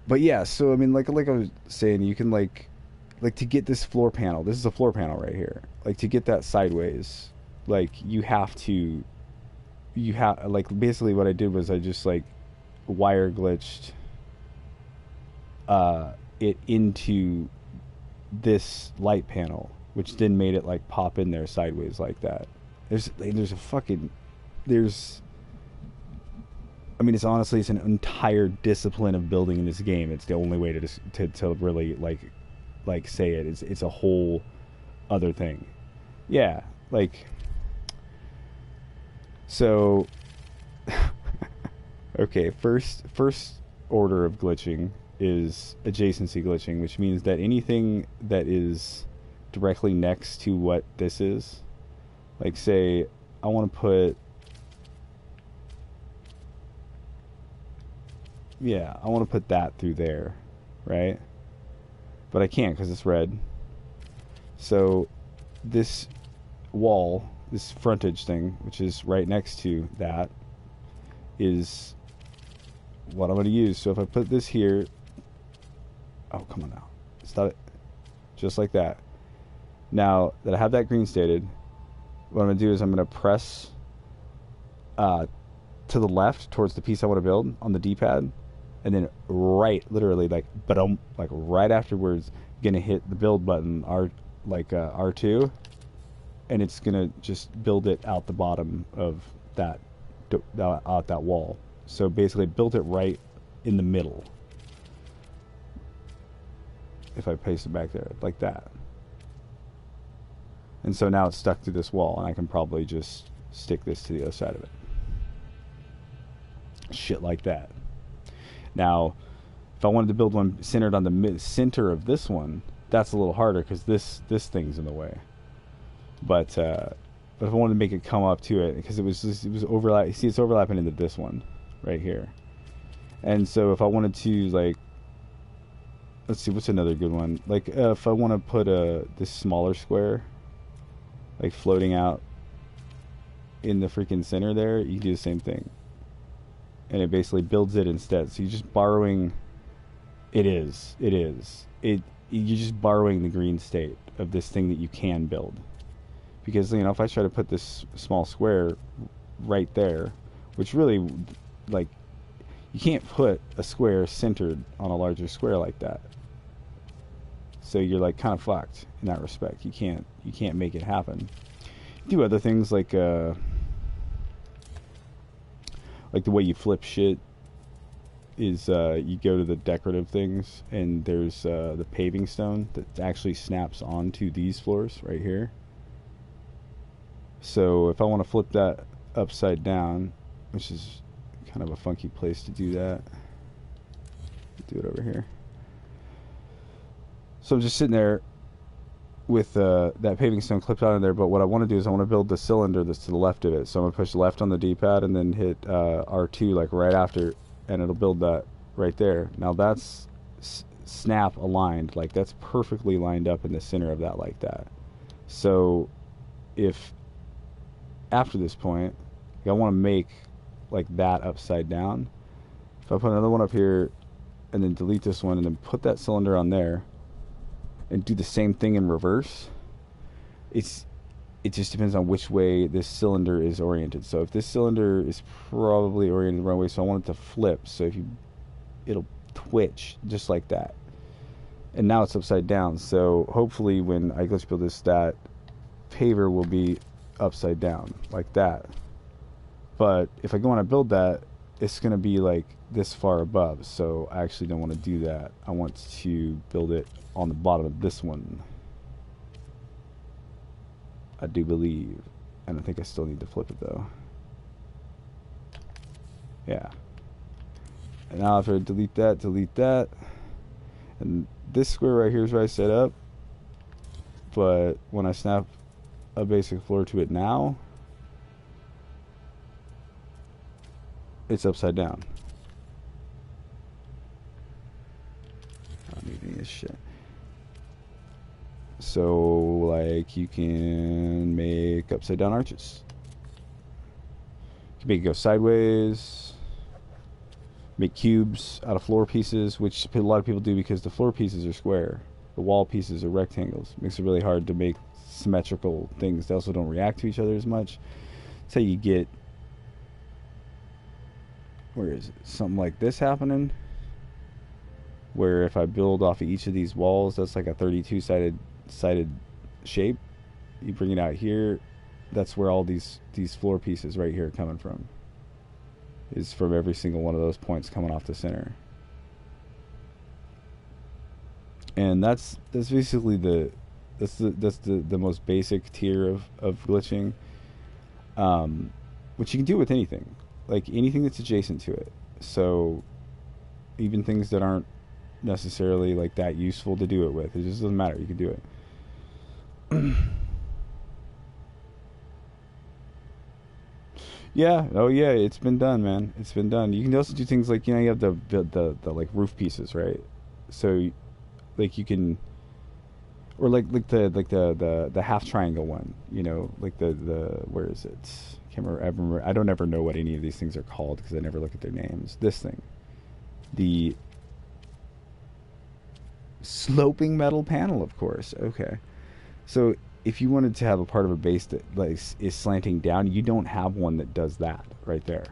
But yeah, so I mean, like I was saying, you can like to get this floor panel. This is a floor panel right here. Like to get that sideways, like you have like basically what I did was I just like wire glitched it into this light panel, which then made it like pop in there sideways like that. There's a fucking there's I mean, it's an entire discipline of building in this game. It's the only way to really like say it. It's a whole other thing. Yeah, like so. Okay, first order of glitching is adjacency glitching, which means that anything that is directly next to what this is, like say I want to put. Yeah, I want to put that through there, right? But I can't because it's red. So this wall, this frontage thing, which is right next to that, is what I'm going to use. So if I put this here, oh, come on now. Stop it. Just like that. Now that I have that green stated, what I'm going to do is I'm going to press to the left towards the piece I want to build on the D-pad, and then literally like right afterwards, gonna hit the build button R2, and it's gonna just build it out the bottom of that out that wall. So basically, built it right in the middle. If I paste it back there like that, And so now it's stuck to this wall, and I can probably just stick this to the other side of it. Shit like that. Now, if I wanted to build one centered on the center of this one, that's a little harder because this thing's in the way. But if I wanted to make it come up to it, because it was overlap. See, it's overlapping into this one right here. And so if I wanted to, like, let's see, what's another good one? Like, if I want to put this smaller square, like, floating out in the freaking center there, you can do the same thing. And it basically builds it instead. So you're just borrowing. You're just borrowing the green state of this thing that you can build. Because, you know, if I try to put this small square right there, which really, like, you can't put a square centered on a larger square like that. So you're, like, kind of fucked in that respect. You can't make it happen. You do other things like the way you flip shit is you go to the decorative things, and there's the paving stone that actually snaps onto these floors right here. So if I want to flip that upside down, which is kind of a funky place to do that, do it over here. So I'm just sitting there with that paving stone clipped out in there, but what I want to do is I want to build the cylinder that's to the left of it. So I'm going to push left on the D-pad and then hit R2 like right after, and it'll build that right there. Now that's snap aligned, like that's perfectly lined up in the center of that like that. So if after this point I want to make like that upside down, if I put another one up here and then delete this one and then put that cylinder on there and do the same thing in reverse, it just depends on which way this cylinder is oriented. So if this cylinder is probably oriented the wrong way, so I want it to flip, so it'll twitch just like that. And now it's upside down, so hopefully when I glitch build this, that paver will be upside down like that. But if I go on and build that, it's going to be like this far above, so I actually don't want to do that. I want to build it on the bottom of this one, I do believe. And I think I still need to flip it though. Yeah. And now if I delete that, and this square right here is where I set up, but when I snap a basic floor to it now, it's upside down. I don't need any of this shit. So, like, you can make upside down arches. You can make it go sideways. Make cubes out of floor pieces, which a lot of people do because the floor pieces are square. The wall pieces are rectangles. Makes it really hard to make symmetrical things. They also don't react to each other as much. That's how you get, where is it? Something like this happening, where if I build off of each of these walls, that's like a 32 sided shape. You bring it out here, that's where all these floor pieces right here are coming from. Is from every single one of those points coming off the center. And that's basically the most basic tier of glitching, which you can do with anything, like anything that's adjacent to it. So even things that aren't necessarily like that useful to do it with, it just doesn't matter, you can do it. Yeah, oh yeah, it's been done, man. It's been done. You can also do things like, you know, you have the like roof pieces, right? So like you can, or like the half triangle one, you know, like the where is it? Can't remember. I don't ever know what any of these things are called because I never look at their names. This thing, the sloping metal panel, of course. Okay, so if you wanted to have a part of a base that like is slanting down, you don't have one that does that right there,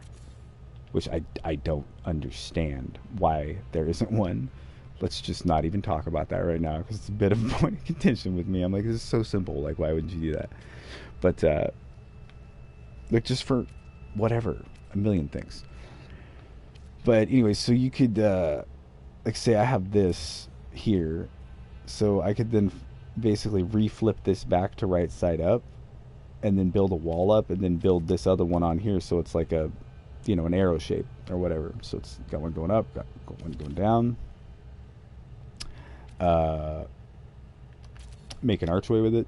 which I don't understand why there isn't one. Let's just not even talk about that right now because it's a bit of a point of contention with me. I'm like, this is so simple. Like, why wouldn't you do that? But like, just for whatever, a million things. But anyway, so you could like say I have this here, so I could then basically reflip this back to right side up, and then build a wall up, and then build this other one on here so it's like a, an arrow shape or whatever. So it's got one going up, got one going down. Make an archway with it.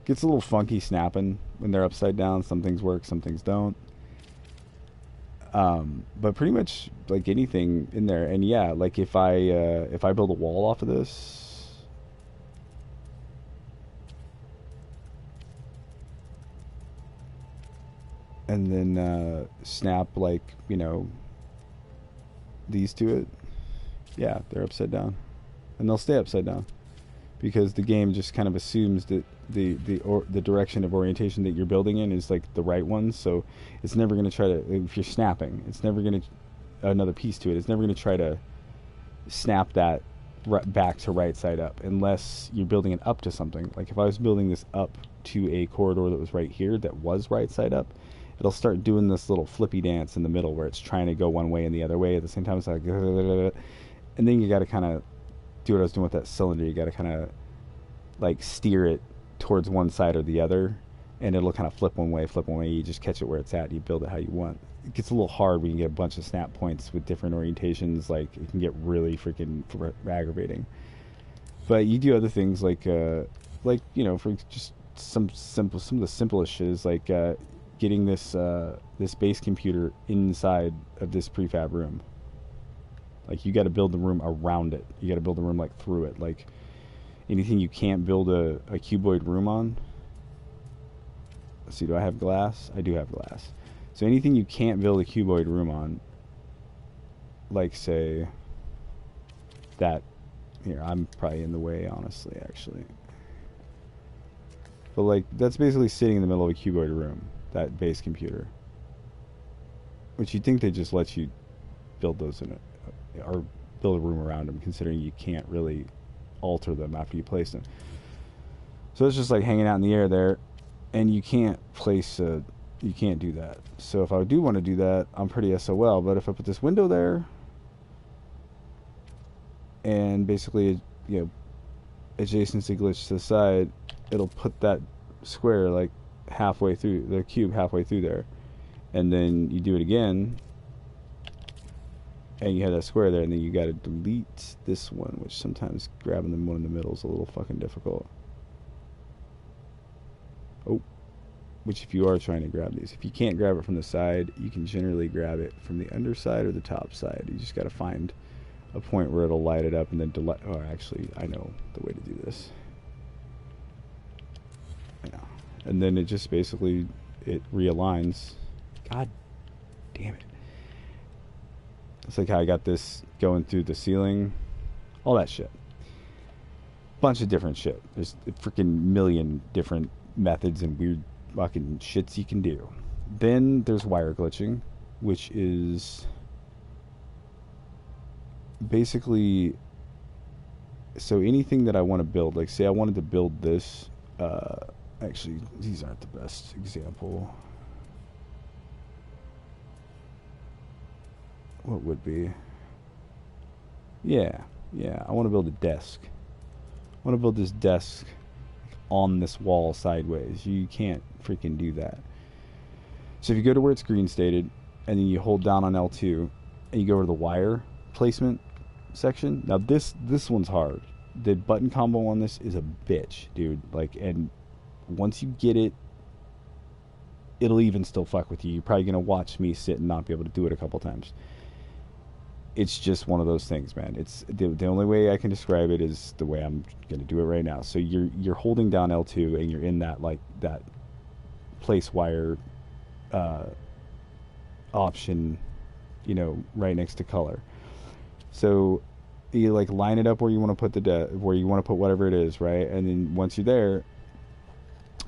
Gets a little funky snapping when they're upside down. Some things work, some things don't. But pretty much like anything in there. And yeah, like if I build a wall off of this, and then snap like these to it, yeah, they're upside down, and they'll stay upside down because the game just kind of assumes that the direction of orientation that you're building in is like the right one. So it's never going to try to, if you're snapping, it's never going to another piece to it. It's never going to try to snap that back to right side up unless you're building it up to something. Like if I was building this up to a corridor that was right here that was right side up, it'll start doing this little flippy dance in the middle where it's trying to go one way and the other way at the same time. It's like, and then you got to kind of do what I was doing with that cylinder. You got to kind of like steer it towards one side or the other, and it'll kind of flip one way. You just catch it where it's at, and you build it how you want. It gets a little hard when you get a bunch of snap points with different orientations. Like it can get really freaking aggravating. But you do other things like for just some of the simplest shit is like getting this base computer inside of this prefab room. Like you got to build the room around it. You got to build the room like through it. Like anything you can't build a cuboid room on. Let's see, do I have glass? I do have glass. So anything you can't build a cuboid room on, like say that, here, I'm probably in the way, honestly, actually. But like, that's basically sitting in the middle of a cuboid room, that base computer. Which you'd think they just let you build those in it, or build a room around them, considering you can't really alter them after you place them. So it's just like hanging out in the air there, and you can't you can't do that. So if I do want to do that, I'm pretty SOL. But if I put this window there, and basically, adjacency glitch to the side, it'll put that square like halfway through, the cube halfway through there. And then you do it again, and you have that square there, and then you gotta delete this one, which sometimes grabbing the one in the middle is a little fucking difficult. Oh, which if you are trying to grab these, if you can't grab it from the side, you can generally grab it from the underside or the top side. You just gotta find a point where it'll light it up and then delete. Oh, actually, I know the way to do this. Yeah. And then it just basically, it realigns. God damn it. It's like how I got this going through the ceiling. All that shit. Bunch of different shit. There's a freaking million different methods and weird fucking shits you can do. Then there's wire glitching, which is basically, so anything that I want to build, like say I wanted to build this, actually these aren't the best example. What would be? Yeah, I want to build a desk. I want to build this desk on this wall sideways. You can't freaking do that. So if you go to where it's green stated, and then you hold down on L2, and you go over to the wire placement section. Now this one's hard. The button combo on this is a bitch, dude. Like, and once you get it, it'll even still fuck with you. You're probably gonna watch me sit and not be able to do it a couple times. It's just one of those things, man. It's the only way I can describe it is the way I'm gonna do it right now. So you're holding down L2 and you're in that like that place wire option, right next to color. So you like line it up where you want to put where you want to put whatever it is, right? And then once you're there,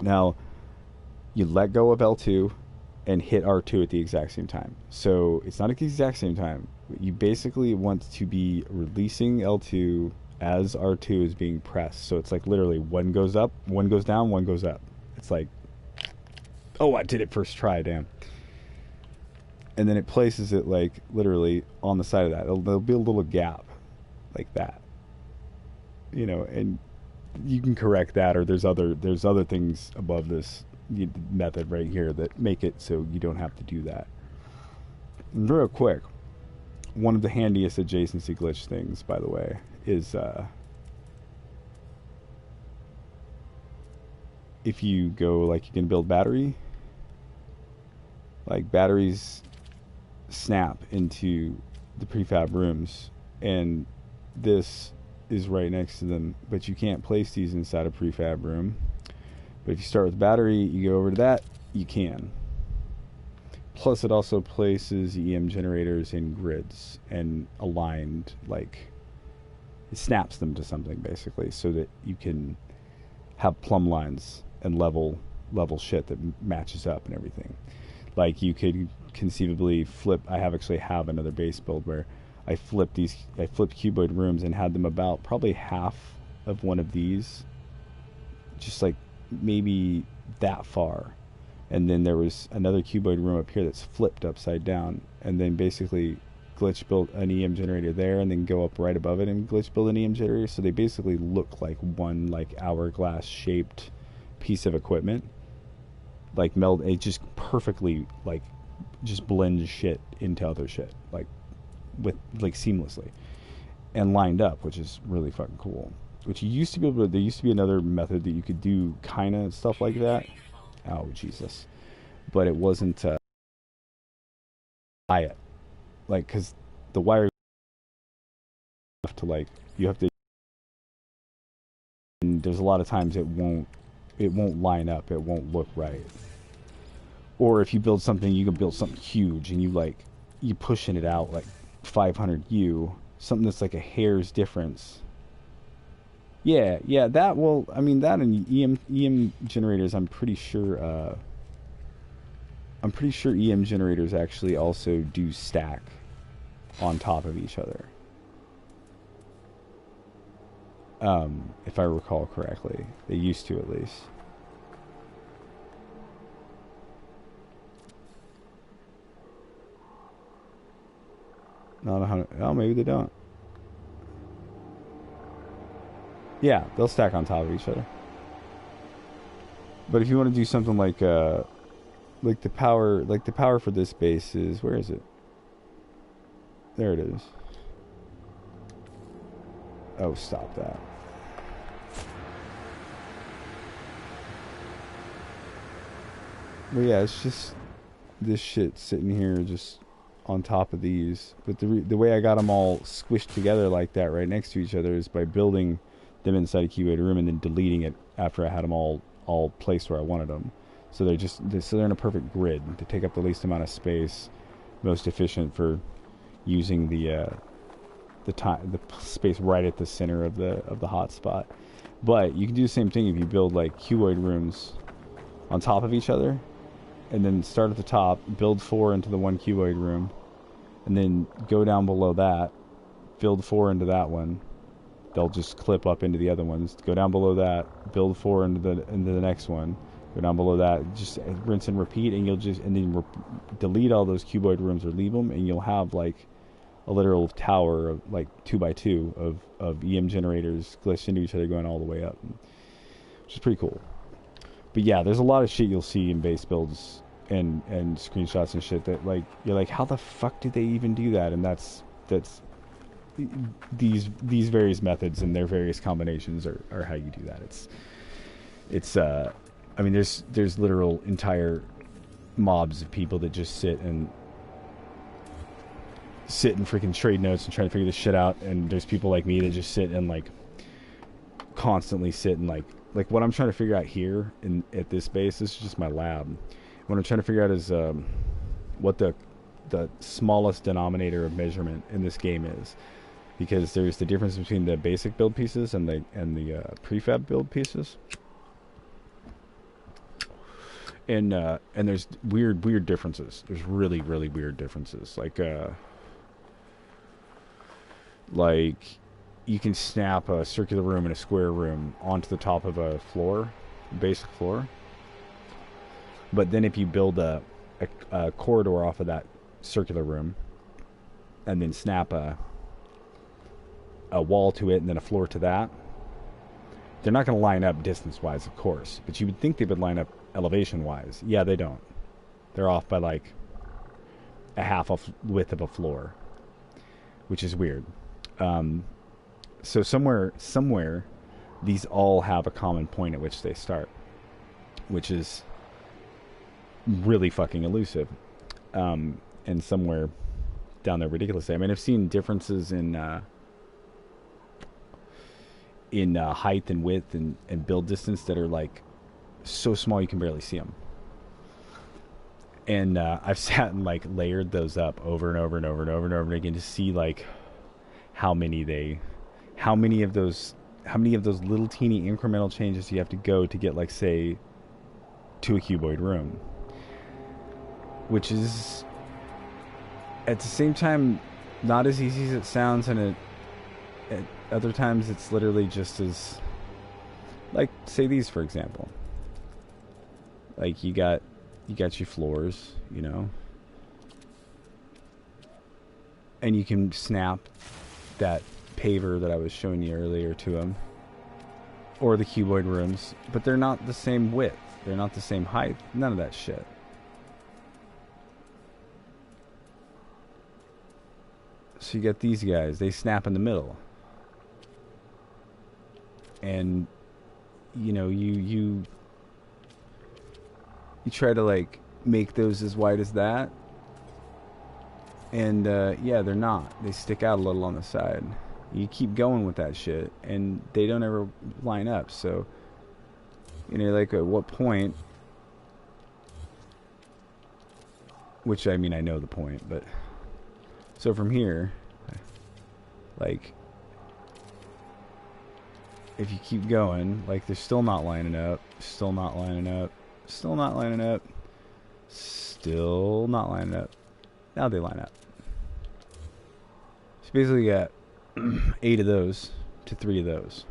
now you let go of L2 and hit R2 at the exact same time. So it's not at the exact same time. You basically want to be releasing L2 as R2 is being pressed. So it's like literally one goes up, one goes down, one goes up. It's like, oh, I did it first try, damn. And then it places it like literally on the side of that. There'll be a little gap like that. And you can correct that, or there's other things above this method right here that make it so you don't have to do that. And real quick, one of the handiest adjacency glitch things, by the way, is if you go, like, you can build battery, like batteries snap into the prefab rooms, and this is right next to them, but you can't place these inside a prefab room. But if you start with battery, you go over to that, you can. Plus, it also places EM generators in grids and aligned, like, it snaps them to something basically, so that you can have plumb lines and level shit that matches up and everything. Like, you could conceivably flip. I actually have another base build where I flipped cuboid rooms and had them about probably half of one of these, just like maybe that far. And then there was another cuboid room up here that's flipped upside down, and then basically glitch built an EM generator there, and then go up right above it and glitch build an EM generator. So they basically look like one, like, hourglass shaped piece of equipment. Like, meld, it just perfectly, like, just blends shit into other shit, like, with, like, seamlessly and lined up, which is really fucking cool. Which you used to be able to, there used to be another method that you could do kind of stuff like that. Oh, Jesus. But it wasn't, buy it. Like, because the wire, to, like, you have to, and there's a lot of times it won't line up, it won't look right. Or if you build something, you can build something huge, and you pushing it out like 500U, something that's like a hair's difference. Yeah, that will, I mean, that and EM generators, I'm pretty sure EM generators actually also do stack on top of each other. If I recall correctly. They used to, at least. Not 100. Oh, maybe they don't. Yeah, they'll stack on top of each other. But if you want to do something like the power for this base is, where is it? There it is. Oh, stop that. But yeah, it's just this shit sitting here just on top of these. But the way I got them all squished together like that right next to each other is by building them inside a cuboid room and then deleting it after I had them all placed where I wanted them. So they're in a perfect grid to take up the least amount of space, most efficient for using the space right at the center of the hotspot. But you can do the same thing if you build like cuboid rooms on top of each other, and then start at the top, build 4 into the one cuboid room, and then go down below that, build 4 into that one. They'll just clip up into the other ones. Go down below that, build 4 into the next one. Go down below that, just rinse and repeat, and then delete all those cuboid rooms or leave them, and you'll have like a literal tower of like 2x2 of EM generators glitched into each other going all the way up, which is pretty cool. But yeah, there's a lot of shit you'll see in base builds and screenshots and shit that, like, you're like, how the fuck did they even do that? And that's these various methods and their various combinations are how you do that. It's I mean, there's literal entire mobs of people that just sit and freaking trade notes and try to figure this shit out, and there's people like me that just sit and like constantly sit and like what I'm trying to figure out here at this base. This is just my lab. What I'm trying to figure out is what the smallest denominator of measurement in this game is, because there's the difference between the basic build pieces and the prefab build pieces, and there's weird differences. There's really weird differences. Like you can snap a circular room and a square room onto the top of a floor, basic floor. But then if you build a corridor off of that circular room and then snap a wall to it and then a floor to that, They're not going to line up distance-wise, of course, but you would think they would line up elevation-wise. Yeah, they don't. They're off by like a half of width of a floor, which is weird. So somewhere, these all have a common point at which they start, which is really fucking elusive. And somewhere down there ridiculously. I mean, I've seen differences in height and width and build distance that are like so small you can barely see them. And I've sat and like layered those up over and over and over and over and over again to see like how many of those little teeny incremental changes you have to go to get, like, say, to a cuboid room, which is at the same time not as easy as it sounds, and at other times it's literally just as, like, say these for example. Like, you got your floors, you know, and you can snap that paver that I was showing you earlier to them, or the cuboid rooms, but they're not the same width, they're not the same height, none of that shit. So you got these guys, they snap in the middle, and you know, you try to like make those as wide as that, and yeah, they're not. They stick out a little on the side. You keep going with that shit, and they don't ever line up. So, you know, like, at what point? Which, I mean, I know the point, but so from here, like, if you keep going, like, they're still not lining up, still not lining up, still not lining up, still not lining up. Now they line up. So basically, you got 8 of those to 3 of those,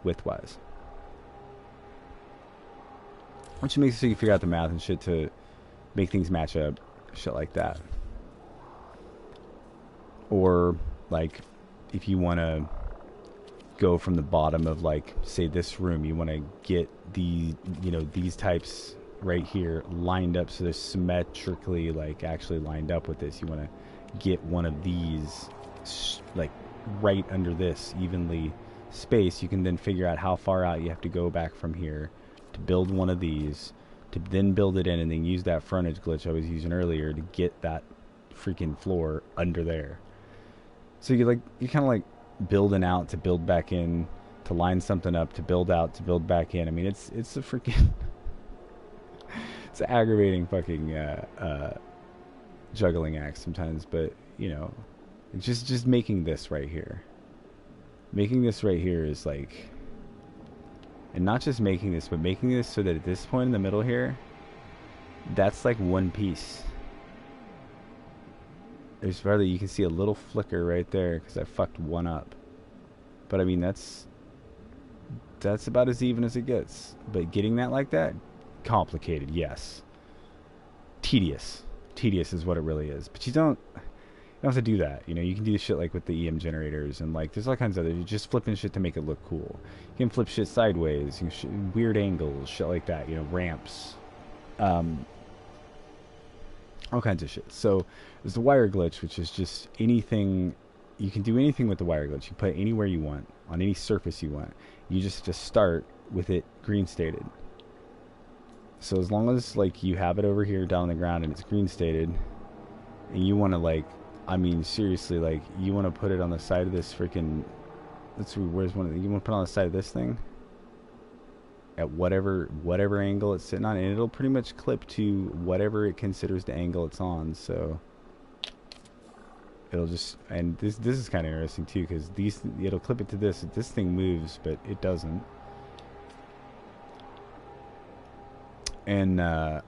width-wise. Which makes it so you figure out the math and shit to make things match up, shit like that. Or, like, if you want to go from the bottom of, like, say this room, you want to get the, you know, these types right here lined up so they're symmetrically, like, actually lined up with this. You want to get one of these, like, right under this, evenly spaced. You can then figure out how far out you have to go back from here to build one of these, to then build it in, and then use that frontage glitch I was using earlier to get that freaking floor under there. So you're kind of like building out to build back in, to line something up, to build out, to build back in. I mean, it's a freaking it's an aggravating fucking juggling act sometimes, but you know, just making this right here. Making this right here is like, and not just making this, but making this so that at this point in the middle here, that's like one piece. There's rather, you can see a little flicker right there because I fucked one up. But I mean, that's about as even as it gets. But getting that like that, complicated, yes. Tedious is what it really is. But you don't have to do that. You know, you can do shit like with the EM generators, and like there's all kinds of other, you're just flipping shit to make it look cool. You can flip shit sideways, you can weird angles, shit like that, you know, ramps, all kinds of shit. So there's the wire glitch, which is just anything, you can do anything with the wire glitch. You put it anywhere you want, on any surface you want. You just start with it green stated. So as long as like you have it over here down on the ground and it's green stated, and you want to, like, I mean, seriously, like, you want to put it on the side of this freaking, let's see, where's one of the, you want to put it on the side of this thing at whatever angle it's sitting on, and it'll pretty much clip to whatever it considers the angle it's on. So it'll just, and this is kind of interesting too, because it'll clip it to this. This thing moves, but it doesn't. And other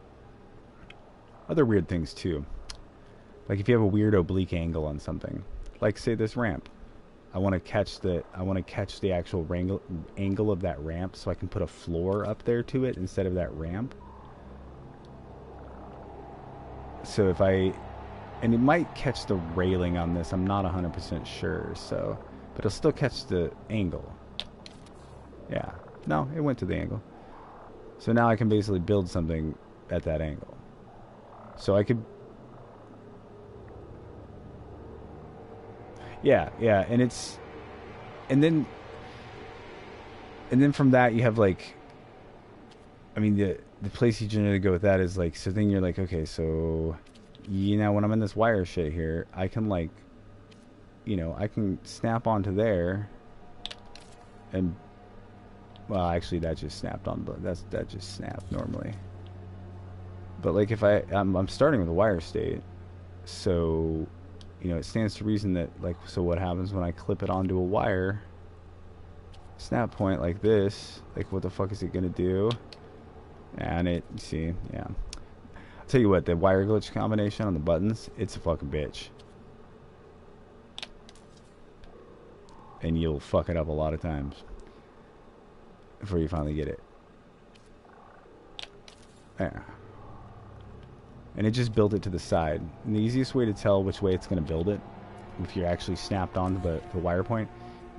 weird things too. Like if you have a weird oblique angle on something, like say this ramp, I want to catch the actual angle of that ramp, so I can put a floor up there to it instead of that ramp. So if and it might catch the railing on this, I'm not 100% sure. So, but it'll still catch the angle. Yeah. No, it went to the angle. So now I can basically build something at that angle. So I could... Yeah, yeah, and it's... And then from that you have like... I mean, the place you generally go with that is like... So then you're like, okay, so... You know, when I'm in this wire shit here, I can like... You know, I can snap onto there... And... Well, actually, that just snapped on the... That just snapped normally. But like if I'm starting with a wire state, so you know it stands to reason that like so what happens when I clip it onto a wire snap point like this? Like what the fuck is it gonna do? And it see yeah. I'll tell you what, the wire glitch combination on the buttons, it's a fucking bitch, and you'll fuck it up a lot of times before you finally get it. Yeah. And it just built it to the side. And the easiest way to tell which way it's going to build it, if you're actually snapped onto the wire point,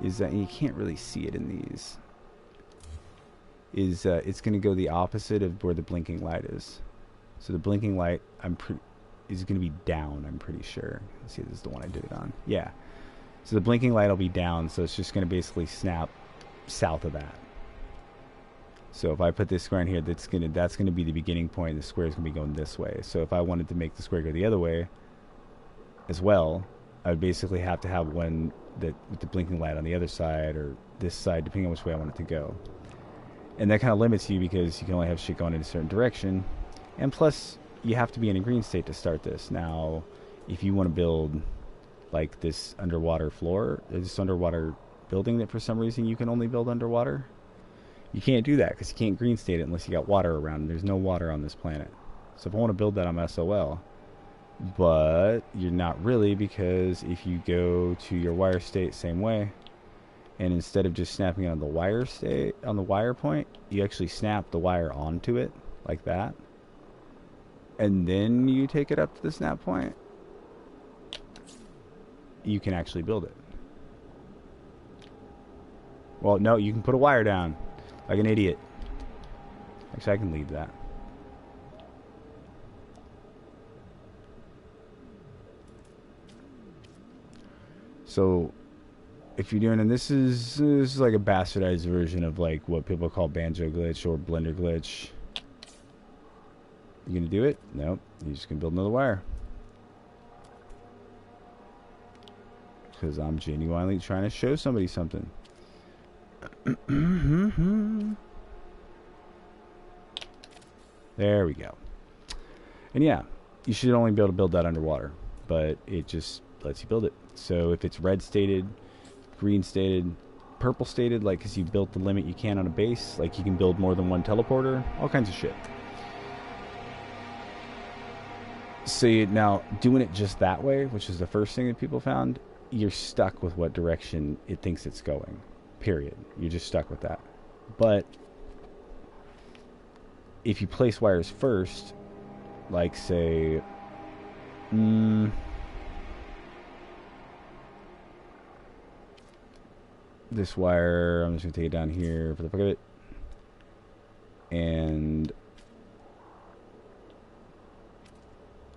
is that you can't really see it in these. Is it's going to go the opposite of where the blinking light is. So the blinking light, is going to be down. I'm pretty sure. Let's see, this is the one I did it on. Yeah. So the blinking light will be down. So it's just going to basically snap south of that. So if I put this square in here, that's gonna be the beginning point. The square is gonna be going this way. So if I wanted to make the square go the other way, as well, I would basically have to have one with the blinking light on the other side or this side, depending on which way I want it to go. And that kind of limits you because you can only have shit going in a certain direction. And plus, you have to be in a green state to start this. Now, if you want to build like this underwater floor, this underwater building that for some reason you can only build underwater. You can't do that because you can't green state it unless you got water around. There's no water on this planet. So if I want to build that, I'm SOL. But you're not really, because if you go to your wire state same way, and instead of just snapping it on the wire state, on the wire point, you actually snap the wire onto it like that. And then you take it up to the snap point. You can actually build it. Well, no, you can put a wire down. Like an idiot. Actually, I can leave that. So, if you're doing, and this is like a bastardized version of like what people call banjo glitch or blender glitch. You gonna do it? Nope. You just gonna build another wire. Because I'm genuinely trying to show somebody something. There we go. And yeah, you should only be able to build that underwater, but it just lets you build it. So if it's red stated, green stated, purple stated, like because you built the limit you can on a base, like you can build more than one teleporter, all kinds of shit. So now doing it just that way, which is the first thing that people found, you're stuck with what direction it thinks it's going. Period. You're just stuck with that. But if you place wires first, like say, this wire, I'm just gonna take it down here for the fuck of it, and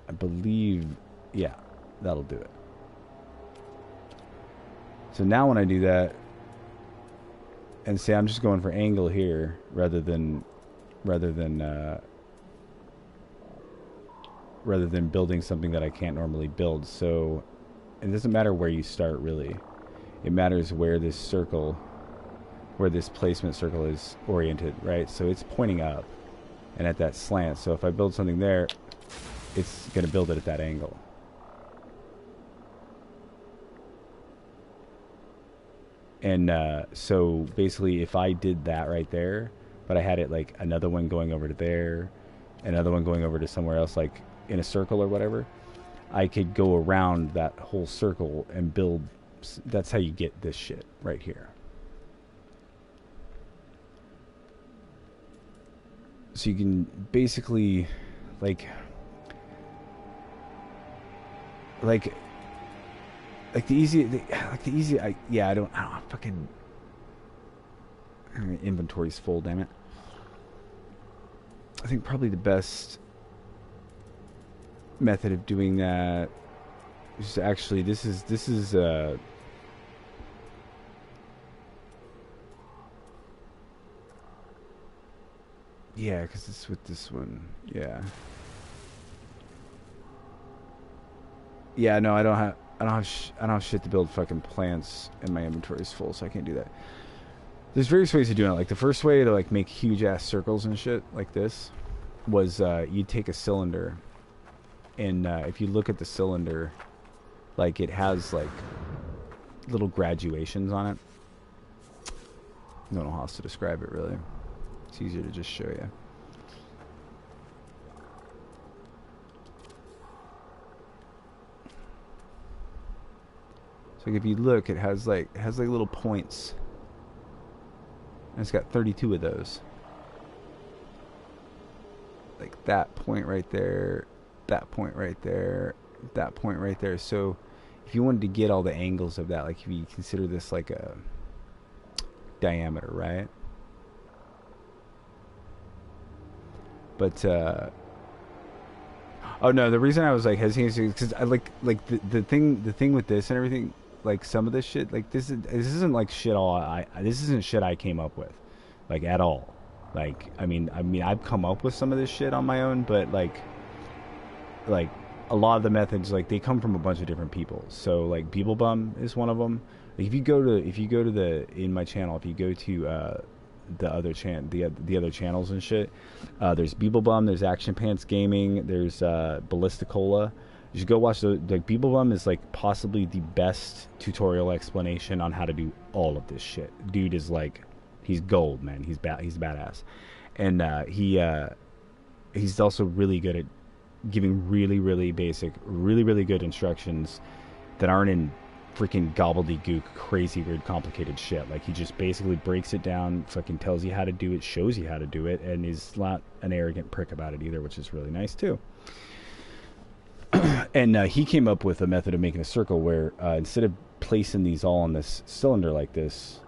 I believe, yeah, that'll do it. So now when I do that, and say I'm just going for angle here rather than building something that I can't normally build. So it doesn't matter where you start really. It matters where this circle, where this placement circle is oriented, right? So it's pointing up and at that slant. So if I build something there, it's going to build it at that angle. And so basically if I did that right there, but I had it like another one going over to there, another one going over to somewhere else, like in a circle or whatever, I could go around that whole circle and build. That's how you get this shit right here. So you can basically like the easy, I don't fucking, My inventory's full, damn it. I think probably the best method of doing that is actually this is yeah, because it's with this one. Yeah. Yeah, no, I don't have shit to build fucking plants, and my inventory is full, so I can't do that. There's various ways of doing it. Like the first way to like make huge ass circles and shit like this was you'd take a cylinder, and if you look at the cylinder, like it has like little graduations on it. I don't know how else to describe it really. It's easier to just show you. So like if you look, it has like little points. And it's got 32 of those. Like that point right there, that point right there, that point right there. So if you wanted to get all the angles of that, like if you consider this like a diameter, right? But oh no, the reason I was like hesitating is because I like the thing with this and everything, like some of this shit, like this isn't like shit this isn't shit I came up with, like at all. Like I mean I've come up with some of this shit on my own, but like a lot of the methods, like they come from a bunch of different people. So like Beeblebum is one of them. Like if you go to the in my channel, if you go to the other channels and shit, there's Beeblebum, there's Action Pants Gaming, there's Ballisticola. You should go watch like Beeblebum is like possibly the best tutorial explanation on how to do all of this shit. Dude is like, he's gold, man. He's badass, and he's also really good at giving really basic, really good instructions that aren't in freaking gobbledygook, crazy, weird, complicated shit. Like he just basically breaks it down, fucking tells you how to do it, shows you how to do it, and he's not an arrogant prick about it either, which is really nice too. And he came up with a method of making a circle where instead of placing these all on this cylinder like this,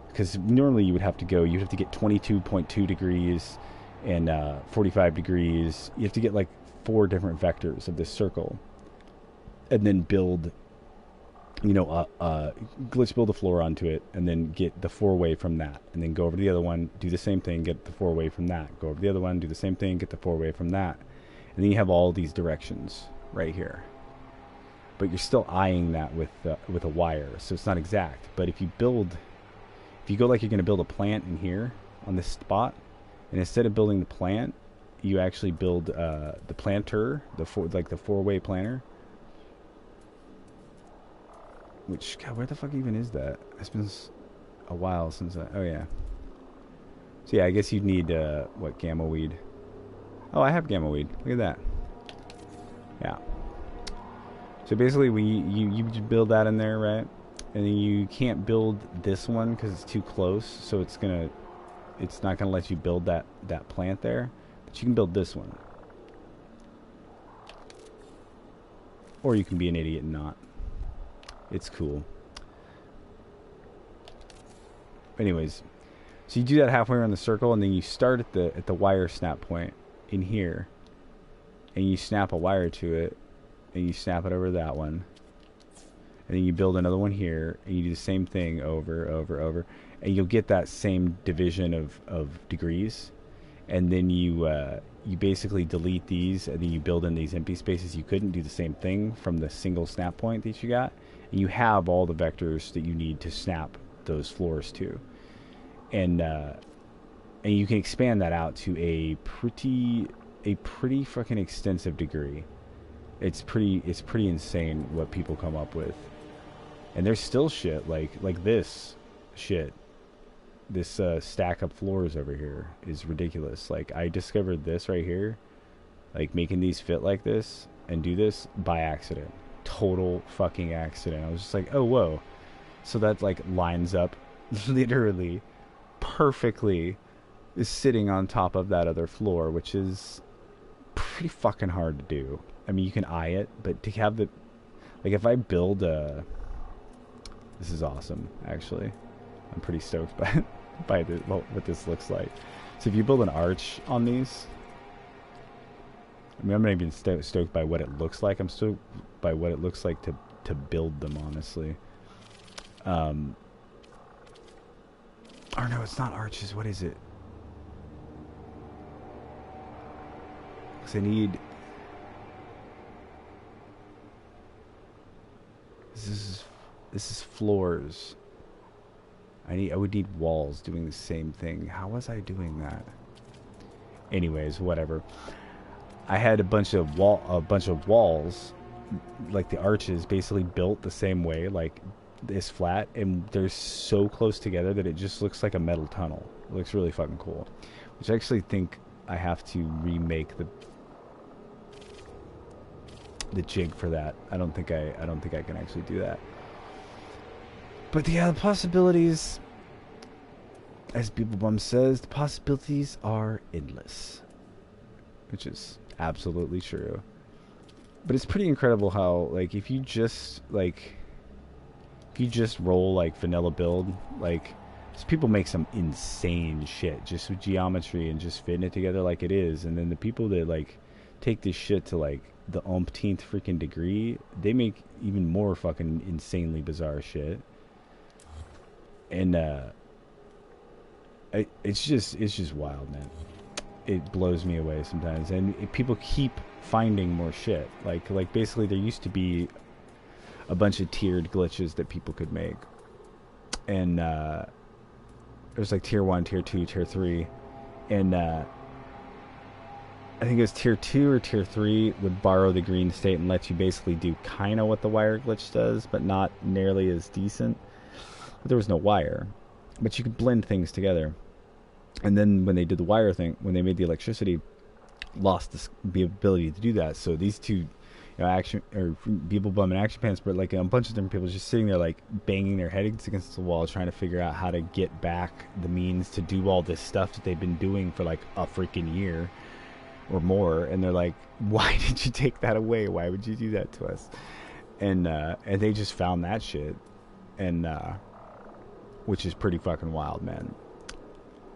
because normally you'd have to get 22.2 degrees and 45 degrees. You have to get like 4 different vectors of this circle, and then build, glitch build a floor onto it, and then get the 4-way from that, and then go over to the other one, do the same thing, get the 4-way from that, go over to the other one, do the same thing, get the 4-way from that, and then you have all these directions right here. But you're still eyeing that with a wire, so it's not exact. But if you go like you're going to build a plant in here on this spot, and instead of building the plant, you actually build the planter, the 4-way planter. Which, God, where the fuck even is that? It's been a while since oh yeah. So yeah, I guess you'd need gamma weed. Oh, I have gamma weed. Look at that. Yeah. So basically, you build that in there, right? And then you can't build this one because it's too close. So it's not gonna let you build that plant there. But you can build this one. Or you can be an idiot and not. It's cool. Anyways, so you do that halfway around the circle, and then you start at the wire snap point in here, and you snap a wire to it, and you snap it over that one, and then you build another one here, and you do the same thing over, and you'll get that same division of degrees, and then you basically delete these, and then you build in these empty spaces. You couldn't do the same thing from the single snap point that you got, and you have all the vectors that you need to snap those floors to, and you can expand that out to a pretty fucking extensive degree. It's pretty insane what people come up with. And there's still shit like this shit. This stack of floors over here is ridiculous. Like I discovered this right here, like making these fit like this and do this by accident. Total fucking accident. I was just like, oh whoa. So that like lines up literally perfectly, is sitting on top of that other floor, which is pretty fucking hard to do. I mean, you can eye it, but to have the, like, if I build this is awesome, actually. I'm pretty stoked by it. by what this looks like. So if you build an arch on these, I mean, I'm not even stoked by what it looks like. I'm stoked by what it looks like to build them, honestly. Or no, it's not arches. What is it? Because I need... This is floors. I would need walls doing the same thing. How was I doing that? Anyways, whatever. I had a bunch of walls, like the arches, basically built the same way, like this flat, and they're so close together that it just looks like a metal tunnel. It looks really fucking cool. Which I actually think I have to remake the jig for that. I don't think I can actually do that. But yeah, the possibilities, as People Bum says, the possibilities are endless. Which is absolutely true. But it's pretty incredible how, like, if you just roll, like, vanilla build, like, people make some insane shit just with geometry and just fitting it together like it is. And then the people that, like, take this shit to, like, the umpteenth freaking degree, they make even more fucking insanely bizarre shit. And it's just wild, man. It blows me away sometimes, and people keep finding more shit. Like basically, there used to be a bunch of tiered glitches that people could make, and there's like tier 1, tier 2, tier 3, and I think it was tier 2 or tier 3 would borrow the green state and let you basically do kind of what the wire glitch does, but not nearly as decent. But there was no wire, but you could blend things together. And then when they did the wire thing, when they made the electricity, lost the ability to do that. So these two, you know, action or People Bum and Action Pants, but like a bunch of different people just sitting there like banging their heads against the wall, trying to figure out how to get back the means to do all this stuff that they've been doing for like a freaking year or more. And they're like, "Why did you take that away? Why would you do that to us?" And they just found that shit, and which is pretty fucking wild, man.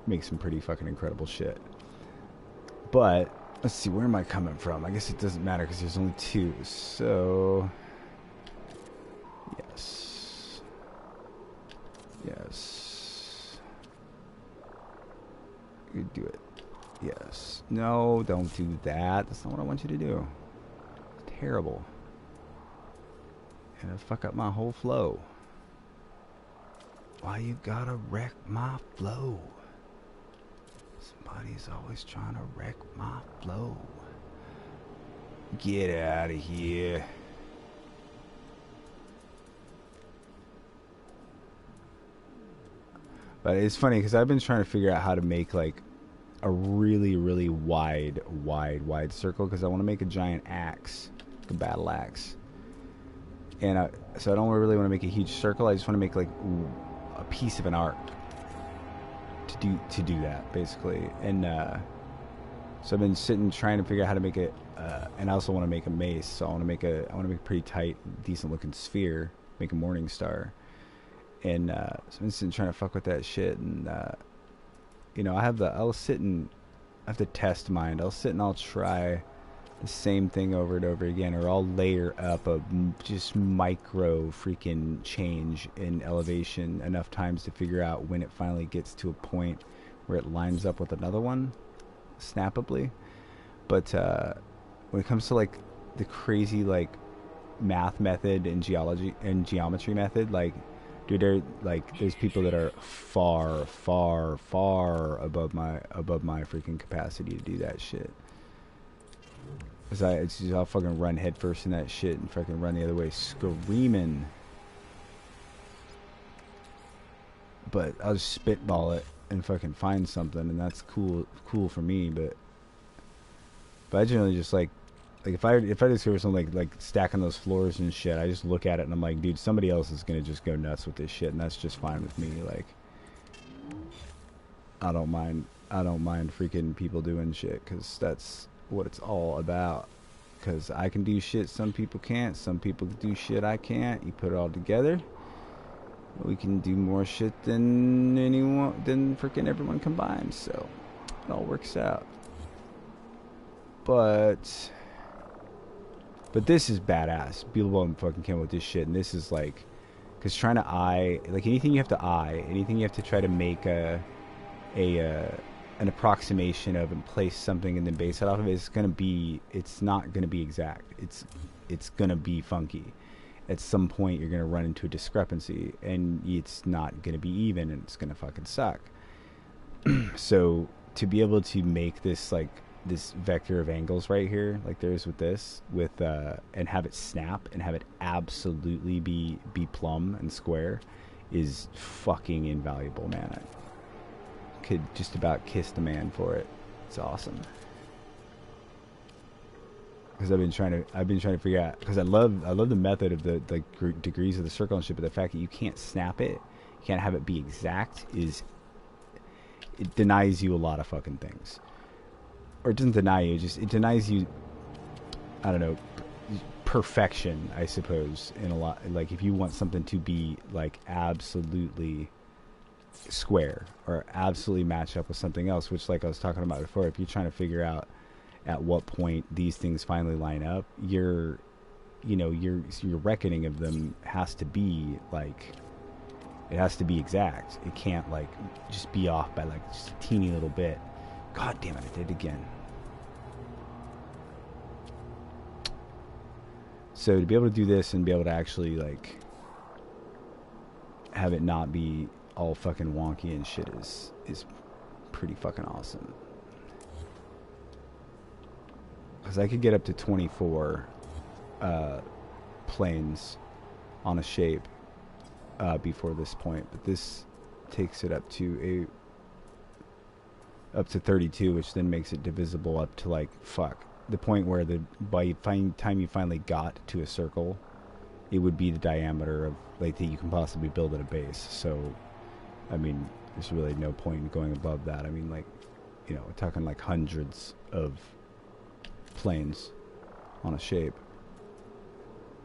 Makes some pretty fucking incredible shit. But let's see, where am I coming from? I guess it doesn't matter because there's only two. So yes, you do it. Yes. No, don't do that. That's not what I want you to do. It's terrible. And it'll fuck up my whole flow. Why you gotta wreck my flow? Somebody's always trying to wreck my flow. Get out of here. But it's funny because I've been trying to figure out how to make like a really, really wide circle because I want to make a giant axe, a battle axe. And so I don't really want to make a huge circle. I just want to make like a piece of an arc to do that basically. And so I've been sitting trying to figure out how to make it, and I also want to make a mace. So I want to make a pretty tight, decent looking sphere, make a morning star. And so I've been sitting trying to fuck with that shit. And you know, I'll sit and I have to test mind. I'll sit and I'll try the same thing over and over again, or I'll layer up a just micro freaking change in elevation enough times to figure out when it finally gets to a point where it lines up with another one snappably. But when it comes to like the crazy like math method and geometry method, like dude, there's people that are far above my freaking capacity to do that shit. Cause I'll fucking run headfirst in that shit and fucking run the other way screaming. But I'll just spitball it and fucking find something, and that's cool for me. But I generally just like if I discover something like stacking those floors and shit, I just look at it and I'm like, dude, somebody else is gonna just go nuts with this shit, and that's just fine with me. Like, I don't mind freaking people doing shit, cause that's what it's all about. Cause I can do shit some people can't, some people do shit I can't. You put it all together, we can do more shit than freaking everyone combined. So it all works out. But this is badass. Beelzebub fucking came with this shit, and this is like, because trying to eye, like anything you have to eye, anything you have to try to make an approximation of and place something and then base it off of it, it's not gonna be exact. It's gonna be funky. At some point, you're gonna run into a discrepancy, and it's not gonna be even, and it's gonna fucking suck. So to be able to make this like this vector of angles right here, like there's with this, and have it snap and have it absolutely be plumb and square, is fucking invaluable, man. I could just about kiss the man for it. It's awesome. Because I've been trying to figure out, because I love the method of the like degrees of the circle and shit, but the fact that you can't snap it, you can't have it be exact, it denies you a lot of fucking things. Or it doesn't deny you, it denies you, I don't know, perfection, I suppose, in a lot. Like if you want something to be like absolutely square or absolutely match up with something else, which like I was talking about before, if you're trying to figure out at what point these things finally line up, your reckoning of them has to be like, it has to be exact. It can't like just be off by like just a teeny little bit. God damn it, I did it again. So to be able to do this and be able to actually like have it not be all fucking wonky and shit is pretty fucking awesome. Because I could get up to 24 planes on a shape before this point, but this takes it up to 32, which then makes it divisible up to like the point where by the time you finally got to a circle, it would be the diameter of like that you can possibly build at a base. So I mean, there's really no point in going above that. I mean, like, we're talking like hundreds of planes on a shape,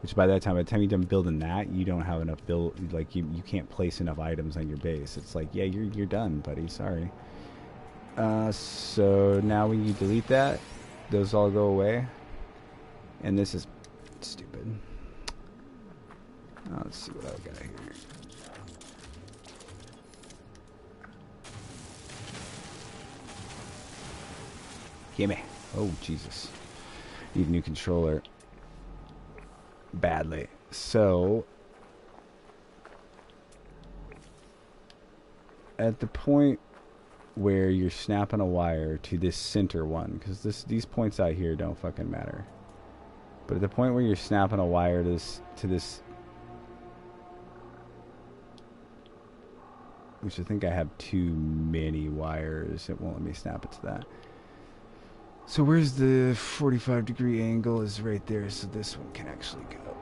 which by the time you're done building that, you don't have enough like you can't place enough items on your base. It's like, yeah, you're done, buddy, sorry. So now when you delete that, those all go away, and this is stupid. Let's see what I've got here. Gimme. Oh, Jesus. Need a new controller. Badly. So, at the point where you're snapping a wire to this center one, because these points out here don't fucking matter. But at the point where you're snapping a wire to this, which I think I have too many wires, it won't let me snap it to that. So where's the 45-degree angle is right there, so this one can actually go.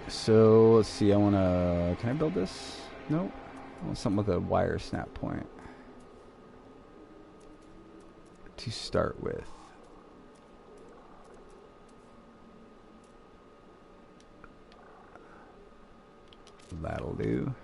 So let's see, can I build this? Nope. I want something with a wire snap point to start with. That'll do.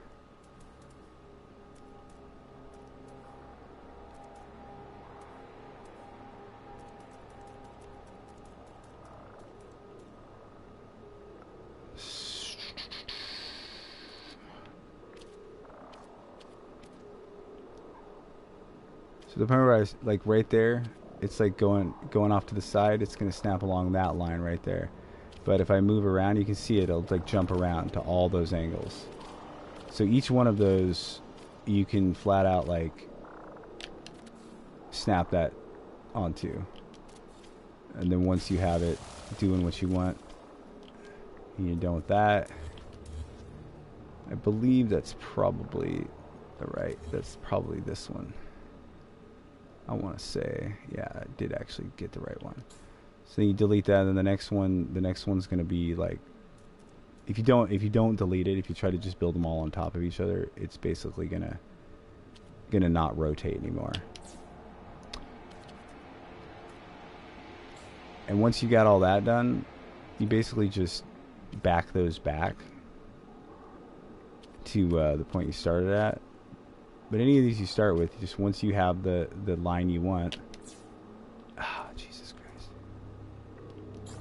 So the point where I like right there, it's like going off to the side. It's gonna snap along that line right there. But if I move around, you can see it'll like jump around to all those angles. So each one of those, you can flat out like snap that onto. And then once you have it doing what you want, and you're done with that, I believe that's probably that's probably this one. I want to say, yeah, I did actually get the right one. So you delete that, and the next one's going to be like, if you don't delete it, if you try to just build them all on top of each other, it's basically gonna not rotate anymore. And once you got all that done, you basically just back those back to the point you started at. But any of these you start with, just once you have the line you want. Ah, oh, Jesus Christ.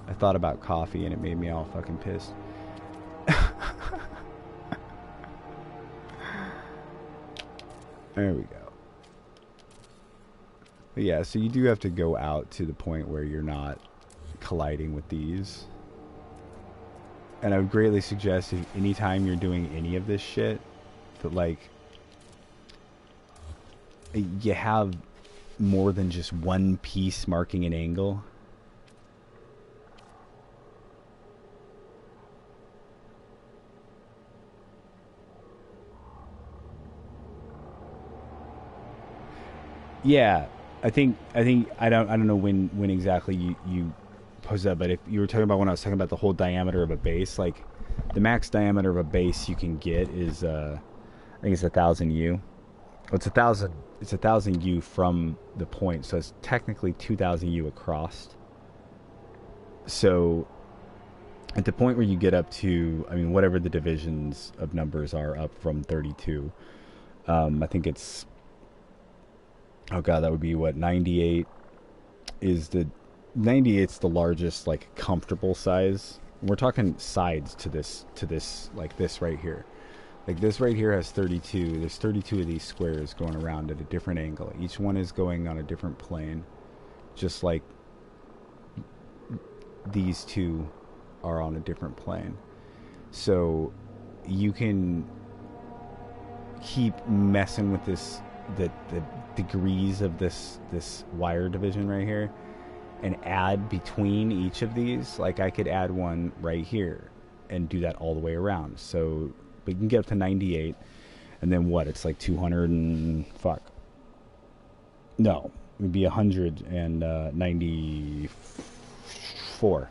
I thought about coffee and it made me all fucking pissed. There we go. But yeah, so you do have to go out to the point where you're not colliding with these. And I would greatly suggest if anytime you're doing any of this shit, that like you have more than just one piece marking an angle. Yeah, I think I don't know when exactly you posed that, but if you were talking about when I was talking about the whole diameter of a base, like the max diameter of a base you can get is I think it's 1,000 U. Well, it's 1,000 U from the point, so it's technically 2,000 U across. So at the point where you get up to, I mean, whatever the divisions of numbers are up from 32, I think it's, oh god, that would be what, 98 is the 98's the largest like comfortable size. And we're talking sides to this like this right here. Like this right here has 32. There's 32 of these squares going around at a different angle. Each one is going on a different plane, just like these two are on a different plane. So you can keep messing with this, the degrees of this wire division right here, and add between each of these. Like I could add one right here and do that all the way around. So we can get up to 98, and then what? It's like 200 and fuck. No, it would be 194.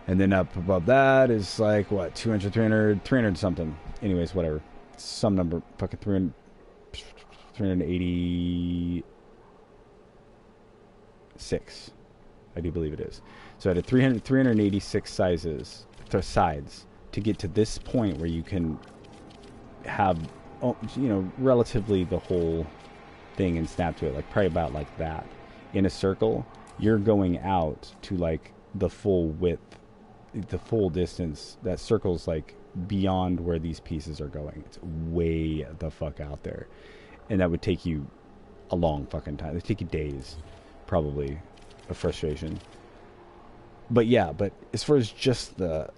And then up above that is like what? 200, 300 something. Anyways, whatever. Some number, fucking 386. I do believe it is. So at a 386 sides to get to this point where you can have, relatively the whole thing and snap to it, like probably about like that. In a circle, you're going out to like the full width, the full distance. That circle's like beyond where these pieces are going. It's way the fuck out there. And that would take you a long fucking time. It would take you days, probably, of frustration. But yeah, but as far as just the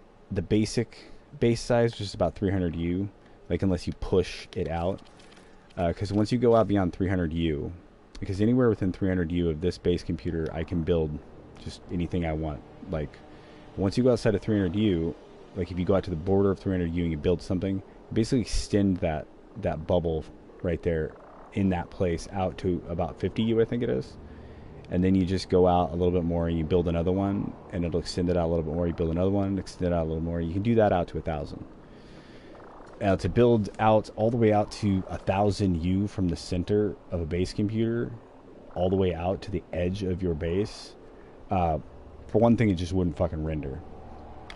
basic base size, which is about 300 U, like unless you push it out, because once you go out beyond 300 U, because anywhere within 300 U of this base computer, I can build just anything I want. Like once you go outside of 300 U, like if you go out to the border of 300 U and you build something, you basically extend that bubble right there in that place out to about 50 U, I think it is. And then you just go out a little bit more and you build another one, and it'll extend it out a little bit more. You build another one, extend it out a little more. You can do that out to 1,000. To build out all the way out to 1,000 U from the center of a base computer, all the way out to the edge of your base, for one thing, it just wouldn't fucking render.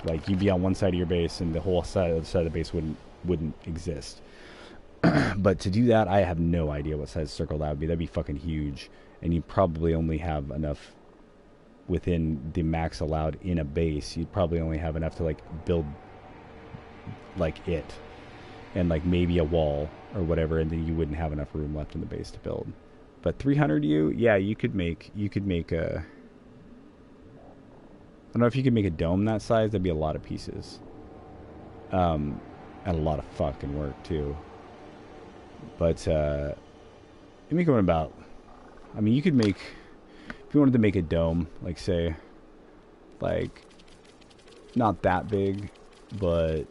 Like you'd be on one side of your base, and the whole side of the base wouldn't exist. But to do that, I have no idea what size circle that would be. That'd be fucking huge. And you probably only have enough within the max allowed in a base. You'd probably only have enough to like build like it and like maybe a wall or whatever, and then you wouldn't have enough room left in the base to build. But 300 U, yeah, you could make a, I don't know if you could make a dome that size. That'd be a lot of pieces. And a lot of fucking work too. But you make one about, I mean, you could make, if you wanted to make a dome, like say, like not that big, but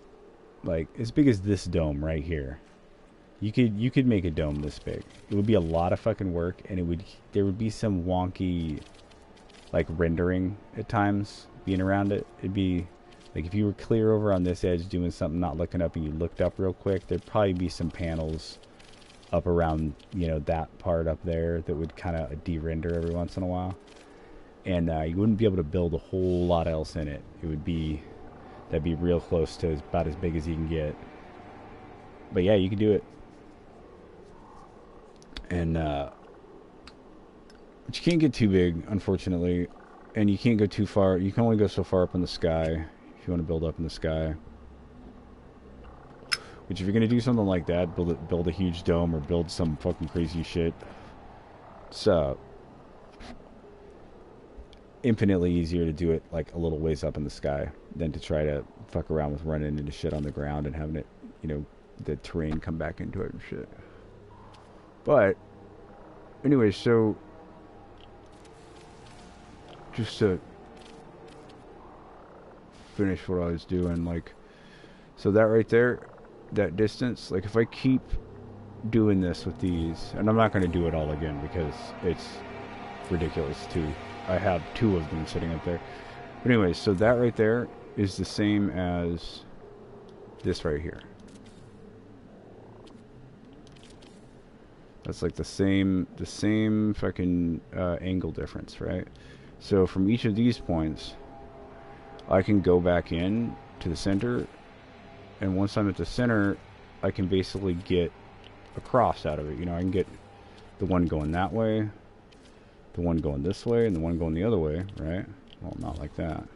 like as big as this dome right here. You could make a dome this big. It would be a lot of fucking work, and there would be some wonky like rendering at times being around it. It'd be like if you were clear over on this edge doing something, not looking up, and you looked up real quick, there'd probably be some panels up around, that part up there that would kind of de-render every once in a while. And you wouldn't be able to build a whole lot else in it. That'd be real close to about as big as you can get. But yeah, you can do it. And but you can't get too big, unfortunately, and you can't go too far. You can only go so far up in the sky if you want to build up in the sky. Which, if you're gonna do something like that, build a huge dome or build some fucking crazy shit. It's infinitely easier to do it like a little ways up in the sky than to try to fuck around with running into shit on the ground and having it, you know, the terrain come back into it and shit. But anyway, so just to finish what I was doing, like, so that right there, that distance, like if I keep doing this with these, and I'm not going to do it all again because it's ridiculous too. I have 2 of them sitting up there. But anyway, so that right there is the same as this right here. That's like the same fucking angle difference, right? So from each of these points, I can go back in to the center, and once I'm at the center, I can basically get a cross out of it. You know, I can get the one going that way, the one going this way, and the one going the other way, right? Well, not like that.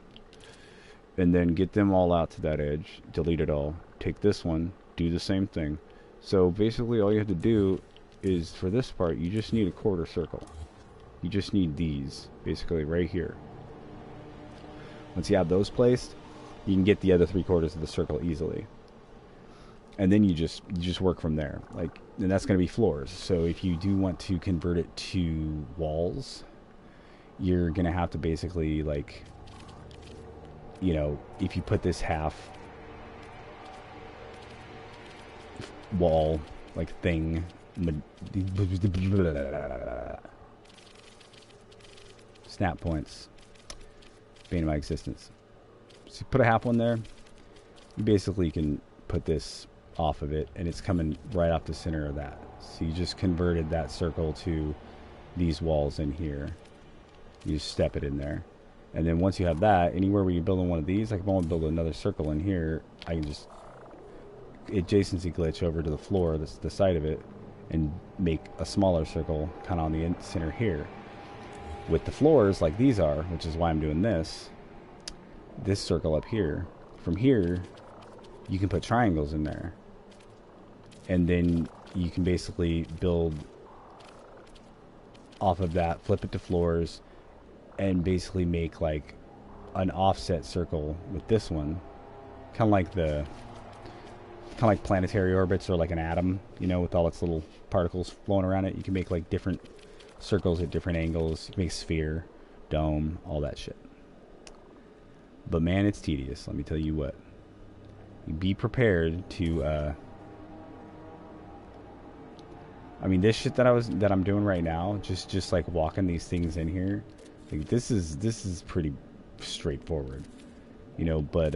And then get them all out to that edge, delete it all, take this one, do the same thing. So basically all you have to do is, for this part, you just need a quarter circle. You just need these, basically right here. Once you have those placed, you can get the other 3/4 of the circle easily. And then you just work from there. Like, and that's going to be floors. So if you do want to convert it to walls, you're going to have to basically, like, you know, if you put this half wall, like, thing, snap points, bane of my existence. So you put a half one there, you basically can put this off of it, and it's coming right off the center of that. So you just converted that circle to these walls in here. You just step it in there, and then once you have that, anywhere where you're building one of these, like if I want to build another circle in here, I can just adjacency glitch over to the floor, the side of it, and make a smaller circle kind of on the center here. With the floors like these are, which is why I'm doing this circle up here, from here you can put triangles in there, and then you can basically build off of that, flip it to floors, and basically make like an offset circle with this one, kind of like planetary orbits, or like an atom, you know, with all its little particles flowing around it. You can make like different circles at different angles. You can make sphere, dome, all that shit. But man, it's tedious, let me tell you what. Be prepared to I mean, this shit that I'm doing right now, just like walking these things in here, like this is pretty straightforward, you know, but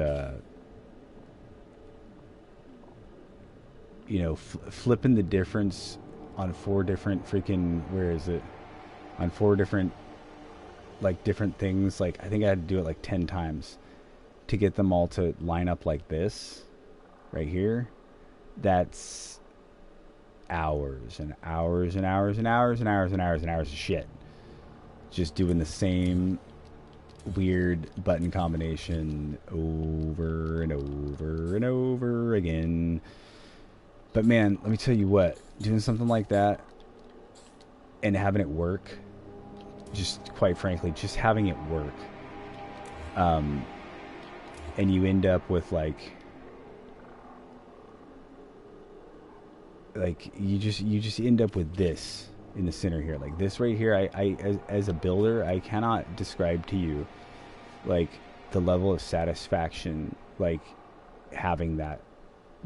you know, flipping the difference on 4 different freaking, where is it, on 4 different, like, different things, like I think I had to do it like 10 times to get them all to line up like this right here. That's hours and hours and hours and hours and hours and hours and hours of shit, just doing the same weird button combination over and over and over again. But man, let me tell you what, doing something like that and having it work, just quite frankly, just having it work, and you end up with like you just end up with this in the center here, like this right here. I as a builder, I cannot describe to you like the level of satisfaction like having that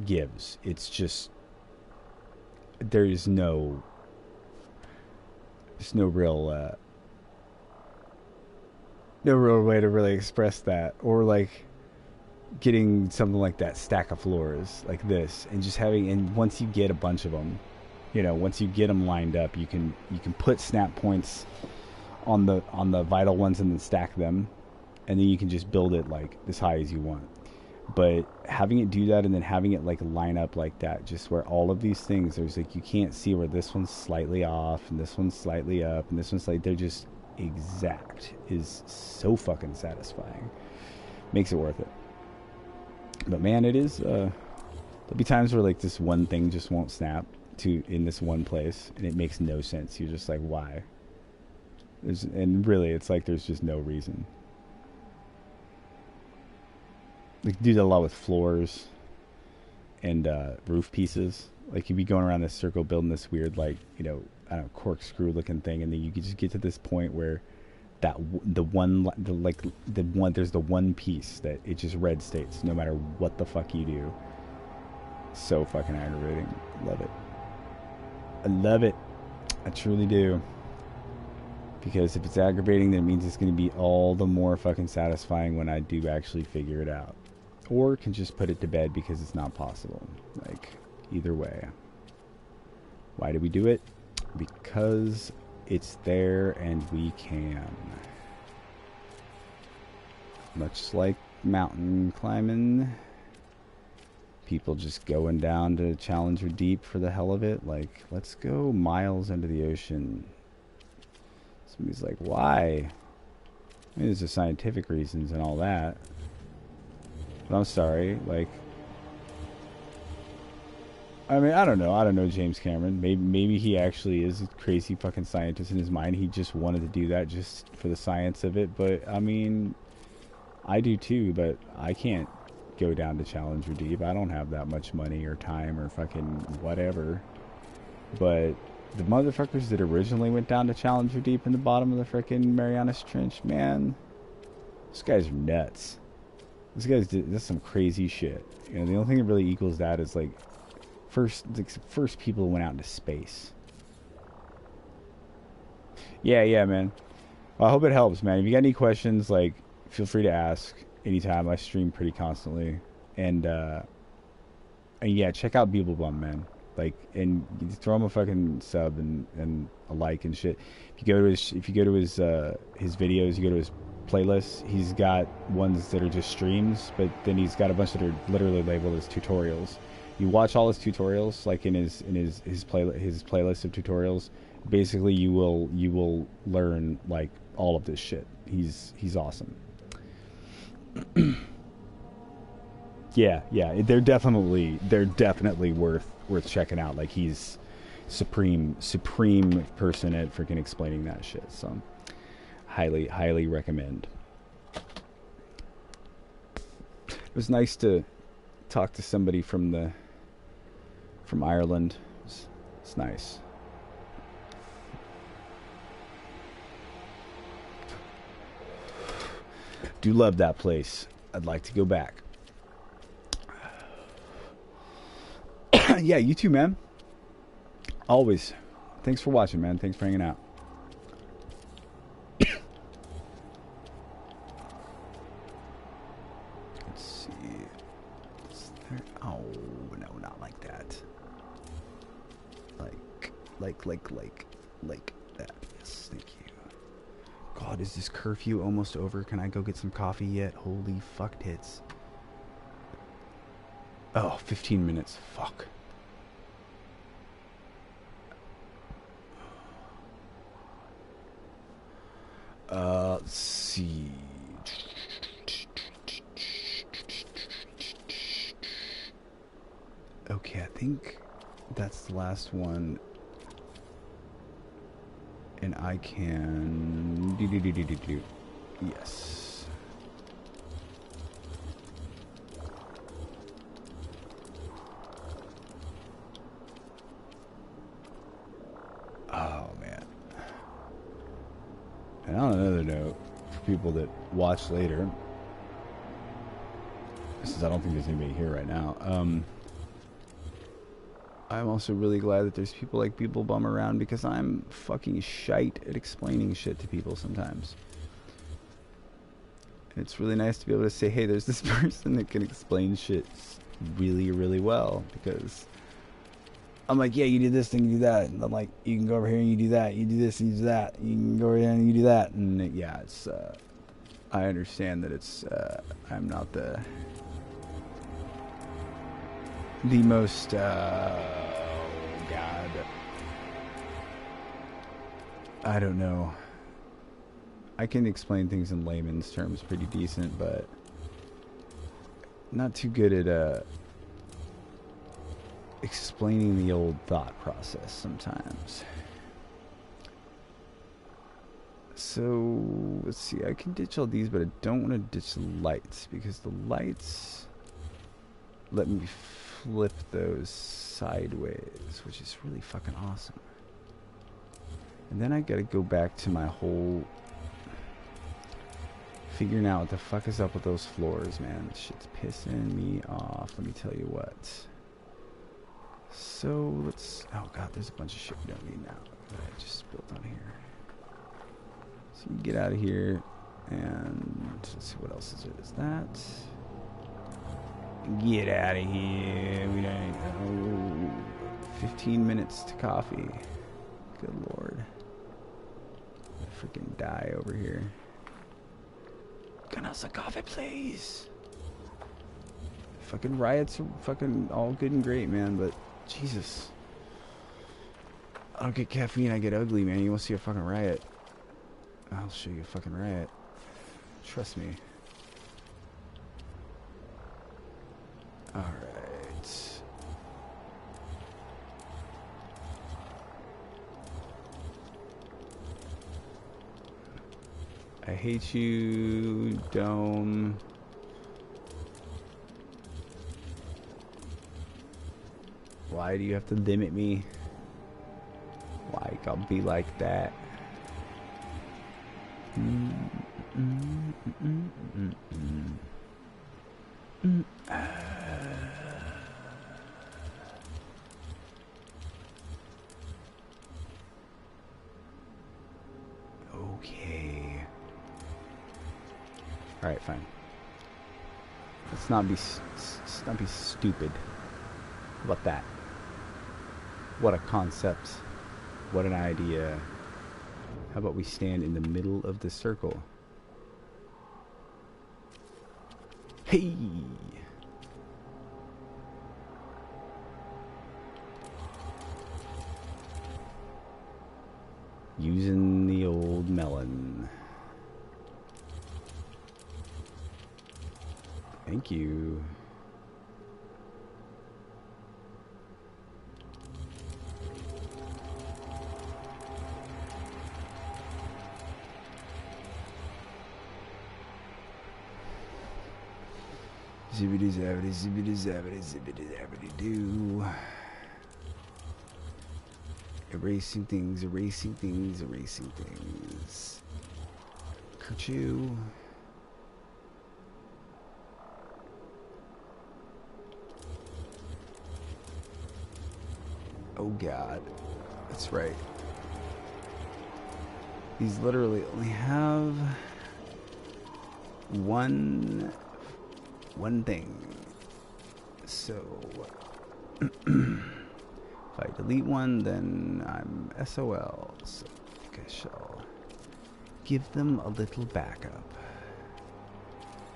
gives. It's just, there's no real way to really express that, or like getting something like that stack of floors like this, and just having, and once you get a bunch of them, you know, once you get them lined up, you can put snap points on the vital ones and then stack them, and then you can just build it like as high as you want. But having it do that and then having it like line up like that, just where all of these things, there's like you can't see where this one's slightly off and this one's slightly up and this one's like they're just exact, is so fucking satisfying. Makes it worth it. But man, it is there'll be times where like this one thing just won't snap to in this one place and it makes no sense. You're just like, why? And really it's like there's just no reason. Like do that a lot with floors and roof pieces. Like you'd be going around this circle building this weird like, you know, I don't know, corkscrew looking thing, and then you could just get to this point where there's the one piece that it just red states no matter what the fuck you do. So fucking aggravating. Love it. I love it. I truly do. Because if it's aggravating, then it means it's going to be all the more fucking satisfying when I do actually figure it out. Or can just put it to bed because it's not possible. Like, either way. Why do we do it? Because it's there and we can. Much like mountain climbing, people just going down to Challenger Deep for the hell of it. Like, let's go miles into the ocean. Somebody's like, why? I mean, there's the scientific reasons and all that. But I'm sorry, like, I mean, I don't know James Cameron. Maybe he actually is a crazy fucking scientist in his mind. He just wanted to do that just for the science of it. But, I mean, I do too, but I can't go down to Challenger Deep. I don't have that much money or time or fucking whatever. But the motherfuckers that originally went down to Challenger Deep in the bottom of the freaking Marianas Trench, man, those guys are nuts. Those guys did some crazy shit. You know, the only thing that really equals that is like first people who went out into space. Yeah, man. Well, I hope it helps, man. If you got any questions, like, feel free to ask anytime. I stream pretty constantly, and yeah, check out Beeblebum, man. Like, and you throw him a fucking sub and a like and shit. If you go to his videos, you go to his playlists. He's got ones that are just streams, but then he's got a bunch that are literally labeled as tutorials. You watch all his tutorials, like in his playlist of tutorials. Basically, you will learn like all of this shit. He's awesome. Yeah, they're definitely worth checking out. Like, he's supreme person at freaking explaining that shit. So highly recommend. It was nice to talk to somebody from Ireland. It's nice. Do love that place. I'd like to go back. Yeah, you too, man. Always. Thanks for watching, man. Thanks for hanging out. Let's see. Oh, no, not like that. Like that. Yes, thank you. God, is this curfew almost over? Can I go get some coffee yet? Holy fuck tits. Oh, 15 minutes. Fuck. Let's see. Okay, I think that's the last one. And I can do. Yes. Oh man. And on another note, for people that watch later, since I don't think there's anybody here right now, I'm also really glad that there's people like Beeblebum around, because I'm fucking shite at explaining shit to people sometimes. And it's really nice to be able to say, hey, there's this person that can explain shit really, really well, because I'm like, yeah, you do this thing, you do that, and I'm like, you can go over here and you do that, you do this and you do that, you can go over here and you do that, and yeah, it's, I understand that it's, I'm not the The most, oh God. I don't know. I can explain things in layman's terms pretty decent, but not too good at explaining the old thought process sometimes. So, let's see. I can ditch all these, but I don't want to ditch the lights because the lights let me flip those sideways, which is really fucking awesome. And then I gotta go back to my whole figuring out what the fuck is up with those floors, man. This shit's pissing me off, let me tell you what. So, let's... Oh god, there's a bunch of shit we don't need now that I just built on here. So you get out of here, and let's see what else is it. Is that? Get out of here. We don't need... Oh, 15 minutes to coffee. Good lord. I freaking die over here. Can I have some coffee, please? Fucking riots are fucking all good and great, man, but Jesus. I don't get caffeine, I get ugly, man. You want to see a fucking riot? I'll show you a fucking riot. Trust me. Alright. I hate you, Dome. Why do you have to limit me? Why you gotta be like that? Okay. All right, fine. Let's not be stupid. How about that? What a concept. What an idea. How about we stand in the middle of the circle? Hey! Using the old melon. Thank you. Zibbity zabbity zibbity zabbity zibbity zabbity doo. Erasing things, erasing things, erasing things. Kerchoo. Oh god. That's right. These literally only have one thing. So if I delete one, then I'm SOL. So I think I shall give them a little backup.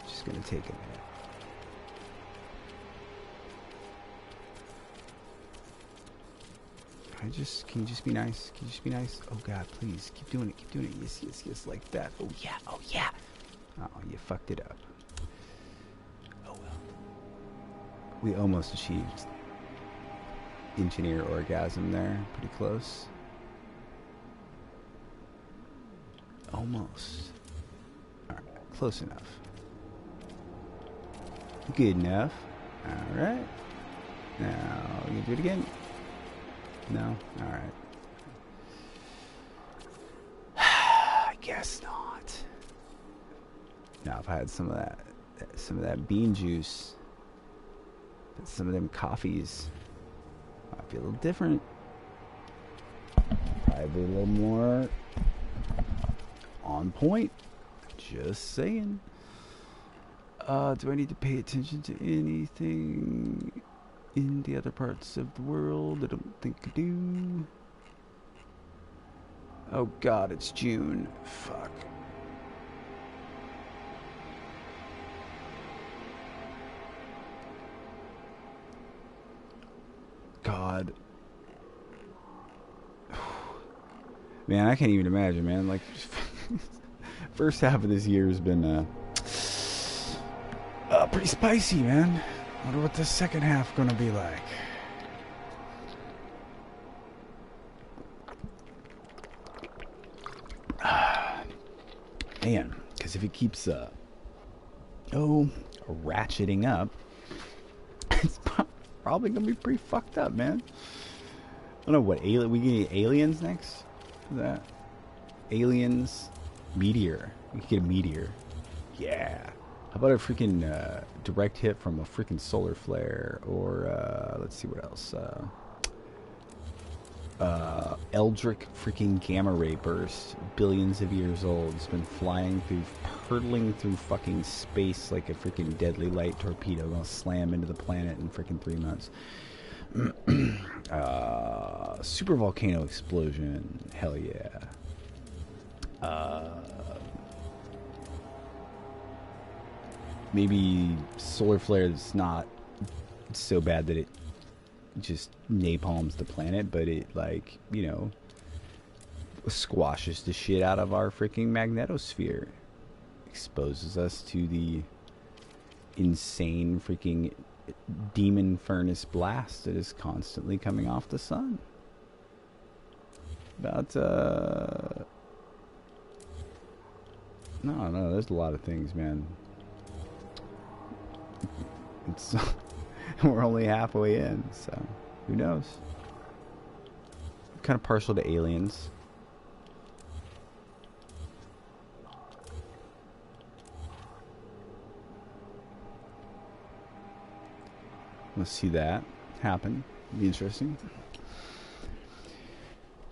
Just gonna take a minute. Can you just be nice? Can you just be nice? Oh god, please, keep doing it, keep doing it. Yes, yes, yes, like that. Oh yeah, oh yeah. Oh, you fucked it up. Oh well. We almost achieved engineer orgasm there. Pretty close. Almost. Alright, close enough. Good enough. Alright. Now, you do it again. No? Alright. I guess not. Now, if I had some of that bean juice, some of them coffees, might be a little different. Probably a little more on point. Just saying. Do I need to pay attention to anything in the other parts of the world? I don't think I do. Oh god, it's June. Fuck. God. Man, I can't even imagine, man. Like, first half of this year has been pretty spicy, man. Wonder what the second half gonna be like. Man, because if it keeps ratcheting up, it's probably gonna be pretty fucked up, man. I don't know what we get aliens next. Is that aliens meteor? We could get a meteor. Yeah. How about a freaking direct hit from a freaking solar flare, or let's see what else. Eldritch freaking gamma ray burst, billions of years old. It's been flying through, hurtling through fucking space like a freaking deadly light torpedo. Gonna slam into the planet in freaking 3 months. Super volcano explosion. Hell yeah. Maybe solar flare that's not so bad that it just napalms the planet, but it, like, you know, squashes the shit out of our freaking magnetosphere. Exposes us to the insane freaking demon furnace blast that is constantly coming off the sun. About, no, there's a lot of things, man. It's we're only halfway in, so who knows? I'm kind of partial to aliens. Let's see that happen. Be interesting.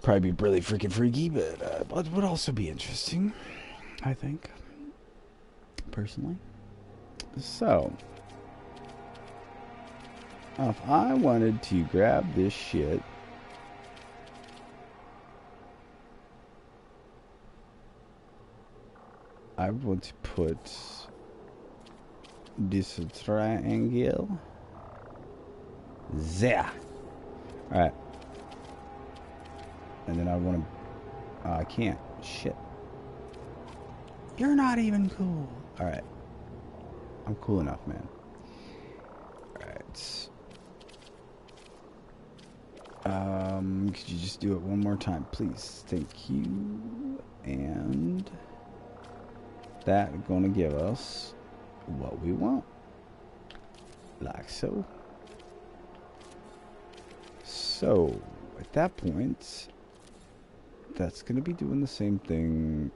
Probably be really freaking freaky, but would also be interesting, I think, personally. So, if I wanted to grab this shit, I want to put this triangle there. Alright. And then I want to... I can't. Shit. You're not even cool. Alright. I'm cool enough, man. Alright. Could you just do it one more time, please? Thank you. And... that gonna give us what we want. Like so. So, at that point, that's gonna be doing the same thing.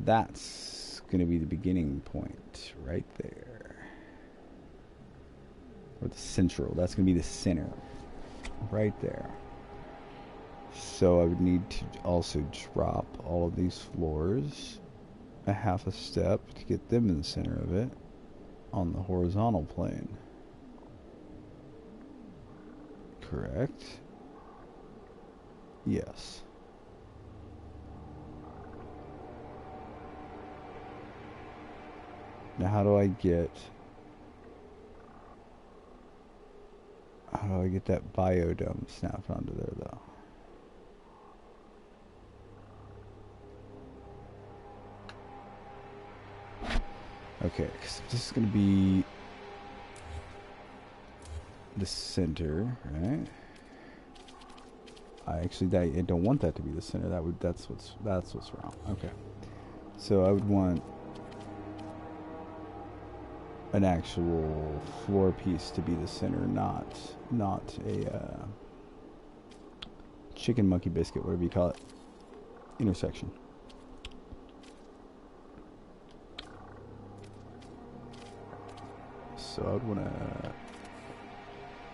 That's gonna be the beginning point right there. Or the central. That's gonna be the center. Right there. So I would need to also drop all of these floors a half a step to get them in the center of it on the horizontal plane. Correct? Yes. Now how do I get that biodome snapped onto there though? Okay, because this is going to be the center, right? I don't want that to be the center. That's what's wrong. Okay, so I would want an actual floor piece to be the center, not a chicken monkey biscuit, whatever you call it, intersection. So I would want to...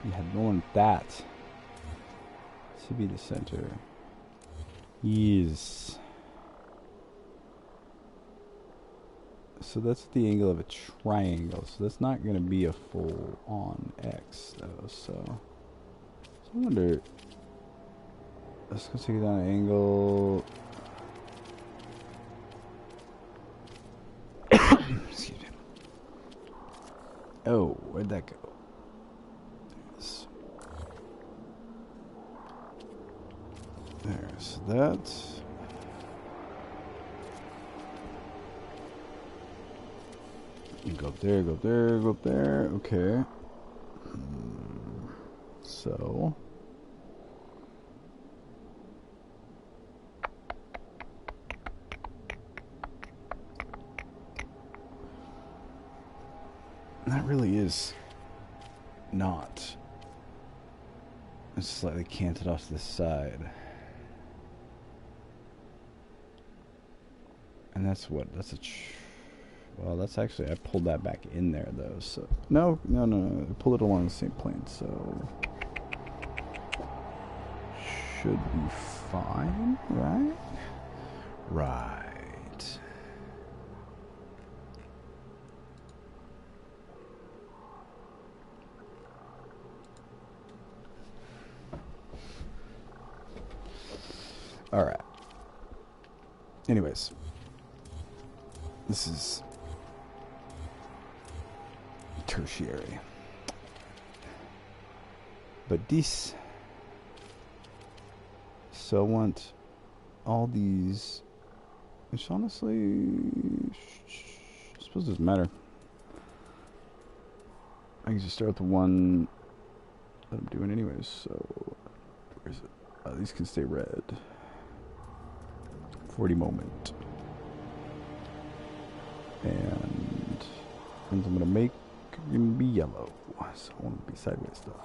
yeah, I want that to be the center. Yes. So that's the angle of a triangle. So that's not going to be a full on X though. So I wonder... let's go take it down an angle... excuse me. Oh, where'd that go? There it is. So that. You go up there, go up there, go up there. Okay. So. That really is not. It's slightly canted off to the side. And that's what? That's a... well, that's actually... I pulled that back in there, though, so... No. I pulled it along the same plane, so... should be fine, right? Right. Alright. Anyways. This is tertiary. But this... so I want all these... which honestly... I suppose it doesn't matter. I can just start with the one that I'm doing anyways, so... where is it? These can stay red. 40 moment. And ones I'm gonna make are gonna be yellow. So I want to be sideways though.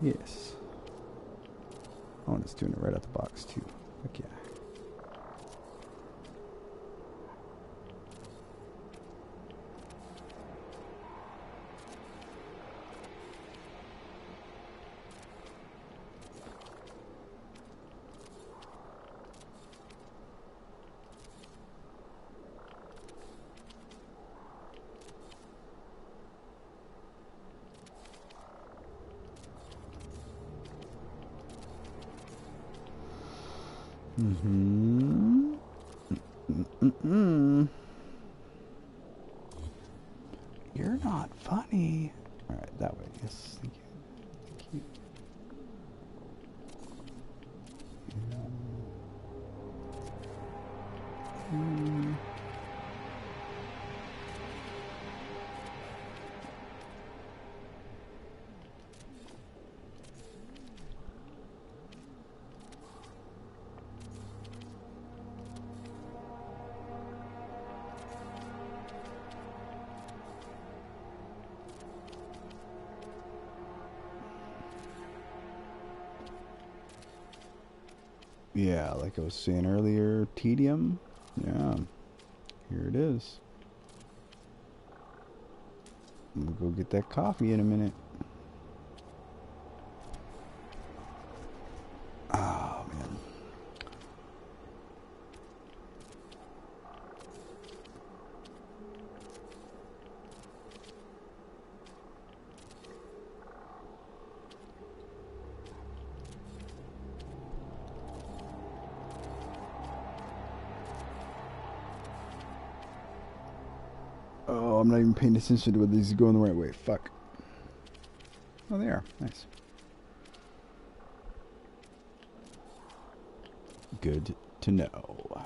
Yes. Oh, and it's doing it right out the box too. Heck yeah. You're not funny. Alright, that way. Yes, thank you. Thank you. Yeah, like I was saying earlier, tedium. Yeah, here it is. I'm gonna go get that coffee in a minute. Oh, man. Oh, I'm not even paying attention to whether these are going the right way. Fuck. Oh, they are. Nice. Good to know.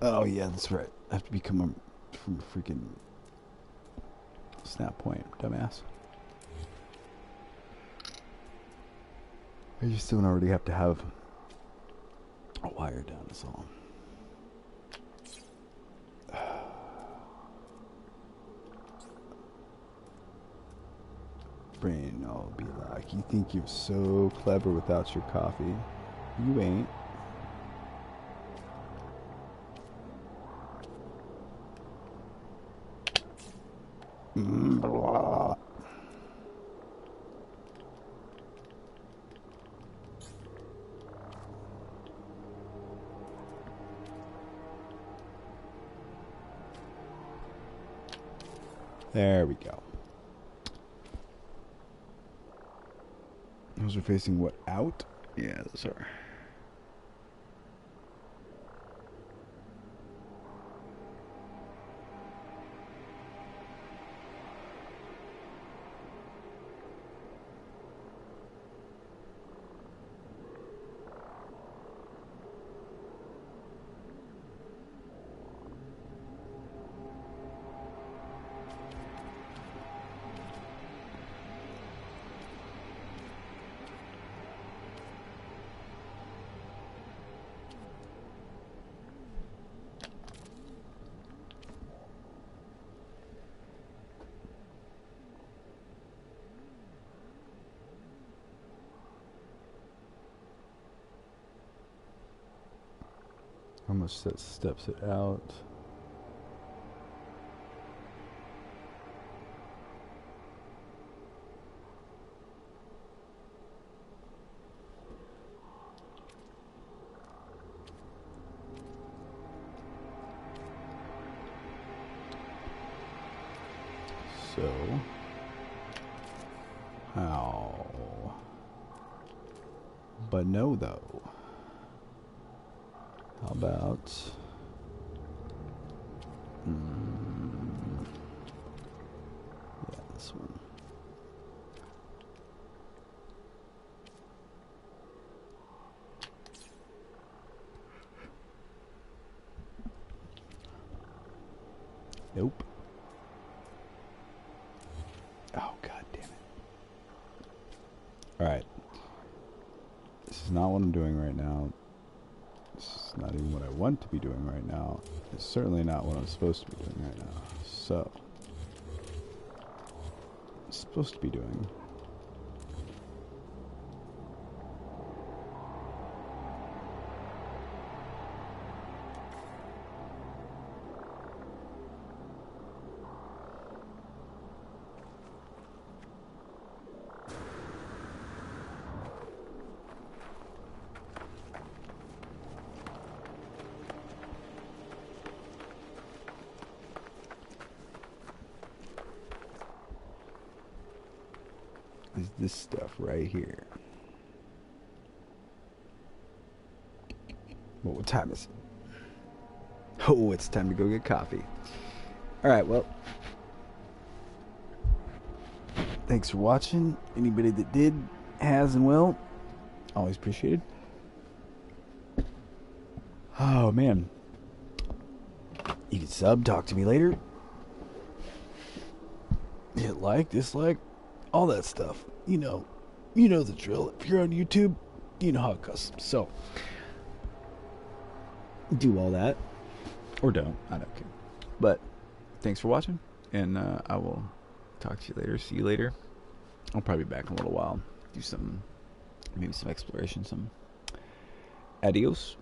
Oh yeah, that's right. I have to become from a freaking snap point, dumbass. I just don't already have to have a wire down, that's all. Brain, I'll be like, you think you're so clever without your coffee. You ain't. Blah. There we go. Those are facing what, out? Yeah, those are. How much that steps it out? So, how? But no, though. How about? Yeah, this one. Nope. Oh, god damn it. Alright. This is not what I'm doing right now. This is not even what I want to be doing right now. It's certainly not what I'm supposed to be doing right now. So, I'm supposed to be doing. Is this stuff right here. Well, what time is it? Oh, it's time to go get coffee. Alright, well. Thanks for watching. Anybody that did, has, and will, always appreciated. Oh, man. You can sub, talk to me later. Hit like, dislike, all that stuff. You know the drill. If you're on YouTube, you know how it goes. So, do all that. Or don't. I don't care. But, thanks for watching. And I will talk to you later. See you later. I'll probably be back in a little while. Do some, maybe some exploration. Some. Adios.